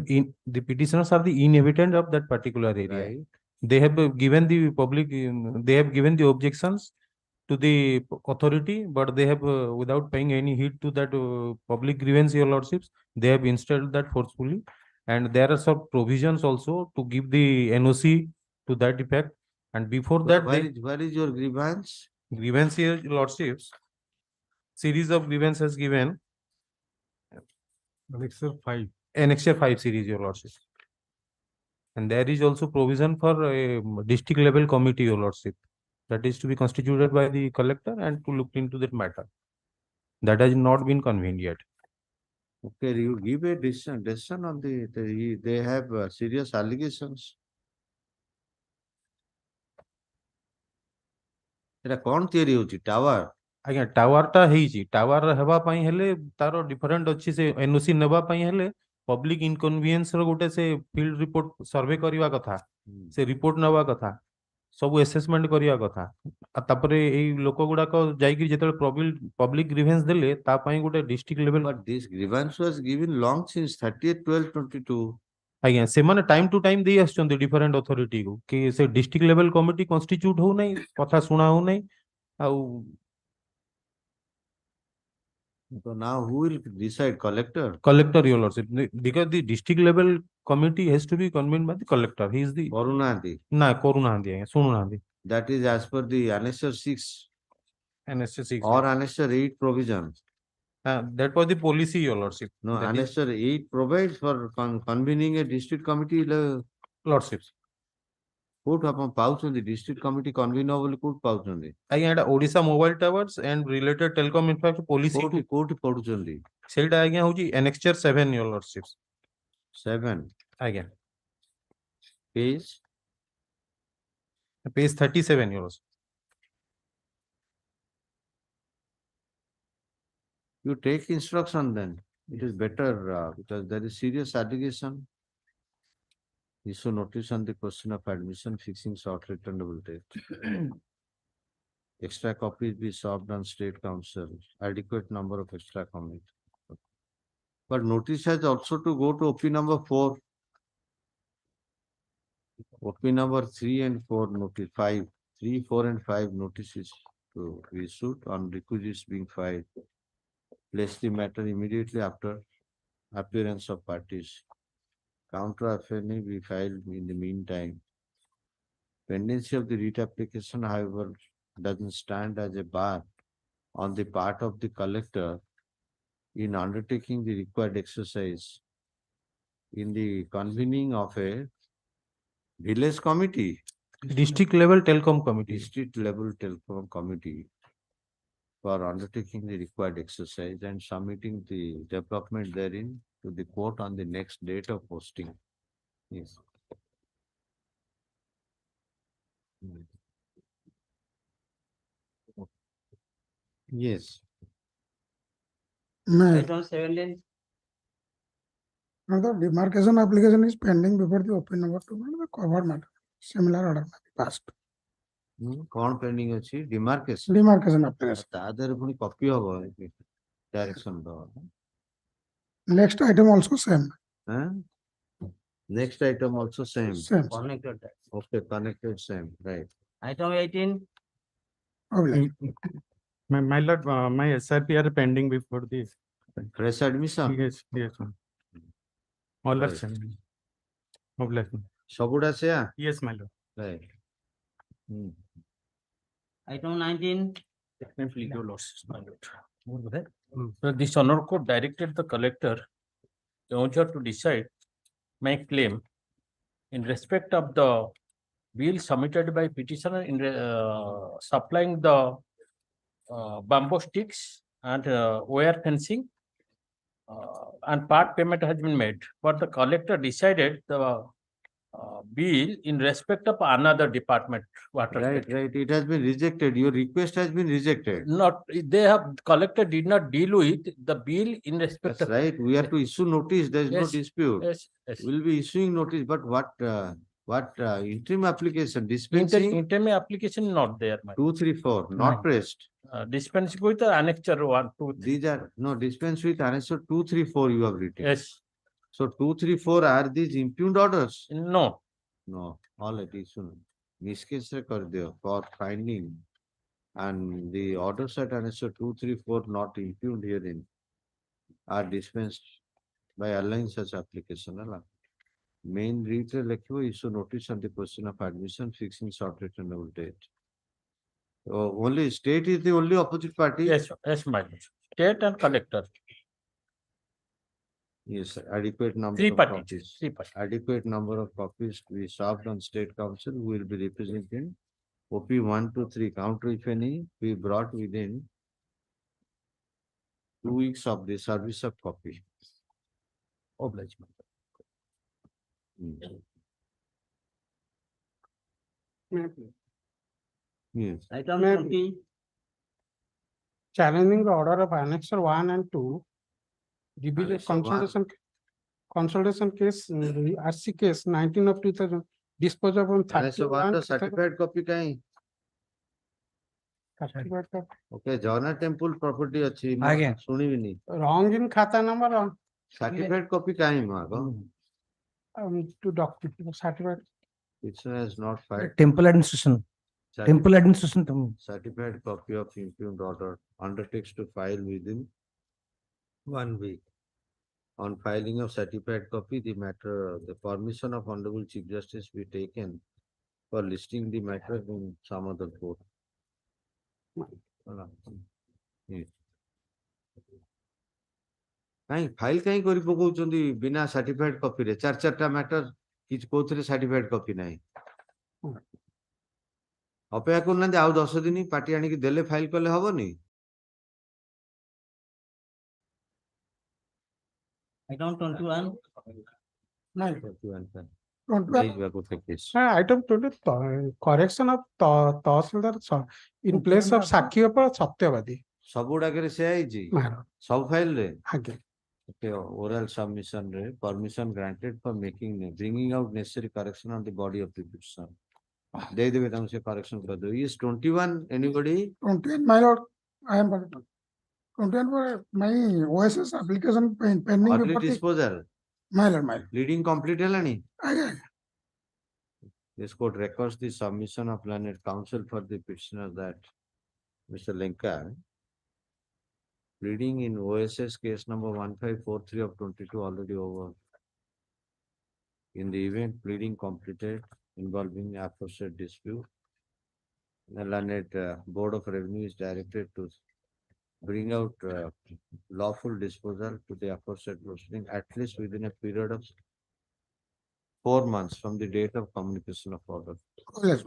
petitioners are the inhabitant of that particular area. Right. They have given the public, they have given the objections to the authority, but they have, without paying any heed to that public grievance, Your Lordships, they have installed that forcefully. And there are some provisions also to give the NOC to that effect. And before that, where is your grievance? grievance here, your lordships, series of grievance has given Annexure 5 series, your lordship. And there is also provision for a district level committee, your lordship, that is to be constituted by the collector and to look into that matter. That has not been convened yet. Okay, you give a decision on they have serious allegations. এটা କଣ ତିଆରି ହଉଛି tower? ଆଜ୍ଞା tower ଟା ହେଇଛି, tower ହେବା ପାଇଁ ହେଲେ ତାର ଡିଫରେଣ୍ଟ ଅଛି, ସେ ଏନଓସି ନେବା ପାଇଁ ହେଲେ ପବ୍ଲିକ ଇନକନଭିନିଏନ୍ସ ର ଗୋଟେ ସେ ଫିଲ୍ଡ ରିପୋର୍ଟ ସର୍ଭେ କରିବା କଥା, ସେ ରିପୋର୍ଟ ନେବା କଥା, ସବୁ ଆସେସମେଣ୍ଟ କରିବା କଥା। ଆଉ ତାପରେ ଏଇ ଲୋକ ଗୁଡାକ ଯାଇକି ଯେତେବେଳେ ପବ୍ଲିକ ଗ୍ରିଭେନ୍ସ ଦେଲେ ତା ପାଇଁ ଗୋଟେ district level. But this grievance was given long since 30/12/22. ଆଜ୍ଞା ସେମାନେ ଟାଇମ ଟୁ ଟାଇମ ଦେଇ ଆସୁଛନ୍ତି ଡିଫରେଣ୍ଟ ଅଥରିଟି କୁ କି ସେ ଡିଷ୍ଟ୍ରିକ୍ଟ ଲେଭେଲ କମିଟି କନଷ୍ଟିଚ୍ୟୁଟ ହଉନାହିଁ, କଥା ଶୁଣା ହଉନାହିଁ। ଆଉ So now who will decide? Collector? Collector, your lordship, because the district level committee has to be convened by the collector. He is the Korunahandi. Na Korunahandi, Sununahandi. That is as per the Annexure 6 Annexure 6 or Annexure 8 provision. That was the policy, your lordship. No, That is- Annexure 8 provides for convening a district committee. Lordships. କୋଉଠୁ ଆପଣ ପାଉଛନ୍ତି district committee convene ହବ ବୋଲି କୋଉଠୁ ପାଉଛନ୍ତି? ଆଜ୍ଞା ଏଟା Odisha mobile towers and related telecom infrastructure policy କୋଉଠି ପଢୁଛନ୍ତି? ସେଇଟା ଆଜ୍ଞା ହଉଛି Annexure 7, your lordships. 7 ଆଜ୍ଞା page page 37, your lordship. You take instruction then. It is better because there is serious allegation. Issue notice on the question of admission fixing short returnable date. Extra copies be served on state council. Adequate number of extra copies. But notice has also to go to OP number 4. OP number 3 and 4 notice 5. 3, 4 and 5 notices to be issued on requisites being filed. Place the matter immediately after appearance of parties. Counter affidavit be filed in the meantime. Pendency of the writ application, however, doesn't stand as a bar on the part of the collector in undertaking the required exercise in the convening of a village committee. District level telecom committee. District level telecom committee for undertaking the required exercise and submitting the development therein to the court on the next date of posting. Yes. Yes. May, Item 17. now the demarcation application is pending before the open number 2, the covered matter. Similar order may be passed. କଣ pending ଅଛି? Demarcation. Demarcation application. ତା ଦେହରେ ପୁଣି copy ହବ direction ଦବ। Next item also same. Next item also same. Same. Connected. Okay, connected same, right. Item 18. My lord, my SRP are pending before this. Fresh admission? Yes, yes, ma'am. All are Right. same. Obliged. ସବୁଗୁଡା ସେୟା? Yes, my lord. Right. Item 19. Definitely, your lordships, my lord. So this honor court directed the collector to decide my claim in respect of the bill submitted by petitioner in supplying the bamboo sticks and wire fencing, and part payment has been made, but the collector decided the bill in respect of another department, water. Right, right. It has been rejected. Your request has been rejected. Not, they have, collector did not deal with the bill in respect That's of. right. We have to issue notice. There is no Yes, dispute. Yes, yes. We'll be issuing notice, but what interim application, dispensing Interim application not there, my. 2, 3, 4, not pressed. Dispense with the annexure 1, 2, 3. These are, no, dispense with annexure 2, 3, 4 you have written. Yes. So 2, 3, 4 are these impugned orders? No. No, all it is. Miskase kar diyo for finding and the orders at annexure 2, 3, 4 not impugned herein are dispensed by allowing such application. Main read issue notice on the question of admission fixing short returnable date. Only state is the only opposite party? Yes, yes, my lord. State and collector. Yes, adequate number Three of parties, copies. three parties. Adequate number of copies to be served on state council who will be representing OP 1 to 3 counter if any be brought within 2 weeks of the service of copy. Obligement. Yes. Item May- 20, Challenging the order of Annexure 1 and 2. Division Annexure 1. consultation case, RC case 19 of 2000, disposal on So what 31. the certified copy kahi? Okay, Jagannath temple property achi. Again. Sunibini. Wrong in khata number on Certified copy kahi mago? to document certificate. It has not filed. Temple administration. Temple administration. Certified copy of impugned order undertakes to file within 1 week. On filing of certified copy, the matter, the permission of Honorable Chief Justice be taken for listing the matter in some other court. କାଇଁ file କାଇଁ କରି ପକଉଛନ୍ତି ବିନା ସାର୍ଟିଫାଇଡ କପିରେ ଚାରିଟା matter କିଛି କୋଉଥିରେ ସାର୍ଟିଫାଇଡ copy ନାହିଁ ଅପେକ୍ଷା କରୁନାହାନ୍ତି ଆଉ 10 ଦିନ ପାର୍ଟି ଆଣିକି ଦେଲେ ଫାଇଲ କଲେ ହବନି item 21, Item 20, correction of Tahsildar in place of Sakhi or Satyavadi. ସବୁ ଡାକରେ ସେ ହେଇଛି Madam. ସବୁ ଫାଇଲ ରେ Again. Okay, oral submission ରେ permission granted for making bringing out necessary correction on the body of the petition ଦେଇଦେବେ ତାଙ୍କୁ ସେ correction କରିଦେବେ is 21 anybody 21, my lord, I am 21 for my OSS application pending early before the- disposal my lord. pleading complete ହେଲାଣି Aye. This court records the submission of learned counsel for the petitioner that Mr. Lenka pleading in OSS case number 1543 of 22 already over. In the event pleading completed involving aforesaid dispute, the learned Board of Revenue is directed to bring out lawful disposal to the aforesaid proceeding at least within a period of 4 months from the date of communication of order. Yes.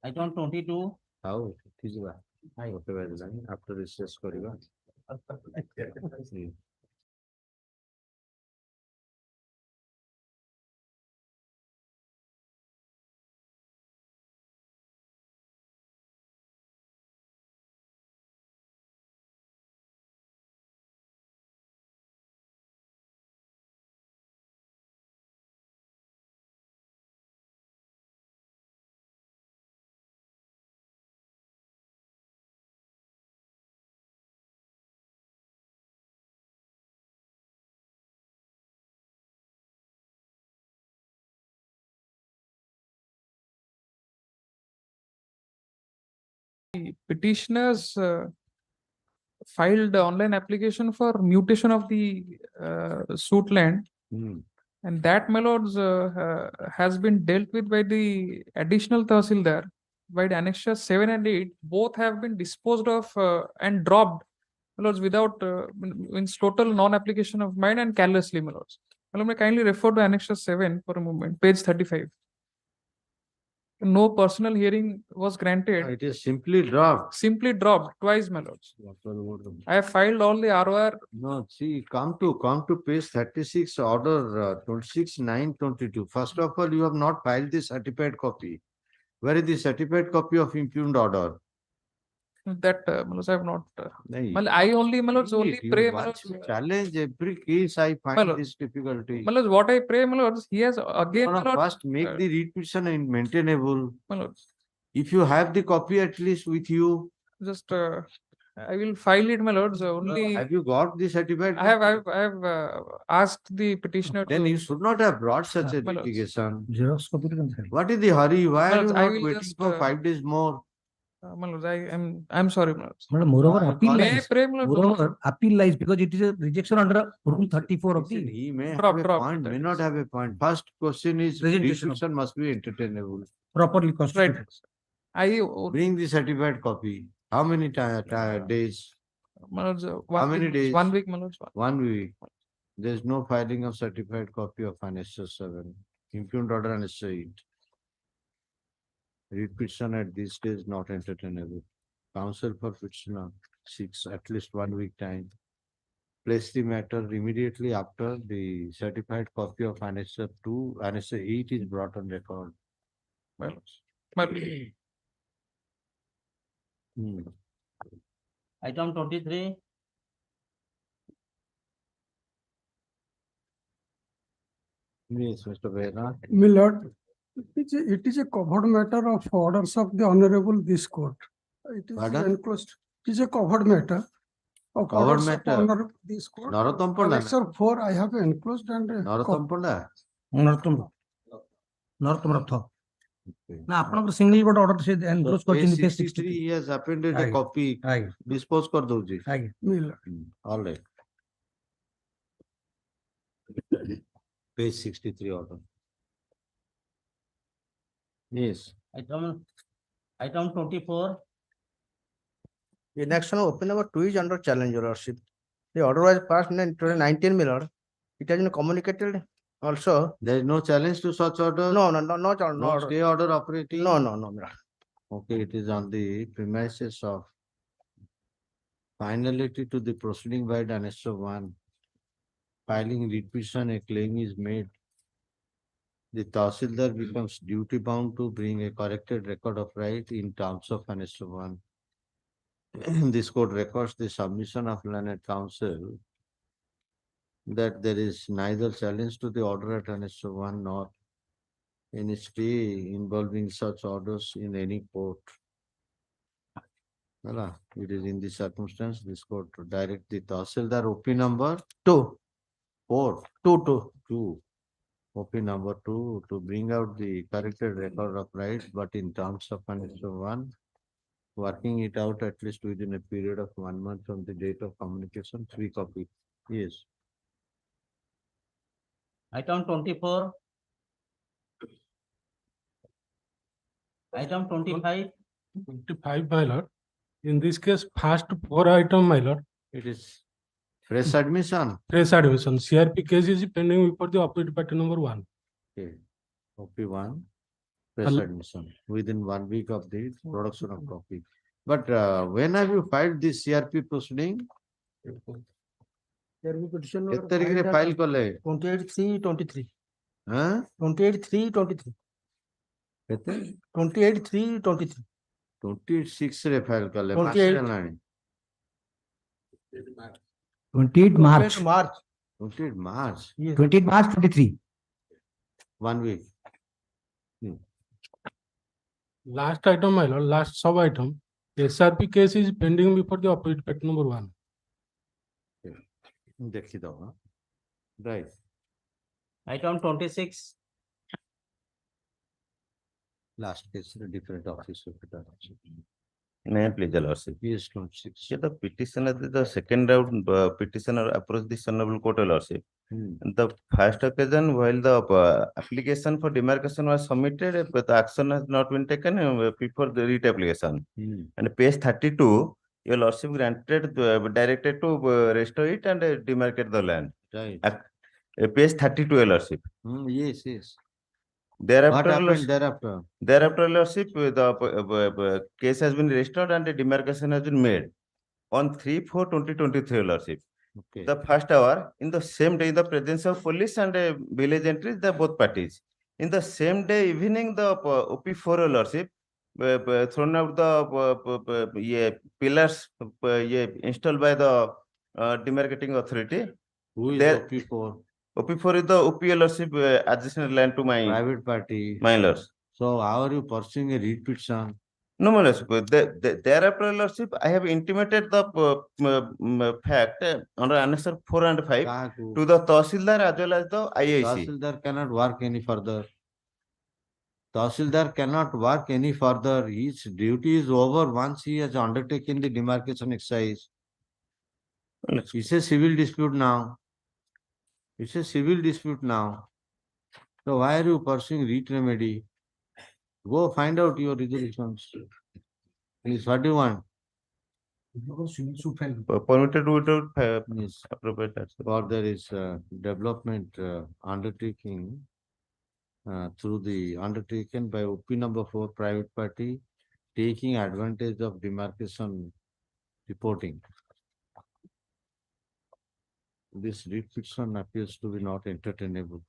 item 22, How? Tijba. Whatever is done after recess kariba. Petitioners filed online application for mutation of the suit land. And that, my lords, has been dealt with by the additional Tahsildar by the annexure 7 and 8. Both have been disposed of and dropped, my lords, without means total non-application of mine and carelessly, my lords. My lord, may kindly refer to annexure 7 for a moment, page 35. No personal hearing was granted. It is simply dropped. Simply dropped twice, my lords. I have filed all the ROR. No, see, come to page 36, order 26/9/22. First of all, you have not filed the certified copy. Where is the certified copy of impugned order? That, my lords, I have not. Nahi. Well, I only, my lords, only You pray, my once lords. challenge every case, I My find lord. this difficulty. My lords, what I pray, my lords, he has again, my lord, First, make the read petition maintainable. my lords, If you have the copy at least with you, just I will file it, my lords. Only have you got the certified? I have asked the petitioner. Then to, you should not have brought such a my lords. litigation. Xerox copy to cancel. What is the hurry? Why My are you lords, I not will waiting just, for 5 days more? my lords, I'm sorry, my lords. Madam, moreover, appeal May I lies. pray, my lords? Moreover, appeal lies because it is a rejection under Rule 34 of Listen, the he may Drop, have a drop, point, may that not is. have a point. First question is Presentation of- restriction must be entertainable. properly constituted. I, Bring the certified copy. How many days? my lords, How one many week, days? 1 week, my lords. 1 week. There is no filing of certified copy of annexure 7. Impugned order annexure 8. Read petition at this stage not entertainable. Counsel for petitioner 6, at least 1 week time. Place the matter immediately after the certified copy of annexure 2, annexure 8 is brought on record. My lords. My lords. Item 23. Yes, Mr. Vera. My lord, it is a covered matter of orders of the Honorable this court. It is Pardon? enclosed. It is a covered matter of Covered orders of matter? Honorable this court. Narottam Panda? Annexure 4 I have enclosed and Narottam Panda? Narottam Rath. Na ଆପଣଙ୍କର single ଗୋଟେ order ସେ enclose କରିଛନ୍ତି page 63 he has appended a Aye. copy. Aye. Dispose kar doji. Aye. My lord. All right. Page 63 order. Yes. Item 24. In action of open number 2 is under challenge, Your Lordship. The order was passed in 2019, my lord. It has been communicated also. There is no challenge to such order? No Stay order operating? No, my lord. Okay, it is on the premises of finality to the proceeding by the annexure 1. Filing repetition, a claim is made. The Tahsildar becomes duty bound to bring a corrected record of right in terms of annexure 1. This court records the submission of learned counsel that there is neither challenge to the order at annexure 1 nor any stay involving such orders in any court. It is in this circumstance, this court to direct the Tahsildar OP number 2. 4. 2. OP number 2 to bring out the corrected record of right, but in terms of annexure 1, working it out at least within a period of 1 month from the date of communication, 3 copy. Yes. Item 24. Item 25. 25, my lord. In this case, first 4 item, my lord. It is fresh admission. Fresh admission. CRP case is pending before the operative party number 1. Okay. OP1, fresh admission within 1 week of the production of copy. But when have you filed this CRP proceeding? CRP petition କେତେ ତାରିଖରେ file କଲେ? 28/3/23. ହଁ? 28/3/23. କେତେ? 28/3/23. 26 ରେ file କଲେ। 28 ହେଲାଣି। 28 March. 28 March. 28 March 23. 1 week. Last item, my lord, last sub item. SRP case is pending before the operative party number 1. ଦେଖିଦବ। Right. Item 26. Last case different office. May I please, Your Lordship? Yes, 26. The petitioner, the second round petitioner approached the Hon'Ble Court, Your Lordship. The first occasion, while the application for demarcation was submitted, but the action has not been taken before the writ application. And page 32, Your Lordship granted directed to restore it and demarcate the land. Right. Page 32, Your Lordship. Yes, yes. Thereafter, What happened thereafter? Thereafter, Lordship, the case has been restored and the demarcation has been made on 3/4/2023, Lordship. Okay. The first hour, in the same day, in the presence of police and village entries, the both parties. In the same day evening, the OP4, Lordship, thrown out the pillars installed by the demarcating authority. Who is There- OP4? OP4 is the OPL, Lordship, adjacent land to my Private party. my lords. So how are you pursuing a writ petition? No, my lordship. Thereafter, lordship, I have intimated the fact under annexure 4 and 5 to the Tahsildar as well as the IAC. Tahsildar cannot work any further. Tahsildar cannot work any further. His duty is over once he has undertaken the demarcation exercise. It's a civil dispute now. It's a civil dispute now. So why are you pursuing writ remedy? Go find out your resolutions. Please, what do you want? Permitted without appropriate. Or there is development undertaking through the undertaken by OP number 4 private party taking advantage of demarcation reporting. This writ petition appears to be not entertainable.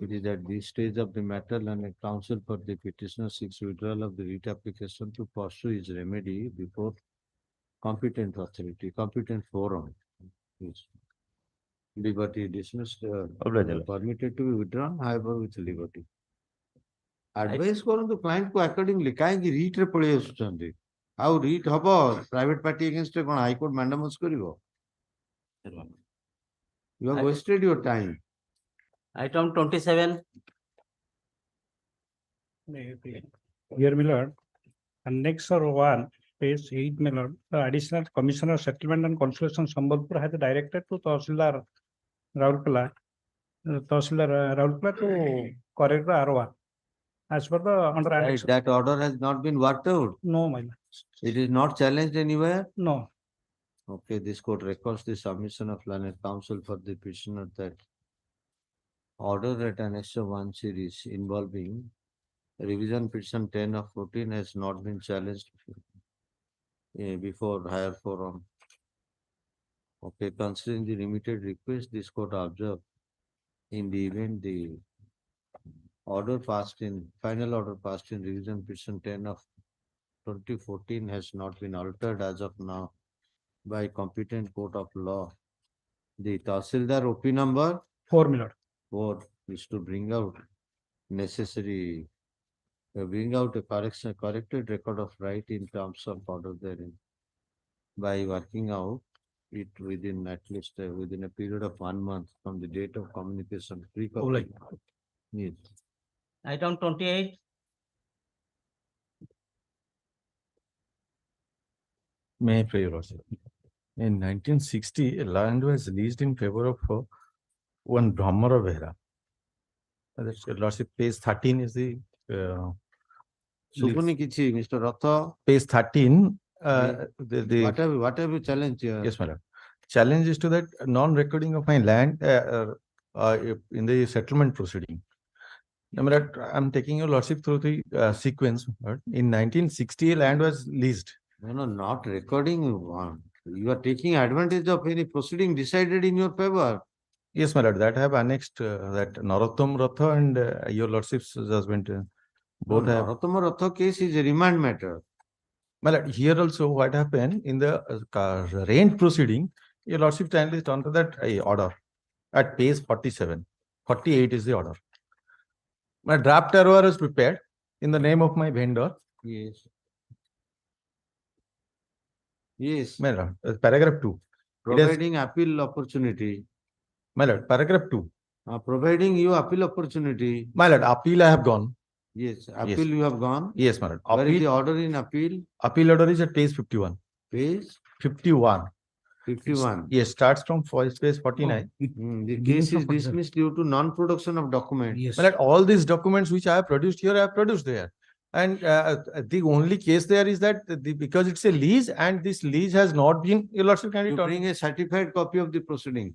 It is at this stage of the matter and a counsel for the petitioner seeks withdrawal of the writ application to pursue his remedy before competent authority, competent forum. Yes. Liberty dismissed, permitted to be withdrawn, however with liberty. Advice କରନ୍ତୁ client କୁ accordingly କାହିଁକି writ ରେ ପଳେଇ ଆସୁଛନ୍ତି ଆଉ writ ହବ private party against ରେ କଣ High Court mandamus କରିବ? You have wasted your time. Item 27. Here, my lord, Annexure 1, page 8, my lord, the Additional Commissioner of Settlement and Conciliation Sambalpur has directed to Tahsildar Raulkela to correct the R1. As per the under Right, annex. that order has not been worked out. No, my lord. It is not challenged anywhere. No. Okay, this court records the submission of learned counsel for the petitioner that order at Annexure 1 series involving revision petition 10 of 14 has not been challenged before higher forum. Okay, considering the limited request, this court observed in the event the final order passed in revision petition 10 of 2014 has not been altered as of now by competent court of law. The Tahsildar OP number 4, my lord. 4 is to bring out necessary, bring out a corrected record of right in terms of order therein by working out it within at least within a period of 1 month from the date of communication. Yes. Item 28. May I pray, Your Lordship? In 1960, a land was leased in favor of one Brahmara Behra. That's Your Lordship, page 13 is the Subhuni kichi, Mr. Ratha. page 13. What have you challenged here? Yes, my lord. Challenge is to that non-recording of my land in the settlement proceeding. I'm taking Your Lordship through the sequence. In 1960, land was leased. No, not recording. You are taking advantage of any proceeding decided in your favor. Yes, my lord. That I have annexed that Narottam Ratha and Your Lordship's judgment. Both have. Narottam Ratha case is a remand matter. My lord, here also what happened in the rent proceeding, Your Lordship kindly turn to that order at page 47. 48 is the order. My draft ROR is prepared in the name of my vendor. Yes. Yes. My lord, paragraph 2. Providing appeal opportunity. My lord, paragraph 2. Providing you appeal opportunity. My lord, appeal I have gone. Yes, appeal you have gone. Yes, my lord. Where is the order in appeal? Appeal order is at page 51. Page 51. 51. Yes, starts from page 49. The case is dismissed due to non-production of documents. Yes. But all these documents which I have produced here, I have produced there. And the only case there is that because it's a lease and this lease has not been, Your Lordship, can you bring a certified copy of the proceeding?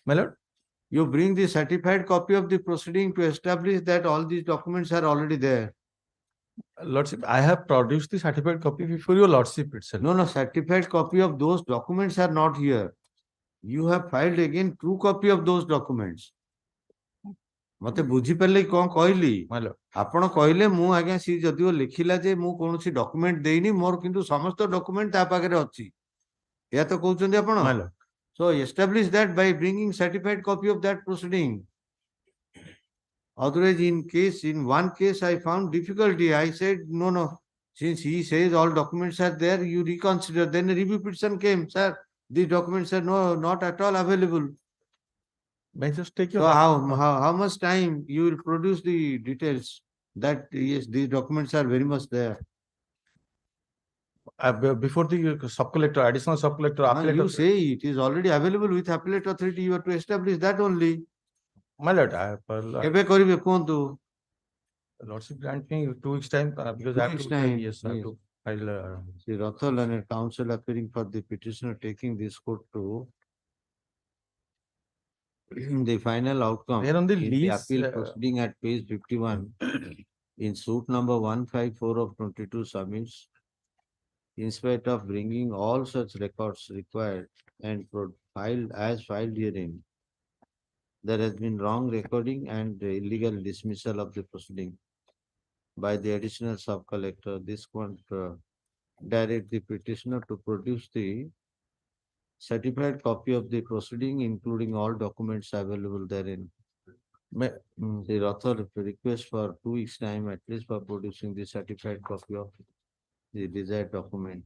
My lord? You bring the certified copy of the proceeding to establish that all these documents are already there. Lordship, I have produced the certified copy before Your Lordship itself. No, certified copy of those documents are not here. You have filed again true copy of those documents. मते बुझी पल्ले कौन कहली आपण कहले मु आज्ञा सी जदियो लिखिला जे मु कोनोसी डॉक्यूमेंट देइनी मोर किंतु समस्त डॉक्यूमेंट ता पाखरे अछि या तो कहउछन्ती आपण so establish that by bringing certified copy of that proceeding. Otherwise in one case I found difficulty. I said no, since he says all documents are there, you reconsider. Then a review petition came, sir, these documents are not at all available. May I just take So your. how much time you will produce the details that, yes, these documents are very much there. Before the sub-collector, additional sub-collector, appellate You authority. say it is already available with appellate authority, you have to establish that only. My lord, Ebe karibe kuhନ୍ତୁ. Lordship grant me 2 weeks time because 2 I have weeks to, time, yes, I have yes. to file. The Ratha Learned Counsel appearing for the petitioner taking this court to the final outcome. Where on the in the lease, appeal proceeding at page 51 in suit number 154 of 22 submits, in spite of bringing all such records required and filed herein, there has been wrong recording and illegal dismissal of the proceeding by the additional sub-collector. This court direct the petitioner to produce the certified copy of the proceeding, including all documents available therein. The author requests for 2 weeks time at least for producing the certified copy of the desired document.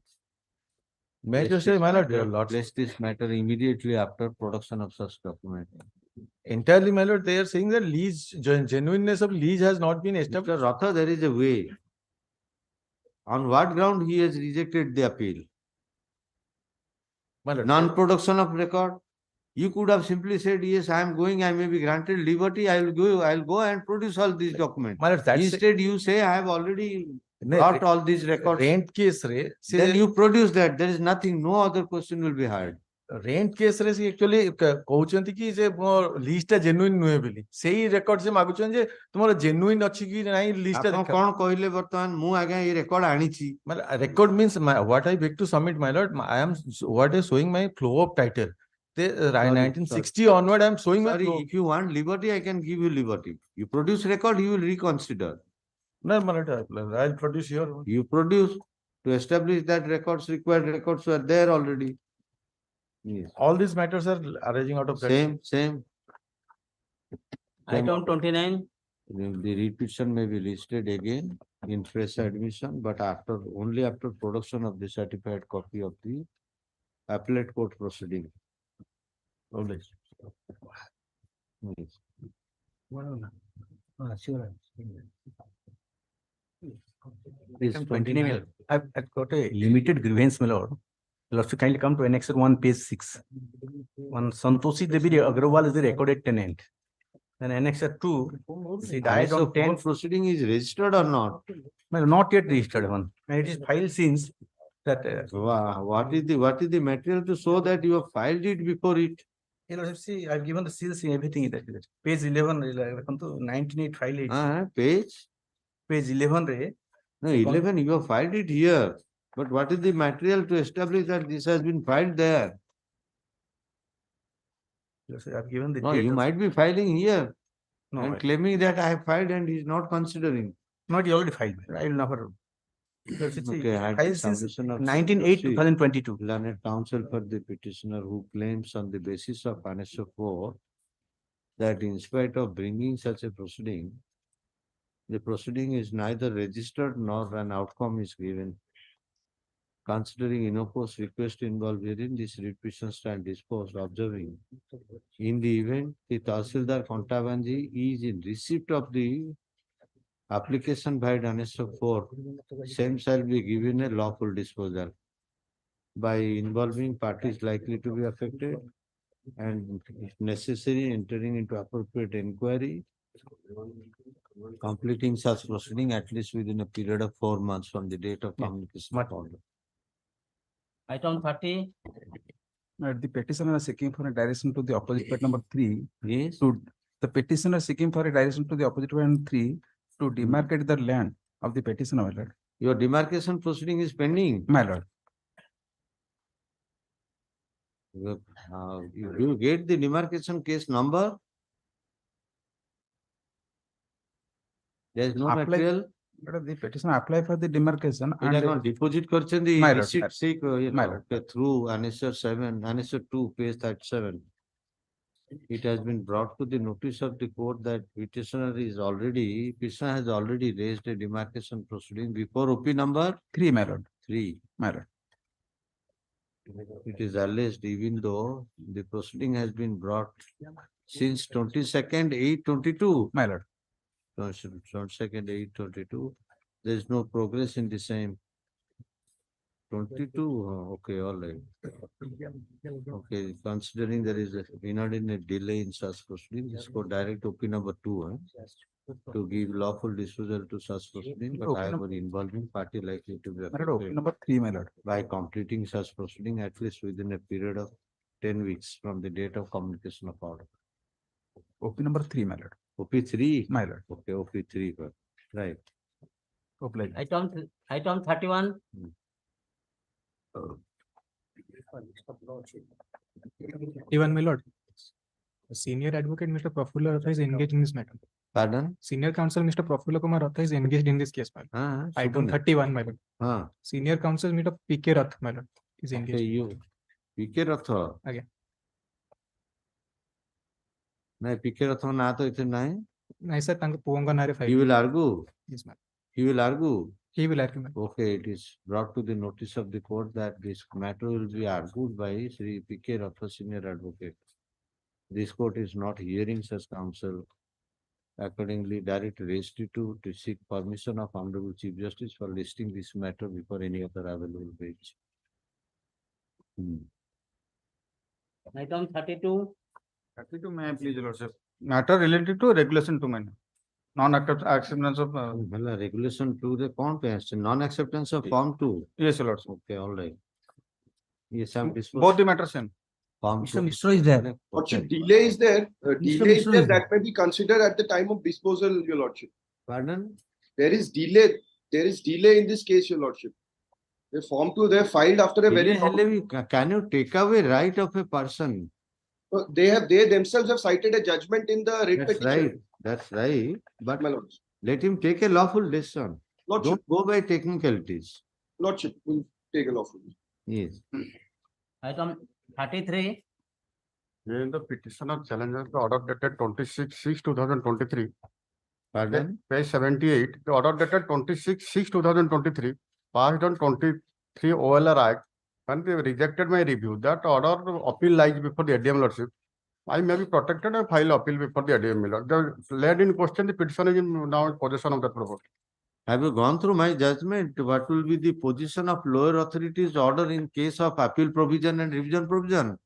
May I just say, my lord, Place this matter immediately after production of such document. entirely, my lord, they are saying that lease, genuineness of lease has not been established. Mr. Ratha, there is a way. On what ground he has rejected the appeal? My lord, Non-production of record. You could have simply said, yes, I am going, I may be granted liberty, I will go and produce all these documents. my lord, that's Instead, you say, I have already brought all these records. rent case re. Then you produce that. There is nothing, no other question will be heard. Rent case रे से actually कहउचंती कि जे lease टा genuine नुहे बोली सेही record से मागुचन जे तुमरो genuine अछि कि नहीं लीज टा आपण कोन कहले वर्तमान मु आगे ये record आनिछि. मतलब record means what I beg to submit, my lord, I am what is showing my flow of title. The 1960 onward I am showing my flow. If you want liberty, I can give you liberty. You produce record, you will reconsider. No, my lord, I will produce here. You produce to establish that required records were there already. Yes. All these matters are arising out of that. Same. Item 29. The repetition may be listed again in fresh admission, but only after production of the certified copy of the appellate court proceeding. Always. Yes. Item 29. I've got a limited grievance, my lord. Lordship, kindly come to Annexure 1, page 6. One Santoshi Devi Agrawal is the recorded tenant. Then Annexure 2, she died on 10. Proceeding is registered or not? Well, not yet registered one. And it is filed since that. What is the material to show that you have filed it before it? Lordship, see, I've given the seals and everything. That page 11, 1908 file it. Page 11. No, 11, you have filed it here. But what is the material to establish that this has been filed there? I've given the No, date you of- might be filing here and I- claiming that I have filed and he is not considering. Not already filed. I will never. Okay, I had Filed the since submission of 1908, 2022. Learned counsel for the petitioner who claims on the basis of Annexure 4 that in spite of bringing such a proceeding, the proceeding is neither registered nor an outcome is given. Considering Inopo's request involved herein, this repetition stand disposed, observing. In the event, the Tahsildar Kontabanji is in receipt of the application by Annexure 4, same shall be given a lawful disposal by involving parties likely to be affected and if necessary entering into appropriate inquiry, completing such proceeding at least within a period of 4 months from the date of communication of order. Item 30. The petitioner is seeking for a direction to the opposite part number 3. Yes. The petitioner is seeking for a direction to the opposite part 3 to demarcate the land of the petitioner, my lord. Your demarcation proceeding is pending. My lord. You get the demarcation case number? There is no material. But the petitioner apply for the demarcation and deposit करचंदी my lord, receipt seek my lord. through Annexure 7, Annexure 2, page 37. It has been brought to the notice of the court that petitioner has already raised a demarcation proceeding before OP number 3, my lord. 3. My lord. It is alleged even though the proceeding has been brought since 22nd, 8/22. My lord. 22nd, 8/22. There is no progress in the same. 22, okay, all right. Okay, considering there is a inordinate delay in such proceeding, this go direct OP number 2, to give lawful disposal to such proceeding, but OP however involving party likely to be My lord, OP affected number 3, my lord. by completing such proceeding at least within a period of 10 weeks from the date of communication of order. OP number 3, my lord. OP3? My lord. Okay, OP3, right. Obliged. Item 31. Even my lord. Senior advocate Mr. Prafulla Ratha is engaged in this matter. Pardon? Senior counsel Mr. Prafulla Kumar Ratha is engaged in this case, my lord. Item 31, my lord. Senior counsel Mr. P.K. Rath, my lord, is engaged. Okay, you. P.K. Ratha? Again. No, P.K. Ratha na to ite nahi. No, sir, tanga puanga nare file. He will argue? Yes, ma'am. He will argue? He will argue, ma'am. Okay, it is brought to the notice of the court that this matter will be argued by Sri P.K. Ratha, senior advocate. This court is not hearing such counsel. Accordingly, direct restitute to seek permission of Hon'Ble Chief Justice for listing this matter before any other available bench. Item 32. 32, may I please, lordship. Matter related to regulation 2, man. Non-acceptance of. Regulation 2 re kaun pe hai? Non-acceptance of form 2. Yes, lordship. Okay, all right. Yes, I'm Both the matters same. Mr. Mishra is there. Lordship, delay is there. Delay is Mishra there is that may be considered at the time of disposal, your lordship. Pardon? There is delay. There is delay in this case, your lordship. The form 2 they have filed after a very long. Can you take away right of a person? They themselves have cited a judgment in the writ That's petition. right. That's right. But My lord. let him take a lawful decision. Lordship. Don't go by technicalities. Lordship will take a lawful. Yes. Item 33. In the petitioner challenges the order dated 26/6/2023. Pardon? Page 78, the order dated 26/6/2023, passed on 23 OLR Act, and they rejected my review. That order appeal lies before the ADM lordship. I may be protected and file appeal before the ADM lord. The led in question, the petition is now in possession of that property. Have you gone through my judgment? What will be the position of lower authorities order in case of appeal provision and revision provision?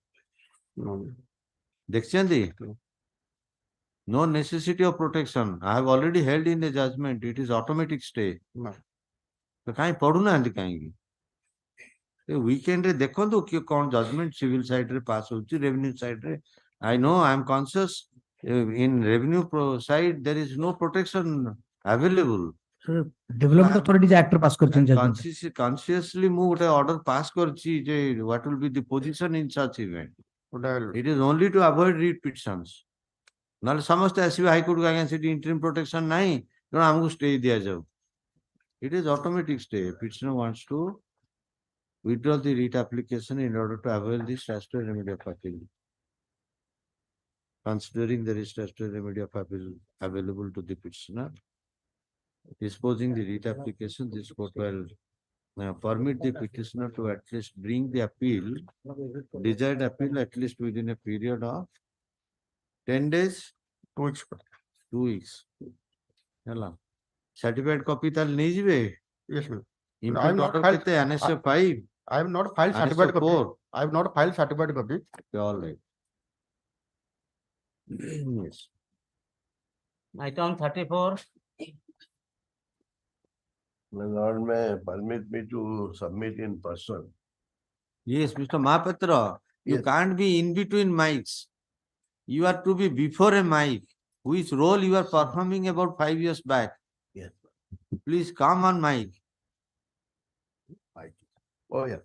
No. Dekshandi? No necessity of protection. I have already held in the judgment. It is automatic stay. No. So kahin padunahandi kahingi? Weekend re dekhantu ki kon judgment civil side re pass hochi, revenue side re. I know, I am conscious. In revenue side there is no protection available. Development Authorities Act ରେ pass କରିଛନ୍ତି judgment. Consciously ମୁଁ ଗୋଟେ order pass କରିଛି ଯେ what will be the position in such event. It is only to avoid writ petitions. ନହେଲେ ସମସ୍ତେ ଆସିବେ high court କୁ, ଆଜ୍ଞା ସେଠି interim protection ନାହିଁ ତେଣୁ ଆମକୁ stay ଦିଆଯାଉ. It is automatic stay. Petitioner wants to withdraw the writ application in order to avail the statutory remedy of appeal. Considering there is statutory remedy of appeal available to the petitioner, disposing the writ application, this court will permit the petitioner to at least bring the appeal, desired appeal at least within a period of 10 days? 2 weeks. 2 weeks. Hello. Certified copy tal nahi jibe? Yes, ma'am. I have not filed NSA 5. I have not filed certified copy. I have not filed certified copy. Okay, all right. Yes. Item 34. My lord, may permit me to submit in person. Yes, Mr. Mahapatra, you can't be in between mics. You are to be before a mic, which role you are performing about 5 years back. Yes. Please come on mic. Oh, yeah.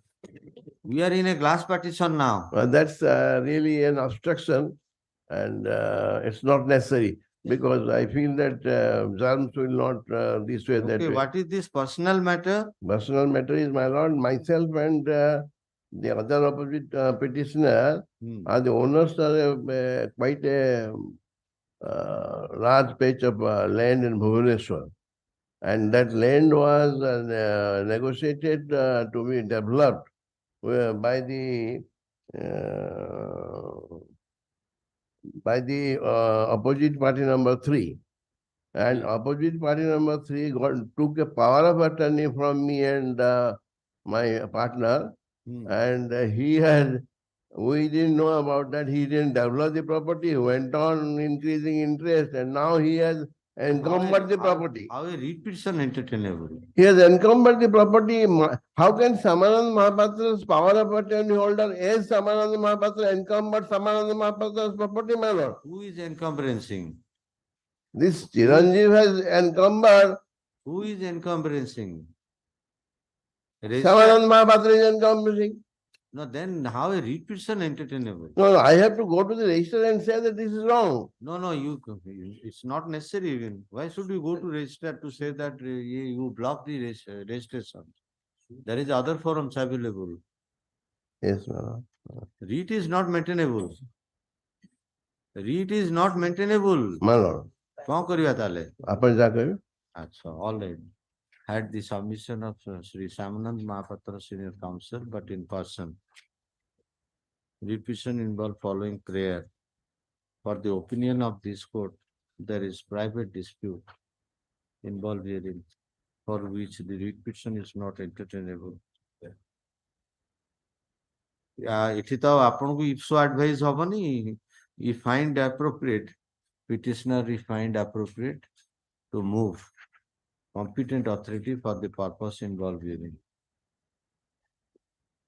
We are in a glass partition now. That's really an obstruction, and it's not necessary because I feel that germs will not this way, that Okay, way. what is this personal matter? Personal matter is, my lord, myself and the other opposite petitioner are the owners of quite a large patch of land in Bhubaneswar. And that land was negotiated to be developed by the by the opposite party number 3. And opposite party number 3 took a power of attorney from me and my partner. And we didn't know about that. He didn't develop the property, went on increasing interest, and now he has encumbered the property. How a repetition entertainable? He has encumbered the property. How can Samanand Mahapatra's power of attorney holder as Samanand Mahapatra encumbered Samanand Mahapatra's property, my lord? Who is encumberancing? This Chiranjeev has encumbered. Who is encumberancing? Samanand Mahapatra is encumbering. No, then how a repetition entertainable? No, I have to go to the register and say that this is wrong. No, it's not necessary even. Why should you go to register to say that you block the registration? There is other forums available. Yes, madam. REIT is not maintainable. REIT is not maintainable. My lord. कौन करिया ताले? अपन जा करियो. अच्छा, all right. Had the submission of Sri Samanand Mahapatra Senior Counsel, but in person. Repetition involved following prayer. For the opinion of this court, there is private dispute involved herein, for which the repetition is not entertainable. ଏଠି ତ ଆପଣଙ୍କୁ IPSO advice ହବନି. If find appropriate, petitioner is find appropriate to move competent authority for the purpose involved herein.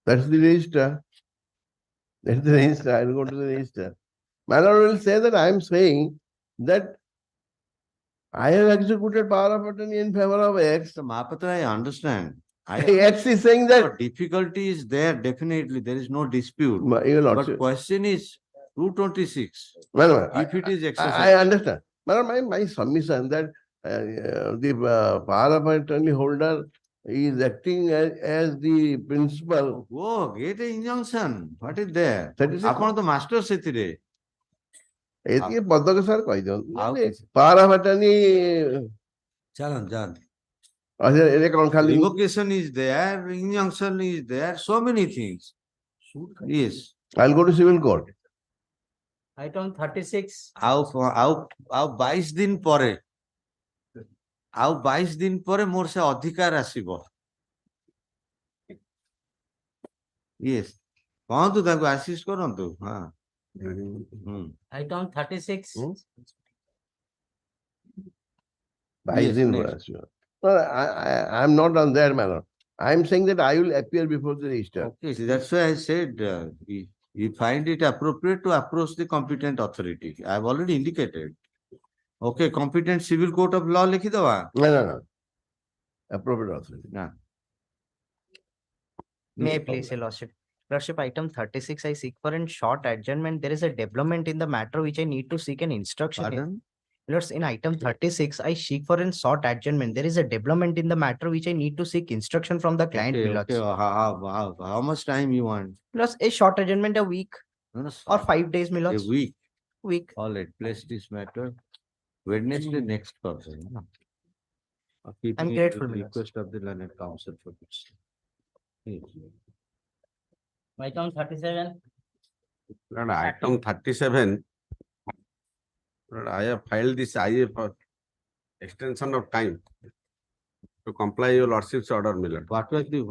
That's the register. That's the register. I will go to the register. My lord will say that I am saying that I have executed power of attorney in favor of X. Mahapatra, I understand. X is saying that difficulty is there, definitely. There is no dispute. But question is 226. Madam, if it is exercised. I understand. Madam, my submission that the power of attorney holder is acting as the principal. Go get an injunction. What is there? That is ଆପଣ ତ master ସେଥିରେ. ଏତିକି ପଦକ sir କହିଦିଅନ୍ତୁ. Power of attorney. ଚାଲ. Revocation is there, injunction is there, so many things. Yes. I'll go to civil court. Item 36. ଆଉ 22 ଦିନ ପରେ ମୋର ସେ ଅଧିକାର ଆସିବ. Yes. କହନ୍ତୁ ତାଙ୍କୁ ଆସିଷ୍ଟ କରନ୍ତୁ. Item 36. 22 ଦିନ ପରେ ଆସିବ. I am not on that manner. I am saying that I will appear before the register. Okay, that's why I said you find it appropriate to approach the competent authority. I have already indicated. Okay, competent civil court of law likhi dawa. No. Appropriate authority. No. May I please, Your Lordship? Lordship, item 36, I seek for a short adjournment. There is a development in the matter which I need to seek an instruction. Pardon? Lords, in item 36, I seek for a short adjournment. There is a development in the matter which I need to seek instruction from the client. Okay. How much time you want? Lords, a short adjournment, a week or 5 days, my lords. A week. Week. All right, place this matter. Wednesday next person. I'm grateful. Request of the learned counsel for this. Item 37. Item 37. I have filed this IA for extension of time to comply your lordship's order, my lord. What was the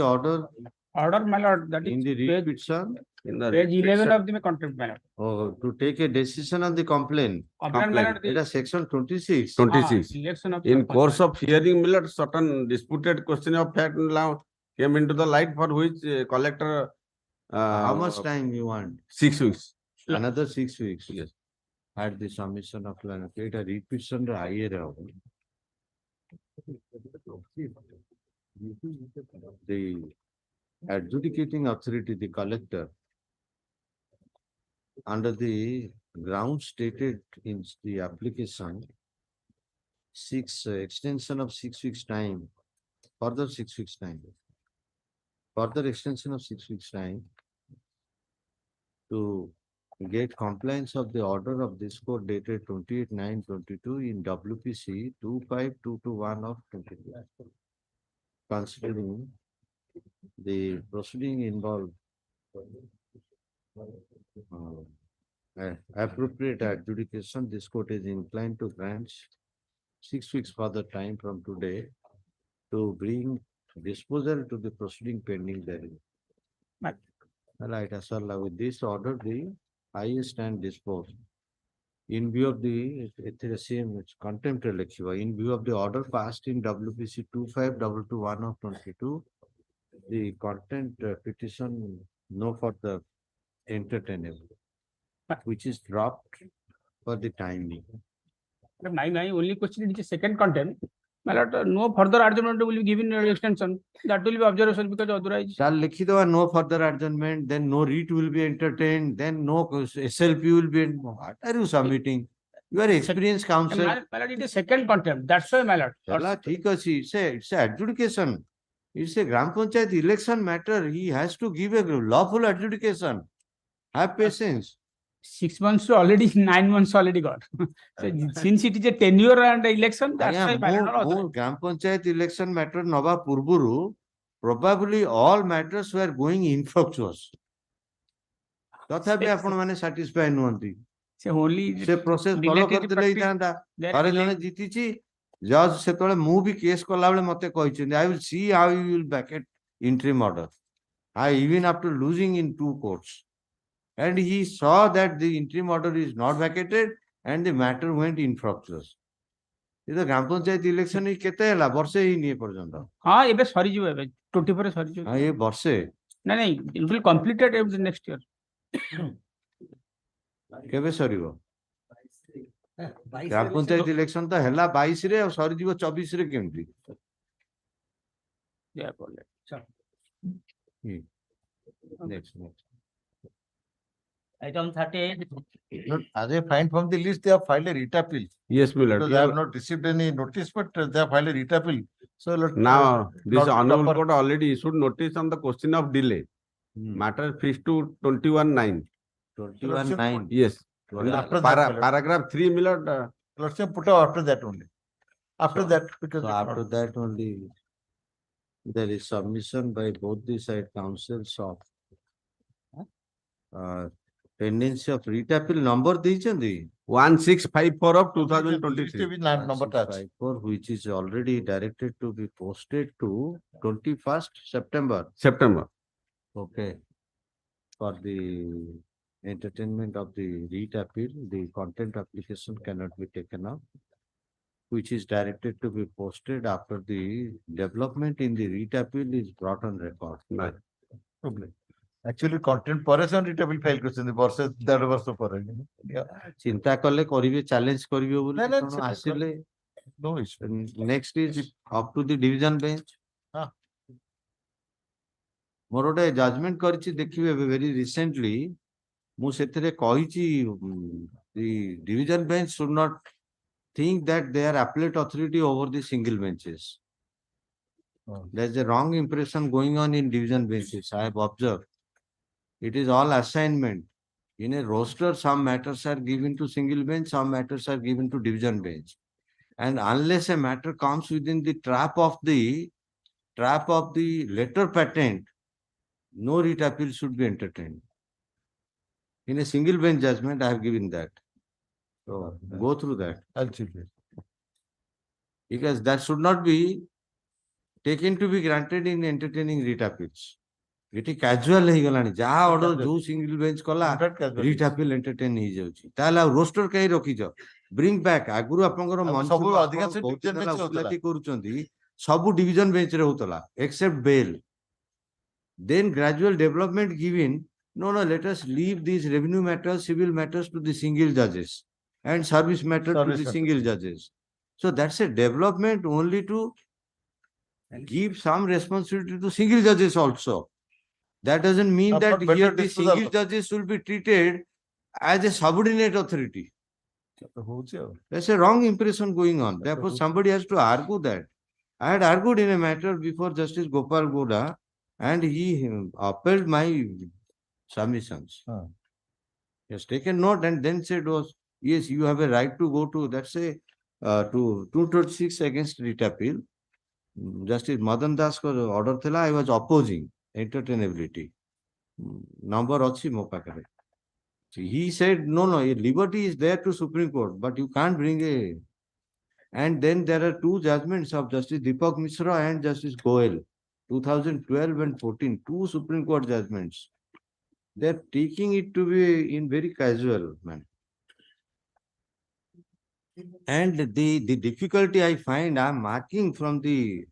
order? Order, my lord, that is in the repetition? In the page 11 of the contract, my lord. Oh, to take a decision on the complaint. Complaint. It is section 26. 26. Selection of In the course of hearing, my lord, certain disputed question of fact now came into the light for which collector. How much time you want? 6 weeks. Another 6 weeks. Yes. Had the submission of plan. It a repetition higher. The adjudicating authority, the collector, under the ground stated in the application, extension of 6 weeks time, further 6 weeks time, further extension of 6 weeks time to get compliance of the order of this court dated 28/9/22 in WPC 25221 of 22. Considering the proceeding involved appropriate adjudication, this court is inclined to grant 6 weeks further time from today to bring disposal to the proceeding pending therein. Right, Asalla, with this order, the highest stand disposed. In view of the same contempt election, in view of the order passed in WPC 252221 of 22, the content petition no further entertainable, which is dropped for the time being. My only question is second contempt. My lord, no further argument will be given extension. That will be observation because otherwise. Shall Likhitava no further adjournment, then no writ will be entertained, then no SLP will be. What are you submitting? You are experienced counsel. My lord, it is second contempt. That's why, my lord. It's a adjudication. It's a Gram Panchayat election matter. He has to give a lawful adjudication. Have patience. 6 months already, 9 months already got. So, since it is a tenure and election, that's why my lord. Gram Panchayat election matter Nava Purburu, probably all matters were going infructuous. तथापि आपण माने satisfy नुहंती. Se only से process follow करते ले इतांता. अरे जने जीतीची जज सेतोले मु भी केस कला बेले मते कहिसेंती I will see how you will back at interim order. Even after losing in 2 courts. And he saw that the interim order is not vacated and the matter went infructuous. This Gram Panchayat election is kete hela barse hi nie porjanta. Ha ebe sari jibo ebe 24 sari jibo. Ha ye barse. No, it will completed the next year. Kebe saribo? Gram Panchayat election ta hela 22 re aur sari jibo 24 re kemti. Yeah, Next. Item 38. As I find from the list, they have filed a writ appeal. Yes, my lord. Because I have not received any notice, but they have filed a writ appeal. So now, this not honorable proper- court already issued notice on the question of delay. Matter fixed to 21-9. 21-9. Yes. After that, my lord. Paragraph 3, my lord. Lordship put out after that only. After that, because So after that only there is submission by both the side councils of tendency of writ appeal number ଦେଇଛନ୍ତି 1654 of 2023. number touch. 1654, which is already directed to be posted to 21st September. Okay. For the entertainment of the writ appeal, the content application cannot be taken up, which is directed to be posted after the development in the writ appeal is brought on record. Problem. Actually, content परेशान writ appeal file କରିଛନ୍ତି ବର୍ଷେ 1.5 ବର୍ଷ ପରେ. ଚିନ୍ତା କଲେ କରିବେ challenge କରିବେ ବୋଲି ନାଇଁ, ଆପଣ ସେଟା ଆସିଲେ No issue. next is up to the division bench. ହଁ. ମୋର ଗୋଟେ judgment କରିଛି ଦେଖିବେ very recently ମୁଁ ସେଥିରେ କହିଛି the division bench should not think that they are appellate authority over the single benches. There's a wrong impression going on in division benches. I have observed. It is all assignment. In a roster, some matters are given to single bench, some matters are given to division bench. And unless a matter comes within the trap of the letter patent, no writ appeal should be entertained. In a single bench judgment, I have given that. So go through that. I'll check it. Because that should not be taken to be granted in entertaining writ appeals. It is casual ହେଇଗଲାଣି ଯାହା order ଯୋଉ single bench କଲା writ appeal entertain ହେଇଯାଉଛି ତାହେଲେ ଆଉ roster କାହିଁ ରଖିଛ bring back ଆଗରୁ ଆପଣଙ୍କର ସବୁ ଅଧିକାଂଶ division bench ରେ ହଉଥିଲା। କରୁଛନ୍ତି ସବୁ division bench ରେ ହଉଥିଲା except bail. Then gradual development given, no, let us leave these revenue matters, civil matters to the single judges and service matter to the single judges. So that's a development only to give some responsibility to single judges also. That doesn't mean that here the single judges will be treated as a subordinate authority. There's a wrong impression going on. Therefore, somebody has to argue that. I had argued in a matter before Justice Gopal Gowda and he upheld my submissions. He has taken note and then said, yes, you have a right to go to, that's a to 236 against writ appeal. Justice Madan Das order thila, I was opposing entertainability. Number ଅଛି ମୋ ପାଖରେ He said, no, liberty is there to Supreme Court, but you can't bring a. And then there are two judgments of Justice Deepak Mishra and Justice Goel, 2012 and 14, two Supreme Court judgments. They're taking it to be in very casual manner. And the difficulty I find, I'm marking from the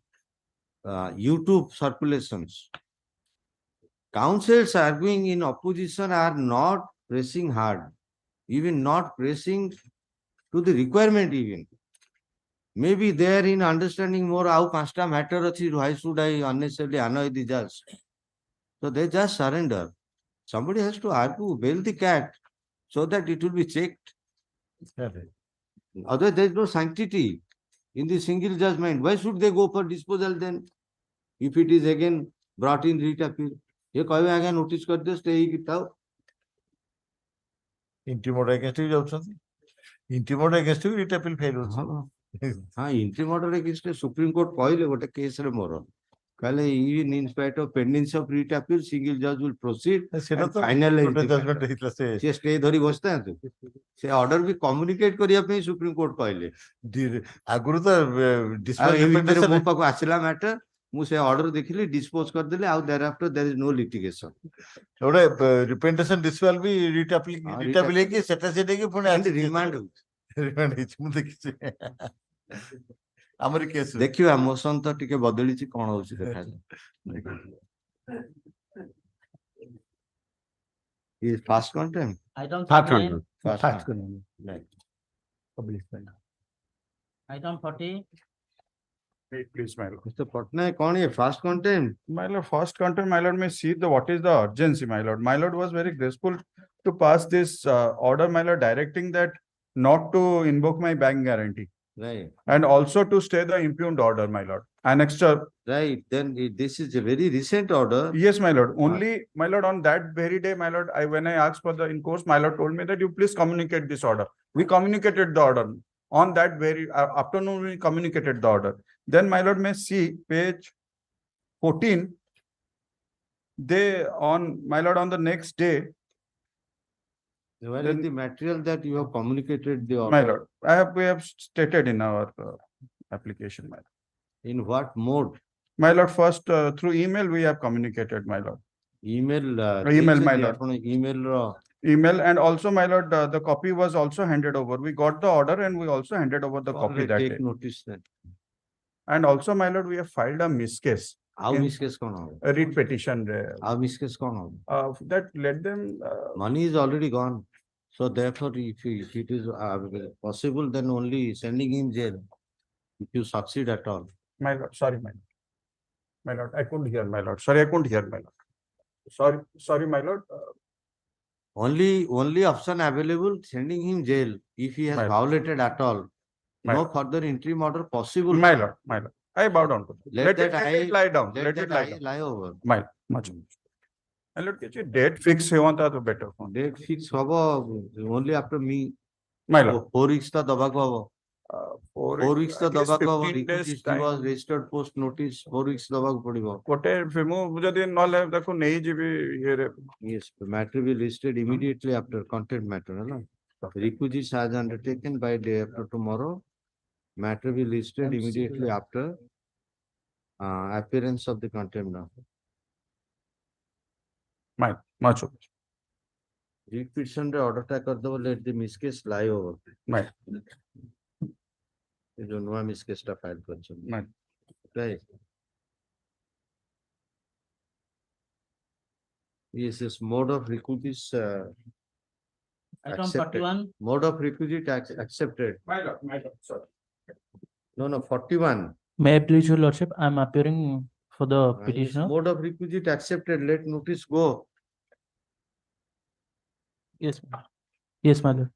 YouTube circulations. Counsels arguing in opposition are not pressing hard, even not pressing to the requirement even. Maybe they are in understanding more how pasta matter achi, why should I unnecessarily annoy the judge? So they just surrender. Somebody has to argue, bail the cat, so that it will be checked. Otherwise, there is no sanctity in the single judgment. Why should they go for disposal then? If it is again brought in writ appeal, ये कहे आगे notice कर दे stay he किताओ. Intimate against you जाउछथि. Intimate against you writ appeal fail होछि. हाँ, intimate against Supreme Court कहले गोटे case रे मोर. कहले even in spite of pending of writ appeal, single judge will proceed and finalize the judgment matter. ହେଇଥିଲା से. से stay धरी बसता है तो. से order भी communicate करिया पे Supreme Court कहले. आगुरु तो disposition ମୋ ପାଖକୁ ଆସିଲା matter. ମୁଁ ସେ order ଦେଖିଲି dispose କରିଦେଲି ଆଉ thereafter there is no litigation. ଗୋଟେ representation dismissal ବି writ appeal ହେଇକି ସେଟା ସେ ଦେଇକି ପୁଣି and remand ହେଇଛି ମୁଁ ଦେଖିଛି ଆମରି କେସ୍ ଦେଖିବା ମୋସନ ତ ଟିକେ ବଦଳିଛି କଣ ହଉଛି ଦେଖାଯାଉ. Is fast contempt? Item Fast 39. contempt. Fast contempt. Right. Item 40. Please, my lord. Mr. Patnaik, कौन ये fast contempt? My lord, first contempt, my lord may see what is the urgency, my lord. My lord was very graceful to pass this order, my lord, directing that not to invoke my bank guarantee. Right. And also to stay the impugned order, my lord. Annexure. Right. Then this is a very recent order. Yes, my lord. Only, my lord, on that very day, my lord, when I asked for the in course, my lord told me that you please communicate this order. We communicated the order. On that very afternoon, we communicated the order. Then, my lord may see page 14. My lord, on the next day. Where is the material that you have communicated the order? My lord, we have stated in our application, my lord. In what mode? My lord, first through email we have communicated, my lord. Email. Email, my lord. Email. Email, and also, my lord, the copy was also handed over. We got the order and we also handed over the copy that day. Take notice then. And also, my lord, we have filed a miscase. How miscase कौन A writ petition. How miscase कौन that let them. Money is already gone. So therefore, if it is possible, then only sending him jail. If you succeed at all. My lord, sorry, my lord. My lord, I couldn't hear, my lord. Sorry, I couldn't hear, my lord. Sorry, my lord. Only option available, sending him jail if he has violated at all. No further interim order possible. My lord. I bow down to that. Let it lie down. Let it lie over. My lord, much. And look at your date fix. You want to better. Date fix only after me. My lord. 4 weeks ta daba ko 4 weeks ta daba ko he was registered post notice 4 weeks daba ko padibo. Yes, the matter will be listed immediately after content matter. No? Requisites as undertaken by day after tomorrow. Matter will be listed immediately after appearance of the contempt now. Much. Petition order ta kar do, let the miscase lie over. My. You don't know miscase ta file karchon. Right. Yes, mode of requisites Item 41. Mode of requisite accepted. My lord, sorry. No, 41. May I please, your lordship, I am appearing for the petitioner. Mode of requisite accepted. Let notice go. Yes, my lord.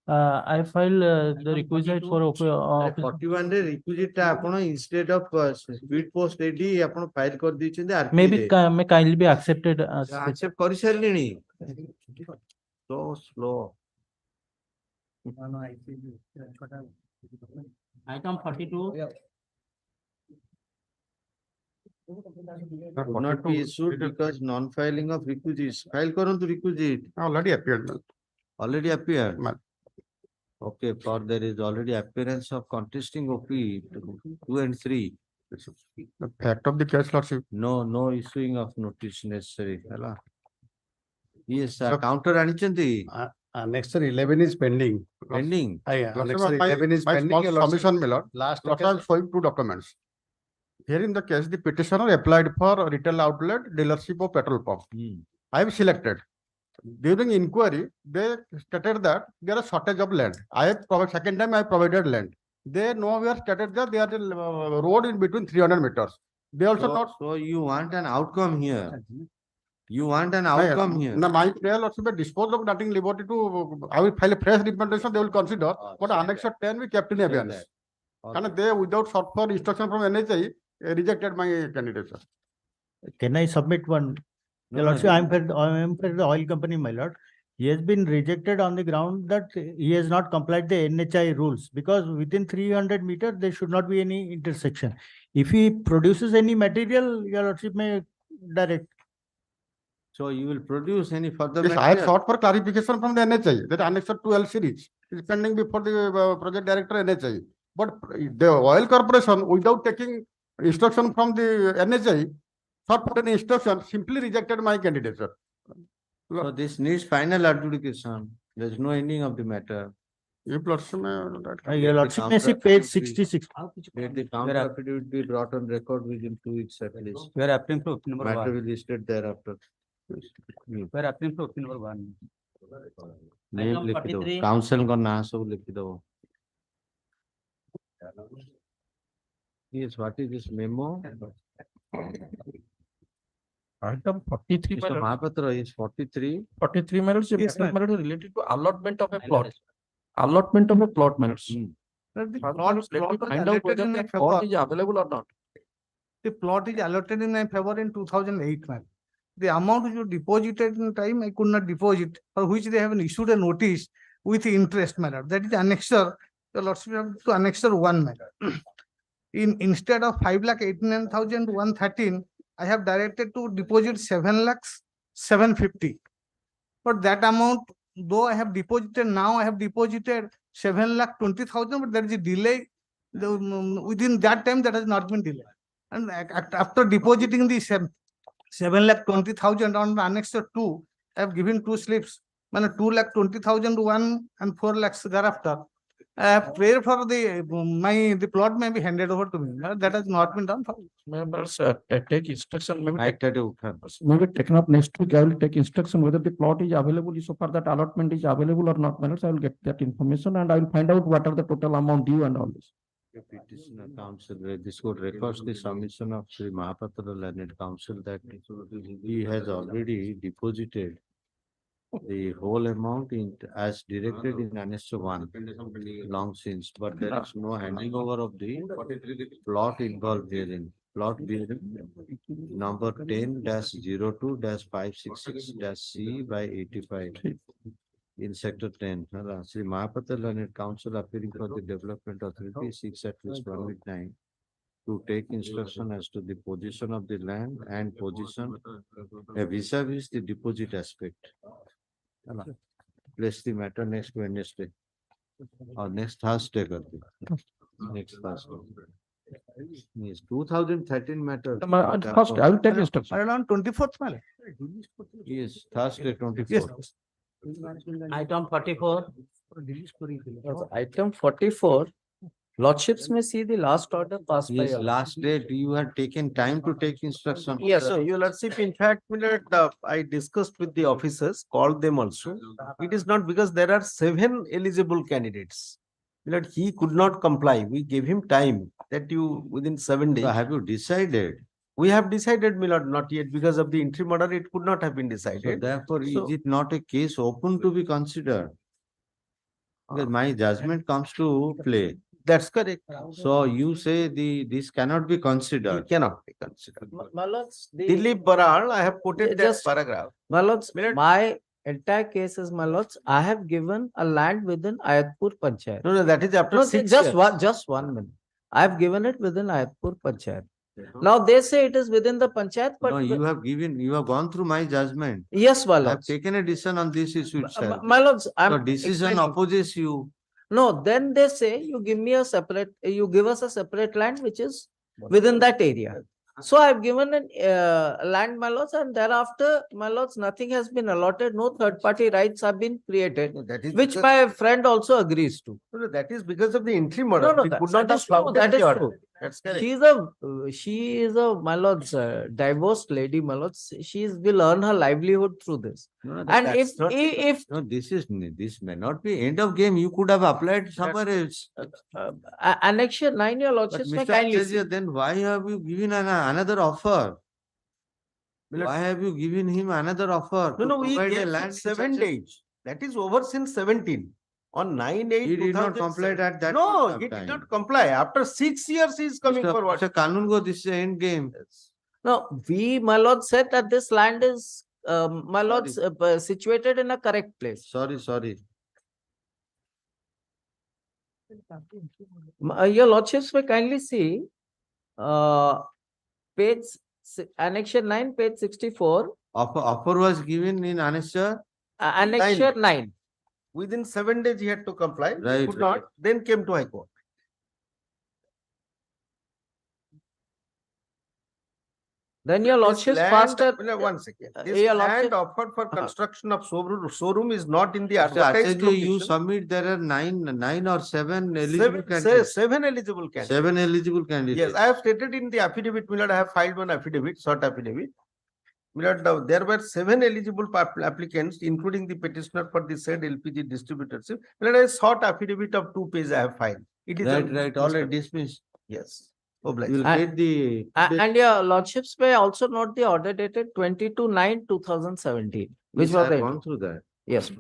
I file the requisite for 41 रे requisite टा आपण instead of speed post AD आपण file कर दीचंदे RP maybe may kindly be accepted as accept कर सारलिनी. So slow. Item 42. Could not be issued because non-filing of requisites. File karantu requisite. Already appeared. Already appeared. Okay, for there is already appearance of contesting OP 2 and 3. The fact of the case, Lordship. No issuing of notice necessary. Hello. Yes, Sir, counter anichanti. Annexure 11 is pending. Pending. Annexure 11 is pending. Small Your Lordship. submission, my lord. Last Lord, I am showing two documents. Here in the case, the petitioner applied for retail outlet dealership of petrol pump. I am selected. During inquiry, they stated that there is shortage of land. I have provided, second time I provided land. They nowhere stated that there is a road in between 300 meters. They also not. So you want an outcome here. You want an outcome here. No, my prayer also be disposed of nothing liberty to. I will file a fresh representation. They will consider. But Annexure 10 we kept in abeyance. And they, without short for instruction from NHI, rejected my candidature. Can I submit one? Your Lordship, I am for the oil company, my lord. He has been rejected on the ground that he has not complied the NHI rules, because within 300 meters there should not be any intersection. If he produces any material, your Lordship may direct. So you will produce any further Yes, I material? have sought for clarification from the NHI that Annexure 12 series is pending before the project director NHI. But the oil corporation, without taking instruction from the NHI, sought for an instruction, simply rejected my candidature. So this needs final adjudication. There is no ending of the matter. Your Lordship, Your Lordship may see page 66. Let the counter affidavit be brought on record within 2 weeks at least. We are applying for opinion number Matter 1. will be listed thereafter. We are applying for opinion number 1. Name Item लिखी दो. 43. Council का नाम सब लिखी दो. Yes, what is this memo? Item 43, my Mr. lord. Mahapatra is 43. 43, my lord, Yes, sir. related to allotment of a plot. Allotment of a plot, my lord. The Let plot me was find out allotted whether in the my plot favor. is available or not. The plot is allotted in my favor in 2008, man. The amount which you deposited in time, I could not deposit, for which they have issued a notice with interest, man. That is annexure. The Lordship have to annexure 1, man. Instead of 5,89,113, I have directed to deposit 7,750,000. But that amount, though I have deposited now, I have deposited 7,20,000, but there is a delay. Within that time, that has not been delayed. And after depositing the 7,20,000 on the annexure 2, I have given 2 slips. 2,20,000 one and 4 lakhs thereafter. I have prayed for the plot may be handed over to me. That has not been done. Members take instruction, maybe taken up next week. I will take instruction whether the plot is available, so far that allotment is available or not. Members, I will get that information and I will find out what are the total amount due and all this. Petitioner counsel, this court records the submission of Sri Mahapatra Learned Counsel that he has already deposited the whole amount as directed in Annexure 1 long since, but there is no handing over of the plot involved herein. Plot bearing number 10-02-566-C by 85 in Sector 10. Sri Mahapatra Learned Counsel appearing for the Development Authority seeks at least 1 week time to take instruction as to the position of the land and position vis-a-vis the deposit aspect. Place the matter next Wednesday or next Thursday. Next Thursday. Yes, 2013 matter. First, I will take instruction. Around 24th. Yes, Thursday 24th. Yes. Item 44. Item 44. Lordships may see the last order passed by. Yes, last date you had taken time to take instruction. Yes, sir. Your Lordship, in fact, I discussed with the officers, called them also. It is not because there are 7 eligible candidates. He could not comply. We gave him time that you within 7 days. So have you decided? We have decided, my lord, not yet because of the interim order. It could not have been decided. So therefore, is it not a case open to be considered? Because my judgment comes to play. That's correct. So you say this cannot be considered. It cannot be considered. My lords, Dilip Baral, I have quoted that Just- paragraph. My lords, my entire case is, my lords, I have given a land within Ayatpur Panchayat. No, that is after No, 6 just years. one, just 1 minute. I have given it within Ayatpur Panchayat. Now they say it is within the panchayat, but No, you have gone through my judgment. yes, my I have lords. taken a decision on this issue itself. My lords, So I'm decision explaining. opposes you. No, then they say you give us a separate land which is within that area. So I've given an land, my lords, and thereafter, my lords, nothing has been allotted. No third party rights have been created, That is which because- my friend also agrees to. No, that is because of the interim No, order. no, We that- could not that have is true, flouted that the is order. true. That's correct. She is a, my lords, divorced lady, my lords. She will earn her livelihood through this. No, And that's not- if No, this may not be end of game. You could have applied somewhere else. annexure 9, your But lordships may Mr. kindly Acharya, see. then why have you given another offer? Why have you given him another offer? No, to no, we provide a gave land him in 7 such a- days. That is over since 17. On 9/8. He did not comply at that No, point of he did time. not comply. After 6 years, he is coming forward. Mr. Kanungo, this is the end game. No, my lord said that this land is, my lords, situated in a correct place. Sorry. Your lordships may kindly see, page, annexure 9, page 64, Offer was given in annexure. annexure 9. Within 7 days, he had to comply. He Right, could not, then came to High Court. Then your lordships faster. One second. This your land lordship- offered for construction of showroom is not in the Mr. advertised Acharya, you location. submit there are nine or seven eligible candidates. Seven eligible candidates. 7 eligible candidates. Yes, I have stated in the affidavit, my lord, I have filed one affidavit, short affidavit. My lord, there were 7 eligible applicants, including the petitioner for the said LPG distributorship. My lord, a short affidavit of 2 pages I have filed. It is Right, already dismissed. Yes. You Obliged. will get the. And your lordships may also note the order dated 22/9/2017, which Yes, was I have the. gone through that. Yes.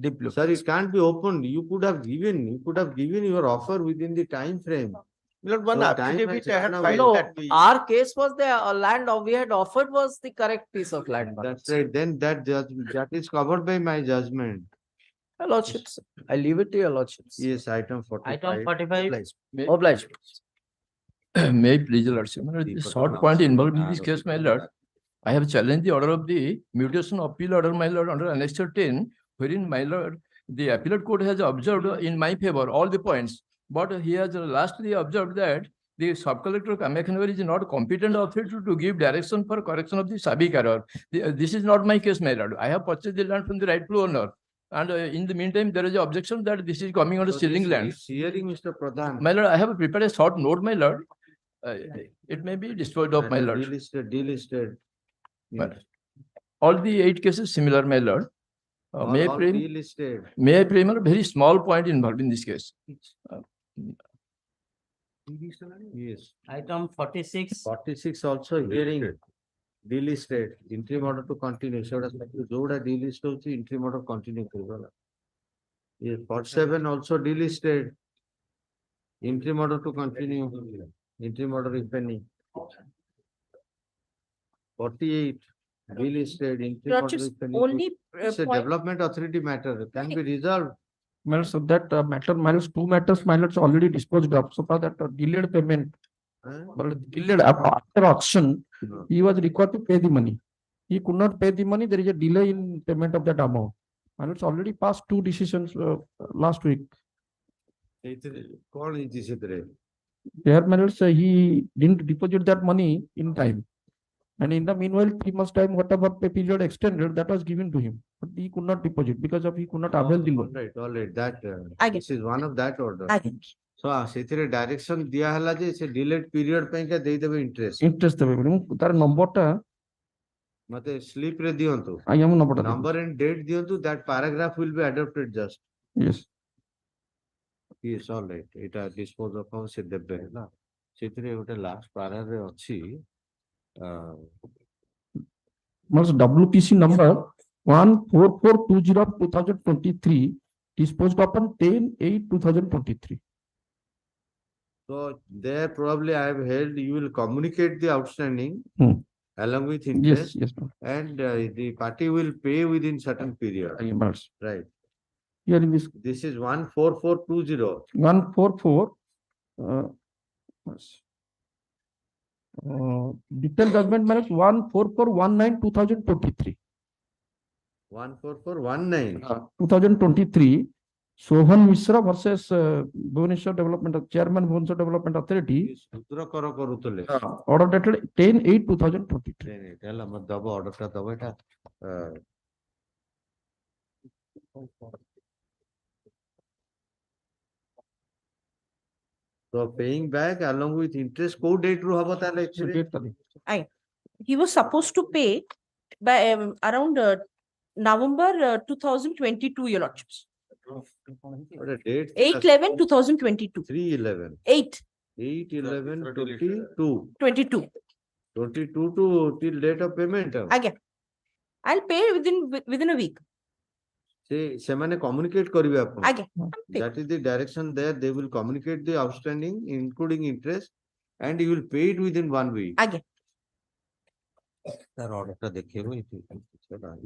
Deeply. Sir, it can't be opened. You could have given your offer within the time frame. My lord, one So time affidavit has I had run filed away. that way. Our case was the land we had offered was the correct piece of land. my That's lords. right. Then that is covered by my judgment. Your lordships, I leave it to your lordships. Yes, item 45. Item 45. Obliged. Obliged. May I please, your lordship, my lord, the short point involved in this case, my lord. I have challenged the order of the mutation appeal order, my lord, under annexure 10, wherein, my lord, the appellate court has observed in my favor all the points, but he has lastly observed that the sub-collector Kamakhanwar is not competent authority to give direction for correction of the SABIC error. This is not my case, my lord. I have purchased the land from the rightful owner. And in the meantime, there is an objection that this is coming under stealing land. Hearing Mr. Pradhan. My lord, I have prepared a short note, my lord. It may be disposed of, my lord. Delisted. But all the 8 cases similar, my lord. May I pray? Delisted. May I pray, my lord, very small point involved in this case. Yes. Item 46. 46 also hearing. Delisted. Interim order to continue. Joda delist hochi interim order continue kariba. Yes, 47 also delisted. Interim order to continue. Interim order if any. 48 delisted. Interim order Lordships, if any. only It's a point. development authority matter. Can be resolved. My lord, so that matter, my lords, 2 matters, my lords, already disposed of. So far that delayed payment, but delayed after auction, he was required to pay the money. He could not pay the money. There is a delay in payment of that amount. My lords already passed 2 decisions last week. Call is this? There, my lords, he didn't deposit that money in time. And in the meanwhile, 3 months time, whatever pay period extended, that was given to him. But he could not deposit because of he could not avail the loan. All right. That Aଜ୍ଞା। this is one of that order. Aଜ୍ଞା। So ସେଥିରେ direction ଦିଆ ହେଲା ଯେ ସେ delayed period ପାଇଁ କା ଦେଇଦେବେ interest. Interest ଦେବେ ବୋଲି ମୁଁ ତାର ନମ୍ବରଟା ମତେ slip ରେ ଦିଅନ୍ତୁ. ଆଜ୍ଞା ମୁଁ ନମ୍ବରଟା Number and date ଦିଅନ୍ତୁ. That paragraph will be adopted just. yes Yes, all right. ଏଇଟା dispose of ହବ ସେ ଦେବେ ହେଲା। ସେଥିରେ ଗୋଟେ last para ରେ ଅଛି Must WPC number 14420/2023 disposed upon 10/8/2023. So there probably I have held you will communicate the outstanding along with Yes, interest. yes, ma'am. And the party will pay within certain period. Yes. Right. Here in this This is 14420. 144 Detailed judgment my lords 14419/2023. 14419. 2023, Sohan Mishra versus Bhubaneswar Development, Chairman Bhubaneswar Development Authority, ସୂତ୍ର କର କରୁଥିଲେ order dated 10/8/2023. ହେଲା ମତେ ଦବ order ଟା ଦବ ଏଟା so paying back along with interest କୋଉ date ରୁ ହବ ତାହେଲେ actually He was supposed to pay by around November 2022, your lordships. what a date 8/11/2022. 3/11 8/11/22 22. 22 to till date of payment Again, I'll pay within a week. ସେ ସେମାନେ communicate କରିବେ ଆପଣ Again, that is the direction there they will communicate the outstanding including interest and you will pay it within 1 week again. ତାର order ଟା ଦେଖେଇବ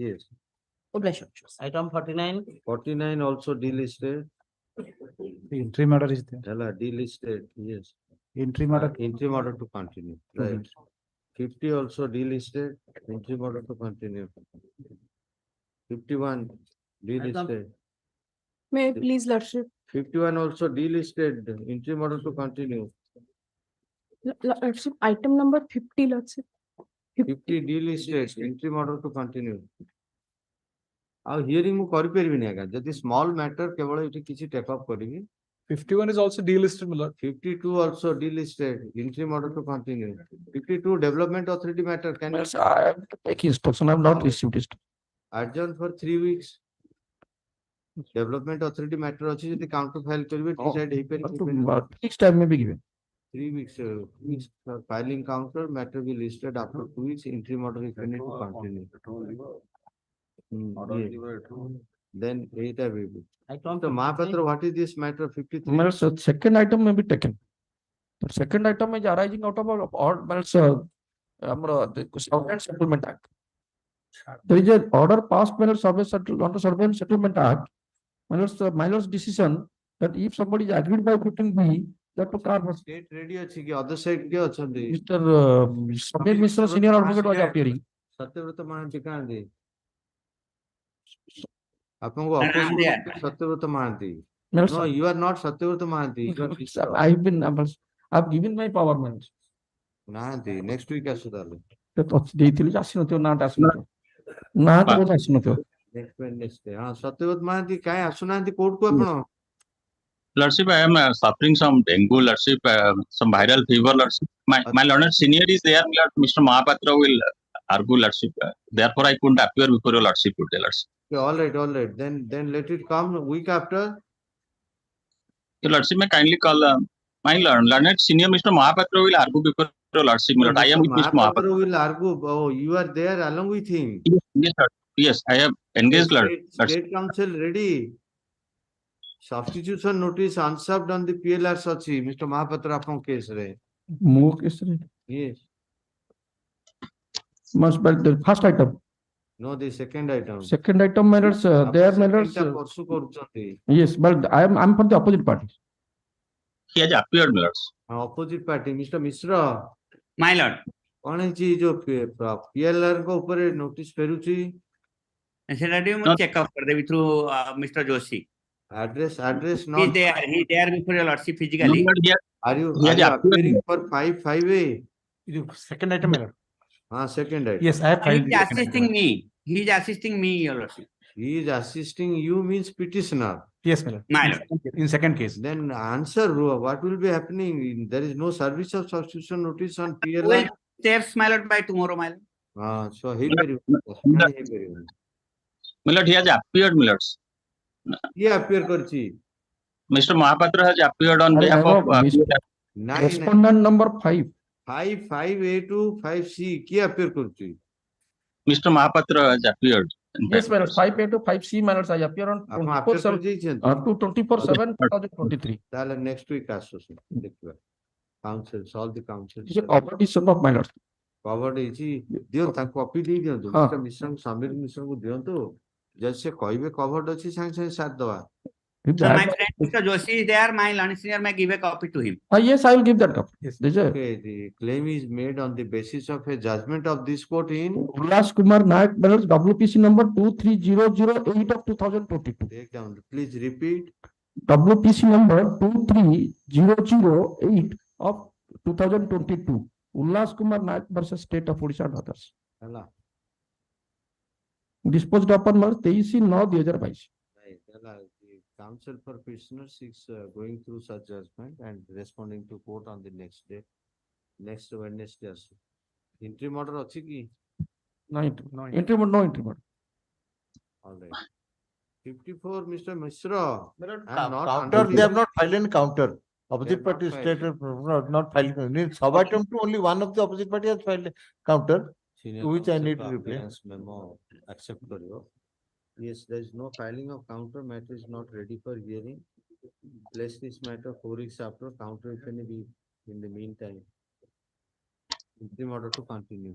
yes Item 49. 49 also delisted The entry matter is there. Hello, delisted, yes. Entry matter. Entry order to continue, right. 50 also delisted, entry order to continue. 51 delisted. May I please, lordship? 51 also delisted, entry order to continue. Lordship, item number 50, lordship. 50 delisted, entry order to continue. ଆଉ hearing ମୁଁ କରିପାରିବିନି ଆଜ୍ଞା ଯଦି small matter କେବଳ ଏଠି କିଛି take up କରିବି 51 is also delisted, my lord. 52 also delisted, interim order to continue. 52 development authority matter can Yes, I have to take instruction. I have not received it. adjourn for 3 weeks. Development authority matter ଅଛି ଯଦି counter file କରିବେ decide ହେଇପାରିବ Next time may be given. 3 weeks filing counter matter will listed after 2 weeks interim order is pending to continue. Then 8 will be. So Mahapatra, what is this matter 53? My lords, second item may be taken. The second item is arising out of Survey and Settlement Act. There is an order passed by the under Survey and Settlement Act. My lord's decision that if somebody is agreed by putting me, that to car was State ready ଅଛି କି other side ke ଅଛନ୍ତି Mr. Samir Mishra, senior advocate, was appearing. Satyabrata Mohanty କାହାନ୍ତି ଆପଣଙ୍କୁ opposite Satyabrata Mohanty No, no you are not Satyavrata Mahanti you are Mishra. I've given my power minutes. ନାହାନ୍ତି next week ଆସୁ ତାହେଲେ ଦେଇଥିଲି ଆସିନଥିବ ନାଟା ଆସିନଥିବ ନାଟା ବୋଧେ ଆସିନଥିବ next Wednesday ହଁ ସତ୍ୟବ୍ରତ ମହାନ୍ତି କାହିଁ ଆସୁନାହାନ୍ତି କୋର୍ଟକୁ ଆପଣ Lordship, I am suffering some dengue, Lordship, some viral fever, Lordship. My learned senior is there, Lord, Mr. Mahapatra will argue, Lordship. Therefore, I couldn't appear before your Lordship today, Lordship. Okay, all right. Then let it come week after. Your Lordship, may kindly call my learned senior Mr. Mahapatra will argue before your Lordship. Lord, I am with Mr. Mahapatra. Will argue. Oh, you are there along with him. Yes, Lord. Yes, I have engaged, Lord. State Council ready. Substitution notice unserved on the PLRs ଅଛି Mr. Mahapatra ଆପଣଙ୍କ case ରେ ମୋ case ରେ yes must be the first item. no the second item Matters there matters pursue କରୁଛନ୍ତି yes but I'm from the opposite party. He has appeared, Lord. Opposite party Mr. Mishra my lord କଣ ହେଇଛି ଯୋଉ PLR ଙ୍କ ଉପରେ notice ଫେରୁଛି ସେଟା ଟିକେ ମୁଁ ଚେକ୍ ଅପ୍ କରିଦେବି through Mr. Joshi. Address not. He there before your lordship physically. Are you appearing for 5A? Second item, my lord. Second item. Yes, I have filed. He is assisting me. He is assisting me, your lordship. He is assisting you means petitioner. Yes, my lord. My lord. In second case. Then answer what will be happening? There is no service of substitution notice on PLR. Well, steps, my lord, by tomorrow, my lord. So ହେଇପାରିବ My lord, he has appeared, my lord. He appear କରିଛି Mr. Mahapatra has appeared on behalf of respondent number 5 5A to 5C କିଏ appear କରୁଛି Mr. Mahapatra has appeared. Yes, my lord. 5A to 5C, my lord. I appear on 24/7/2023. ତାହେଲେ next week ଆସୁ ଦେଖିବା council all the council competition of my lord. covered ହେଇଛି ଦିଅ ତାଙ୍କୁ copy ଦେଇ ଦିଅନ୍ତୁ Mr. ମିଶ୍ରଙ୍କୁ ସମୀର ମିଶ୍ରଙ୍କୁ ଦିଅନ୍ତୁ ଯଦି ସେ କହିବେ covered ଅଛି ସାଙ୍ଗେ ସାଙ୍ଗେ ସାଥ ଦବା If So my that, friend Mr. Joshi is there, my learned senior may give a copy to him. yes, I will give that copy. Yes. This is Okay, the claim is made on the basis of a judgment of this court in. Ullas Kumar Nayak, my lord, WPC number 23008 of 2022. Take down, please repeat. WPC number 23008 of 2022. Ullas Kumar Nayak versus State of Odisha and others. Hello. Disposed upon March 23/9/2022. Right, hello. The counsel for prisoners is going through such judgment and responding to court on the next day, next Wednesday also. Interim order achi ki? No entry. All right. 54, Mr. Mishra. Counter, they have not filed any counter. Opposite not party filed. state not filing. In subatom to only one of the opposite party has filed a counter, Senior to which I counsel need ka to reply. appearance memo accept kariyo. Yes, there is no filing of counter, matter is not ready for hearing. Place this matter 4 weeks after, counter if any be in the meantime. Interim order to continue.